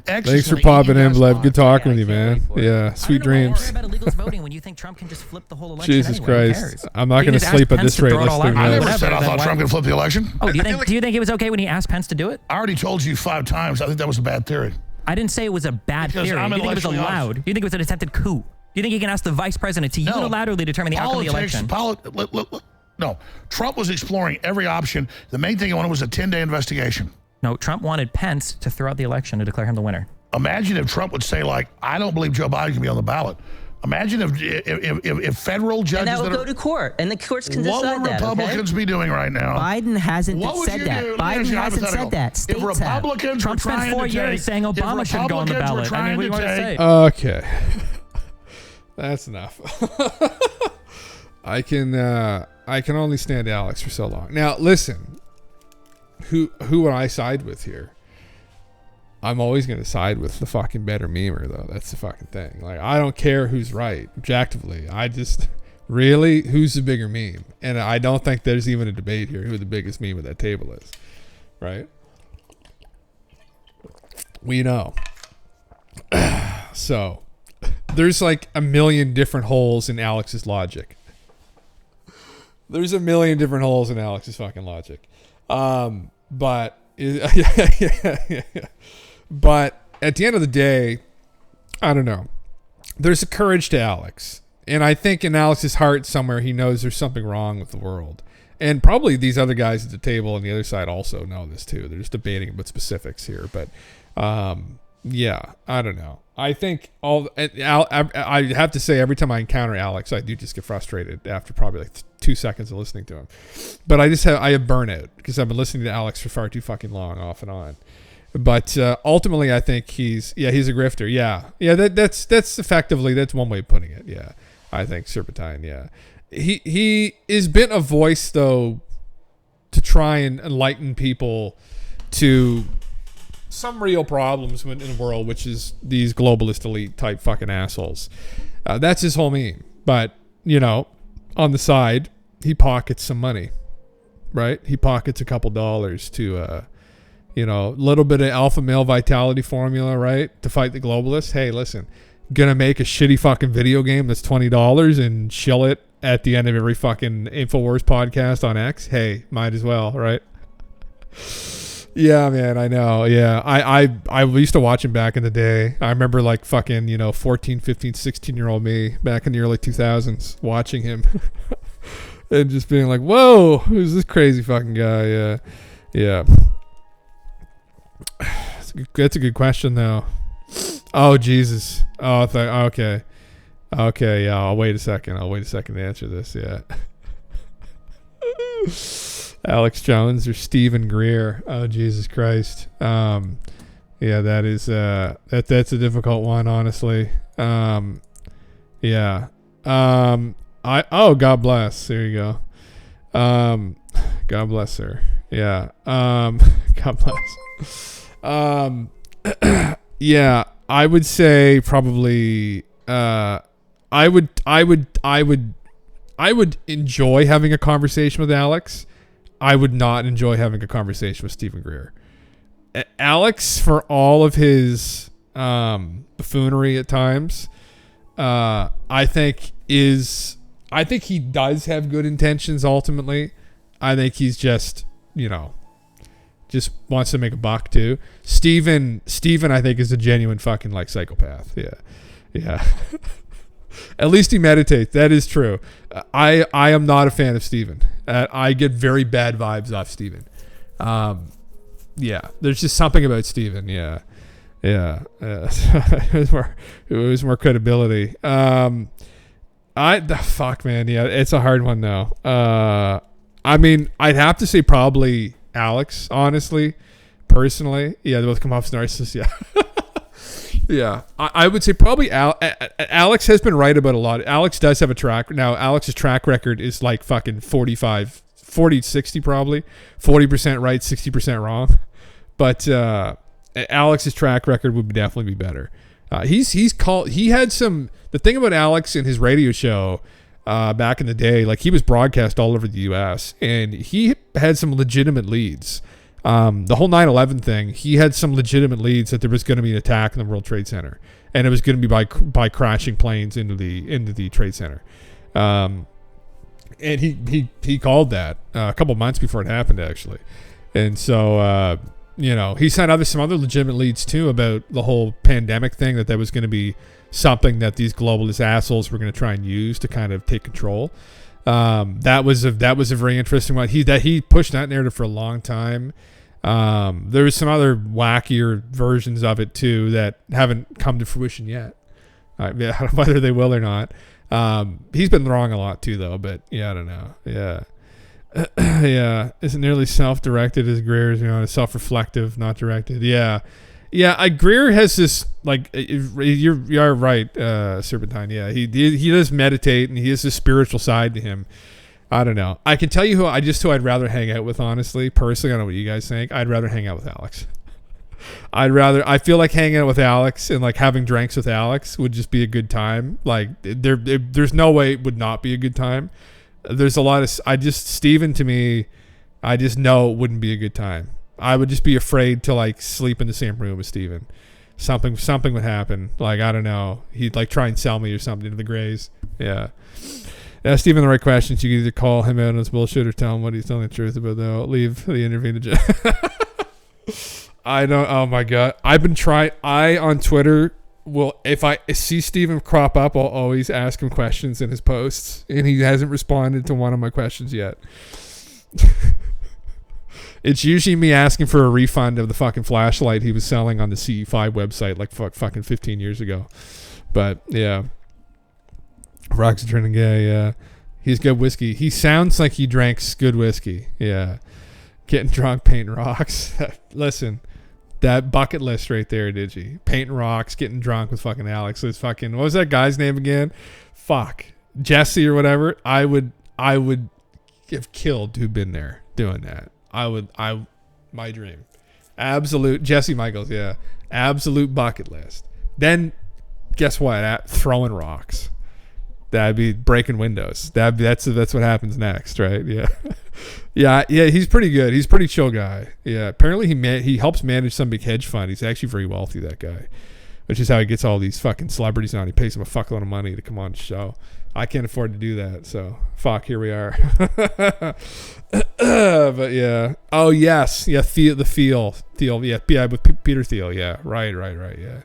Thanks for popping in, Blev. Good talking with you, man. Yeah, sweet dreams. About illegals voting when you think Trump can just flip the whole election. Jesus anyway. Who Christ. cares? I'm not You going to just ask sleep at Pence this to rate. throw it Let's all do out. I this. never said I thought Trump could flip the election. Oh, do you think it was okay when he asked Pence to do it? I already told you 5 times. I think that was a bad theory. I didn't say it was a bad Because theory. I'm Do you think it was intellectually allowed? honest. Do you think it was an attempted coup? Do you think you can ask the vice president to unilaterally determine the outcome of the election? No, Trump was exploring every option. The main thing he wanted was a 10-day investigation. No, Trump wanted Pence to throw out the election to declare him the winner. Imagine if Trump would say, like, I don't believe Joe Biden can be on the ballot. Imagine if federal judges And that would go to court, and the courts can what decide would that. Republicans be doing right now? Biden hasn't What would said you that. do? Let me ask Biden you a hasn't hypothetical. said that. If States have. Republicans Trump were spent trying 4 to years take, saying if Obama should go on the Republicans were ballot. I mean, what do trying you to want to say? Okay. That's enough. I can only stand Alex for so long. Now listen, who would I side with here? I'm always going to side with the fucking better memer, though. That's the fucking thing. Like, I don't care who's right objectively. I just really, who's the bigger meme? And I don't think there's even a debate here who the biggest meme at that table is, right? We know. So there's like a million different holes in Alex's logic. There's a million different holes in Alex's fucking logic. But but at the end of the day, I don't know. There's a courage to Alex. And I think in Alex's heart somewhere he knows there's something wrong with the world. And probably these other guys at the table on the other side also know this too. They're just debating about specifics here. But yeah, I don't know. I think I have to say every time I encounter Alex, I do just get frustrated after probably like 2 seconds of listening to him. But I have burnout because I've been listening to Alex for far too fucking long, off and on. But ultimately, I think he's a grifter. Yeah. That's effectively, that's one way of putting it. Yeah, I think Serpentine. Yeah, he has been a voice though to try and enlighten people to some real problems in the world, which is these globalist elite type fucking assholes. That's his whole meme. But on the side, he pockets some money, right? He pockets a couple dollars to. A little bit of alpha male vitality formula, right? To fight the globalists. Hey, listen, gonna make a shitty fucking video game that's $20 and shill it at the end of every fucking InfoWars podcast on X. Hey, might as well, right? Yeah, man, I know. Yeah, I used to watch him back in the day. I remember like fucking, 14, 15, 16-year-old me back in the early 2000s watching him and just being like, whoa, who's this crazy fucking guy? Yeah. That's a good question, though. Oh, Jesus. Oh, okay. Okay, yeah, I'll wait a second to answer this, yeah. Alex Jones or Stephen Greer. Oh, Jesus Christ. Yeah, that is, that's a difficult one, honestly. Yeah. God bless. There you go. God bless her. Yeah. God bless. Yeah, I would say probably I would enjoy having a conversation with Alex. I would not enjoy having a conversation with Stephen Greer. Alex, for all of his buffoonery at times, I think he does have good intentions ultimately. I think he's just just wants to make a buck too. Steven, I think, is a genuine fucking like psychopath. Yeah. At least he meditates. That is true. I am not a fan of Steven. I get very bad vibes off Steven. Yeah, there's just something about Steven. Yeah. It was more credibility. Fuck, man. Yeah, it's a hard one though. I mean, I'd have to say probably Alex, honestly, personally. Yeah, they both come off as narcissists. Yeah. Yeah, I would say probably Alex has been right about a lot. Alex does have a track. Now, Alex's track record is like fucking 40-60 probably. 40% right, 60% wrong. But Alex's track record would definitely be better. He had some, the thing about Alex and his radio show back in the day, like he was broadcast all over the US and he had some legitimate leads. The whole 9/11 thing, he had some legitimate leads that there was going to be an attack in the World Trade Center, and it was going to be by crashing planes into the Trade Center. And he called that a couple months before it happened, actually. And so he's had some other legitimate leads too about the whole pandemic thing, that was going to be something that these globalist assholes were going to try and use to kind of take control. That was a very interesting one. He pushed that narrative for a long time. There was some other wackier versions of it too that haven't come to fruition yet. Whether they will or not. He's been wrong a lot too, though. But yeah, I don't know. Yeah, yeah. Isn't nearly self-directed as Greer's. Self-reflective, not directed. Yeah. Greer has this, like, you're right, Serpentine. Yeah, he does meditate, and he has this spiritual side to him. I don't know. I can tell you who I'd rather hang out with, honestly. Personally, I don't know what you guys think. I'd rather hang out with Alex. I feel like hanging out with Alex and like having drinks with Alex would just be a good time. Like there's no way it would not be a good time. There's a lot of, Steven to me, I just know it wouldn't be a good time. I would just be afraid to like sleep in the same room with Steven. Something would happen. Like, I don't know. He'd like try and sell me or something to the Greys. Yeah. Ask Steven the right questions. You can either call him out on his bullshit or tell him what he's telling the truth about. Though, leave the interview to I don't. Oh my god! I've been trying. On Twitter if I see Steven crop up, I'll always ask him questions in his posts, and he hasn't responded to one of my questions yet. It's usually me asking for a refund of the fucking flashlight he was selling on the CE5 website like fucking 15 years ago. But yeah. Rock's turning gay, yeah. He's good whiskey. He sounds like he drinks good whiskey. Yeah. Getting drunk, painting rocks. Listen, that bucket list right there, Digi. Painting rocks, getting drunk with fucking Alex. What was that guy's name again? Fuck. Jesse or whatever. I would have killed to have been there doing that. My dream. Absolute Jesse Michaels, yeah. Absolute bucket list. Then guess what? Throwing rocks. That'd be breaking windows. That's what happens next, right? Yeah. yeah. He's pretty good. He's a pretty chill guy. Yeah. Apparently he helps manage some big hedge fund. He's actually very wealthy, that guy, which is how he gets all these fucking celebrities on. He pays them a fuckload of money to come on the show. I can't afford to do that, so fuck. Here we are. But yeah. Oh yes. Yeah. Thiel. Yeah. With Peter Thiel. Yeah. Right. Yeah.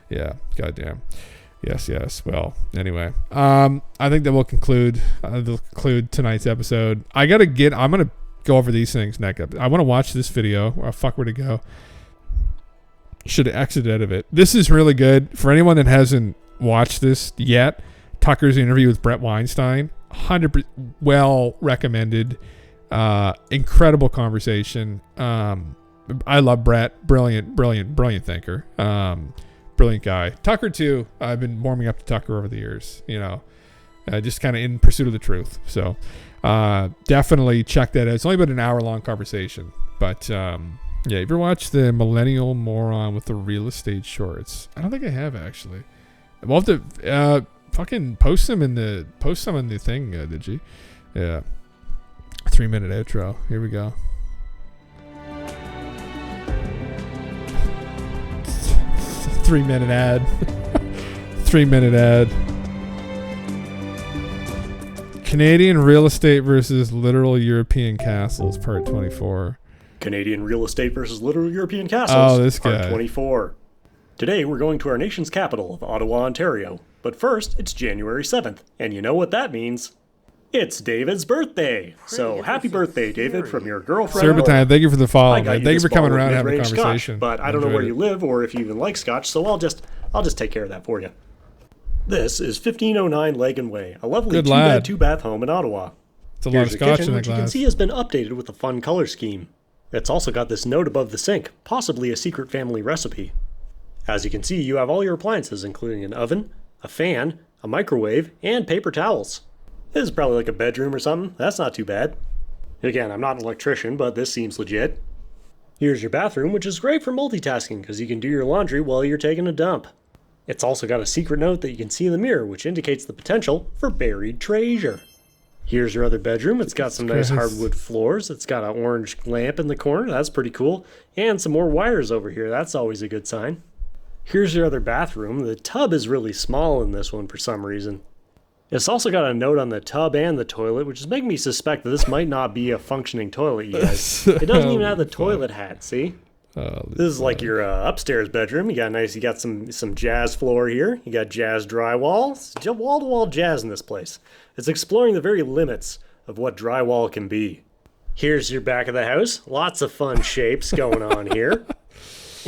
Yeah. Goddamn. Yes. Well, anyway, I think that will conclude tonight's episode. I'm going to go over these things next up. I want to watch this video. Oh, fuck, where'd it go? Should have exited out of it. This is really good. For anyone that hasn't watched this yet, Tucker's interview with Brett Weinstein, 100% well recommended. Incredible conversation. I love Brett. Brilliant thinker. Brilliant guy. Tucker too. I've been warming up to Tucker over the years, just kind of in pursuit of the truth. So definitely check that out. It's only about an hour-long conversation, but yeah, you ever watch the Millennial Moron with the Real Estate Shorts? I don't think I have, actually. We'll have to fucking post some in the thing, did you? Yeah. 3-minute outro. Here we go. 3-minute ad. 3-minute ad. Canadian real estate versus literal European castles, part 24. Canadian real estate versus literal European castles, this part guy. 24. Today we're going to our nation's capital of Ottawa, Ontario. But first, it's January 7th, and you know what that means. It's David's birthday. So happy birthday, David, from your girlfriend. Serpentine, thank you for the follow, I got man. you Thank you this for coming bottle of around and having a mid-range conversation. Scotch, but I don't know where you live or if you even like scotch, so I'll just take care of that for you. This is 1509 Lagan Way, a lovely Good lad. 2-bed, 2-bath home in Ottawa. It's a lot Here's of your scotch kitchen, in that which you can glass. see has been updated with a fun color scheme. It's also got this note above the sink, possibly a secret family recipe. As you can see, you have all your appliances, including an oven, a fan, a microwave, and paper towels. This is probably like a bedroom or something. That's not too bad. Again, I'm not an electrician, but this seems legit. Here's your bathroom, which is great for multitasking because you can do your laundry while you're taking a dump. It's also got a secret note that you can see in the mirror, which indicates the potential for buried treasure. Here's your other bedroom. It's got some nice hardwood floors. It's got an orange lamp in the corner. That's pretty cool. And some more wires over here. That's always a good sign. Here's your other bathroom. The tub is really small in this one for some reason. It's also got a note on the tub and the toilet, which is making me suspect that this might not be a functioning toilet, you guys. It doesn't even have the toilet hat, see? This is like your upstairs bedroom. You got some jazz floor here. You got jazz drywall. It's wall-to-wall jazz in this place. It's exploring the very limits of what drywall can be. Here's your back of the house. Lots of fun shapes going on here.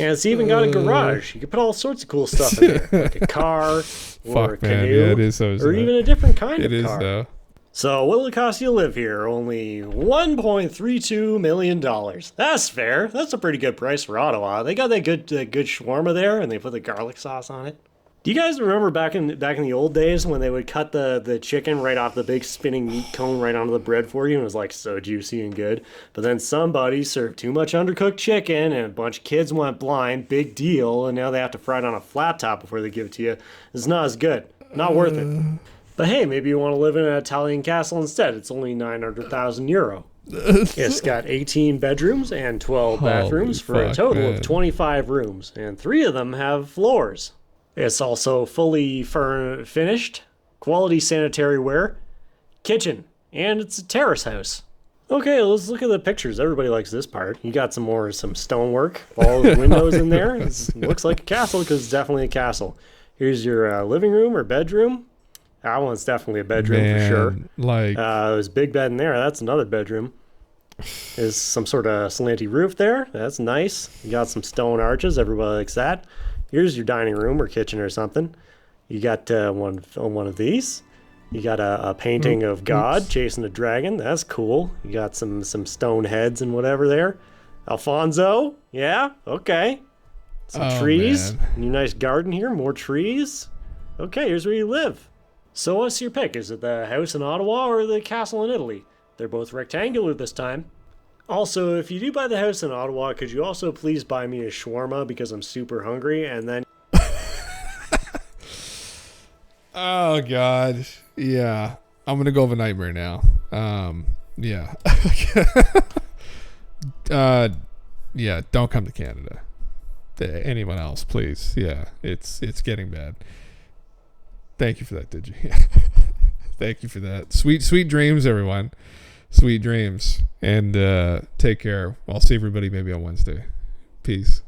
And it's even got a garage. You can put all sorts of cool stuff in there, like a car, or a canoe, Yeah, it is so, or even a different kind of car. It is, though. So what'll it cost you to live here? Only $1.32 million. That's fair. That's a pretty good price for Ottawa. They got that good shawarma there, and they put the garlic sauce on it. Do you guys remember back in the old days when they would cut the chicken right off the big spinning meat cone right onto the bread for you, and it was like so juicy and good? But then somebody served too much undercooked chicken, and a bunch of kids went blind. Big deal, and now they have to fry it on a flat top before they give it to you. It's not as good. Not worth it. But hey, maybe you want to live in an Italian castle instead. It's only €900,000. It's got 18 bedrooms and 12 bathrooms for a total of 25 rooms, and 3 of them have floors. It's also fully finished, quality sanitary ware, kitchen, and it's a terrace house. Okay, let's look at the pictures. Everybody likes this part. You got some stonework, all the windows in there. It looks like a castle because it's definitely a castle. Here's your living room or bedroom. That one's definitely a bedroom for sure. There's a big bed in there. That's another bedroom. There's some sort of slanty roof there. That's nice. You got some stone arches. Everybody likes that. Here's your dining room or kitchen or something. You got one of these. You got a painting of God chasing a dragon. That's cool. You got some stone heads and whatever there. Alfonso. Yeah, okay. Some trees. Man. New nice garden here. More trees. Okay, here's where you live. So what's your pick? Is it the house in Ottawa or the castle in Italy? They're both rectangular this time. Also, if you do buy the house in Ottawa, could you also please buy me a shawarma because I'm super hungry, and then... Oh, God. Yeah. I'm going to go have a nightmare now. Yeah. Yeah, don't come to Canada. Anyone else, please. Yeah, it's getting bad. Thank you for that, Digi. Thank you for that. Sweet dreams, everyone. Sweet dreams. And take care. I'll see everybody maybe on Wednesday. Peace.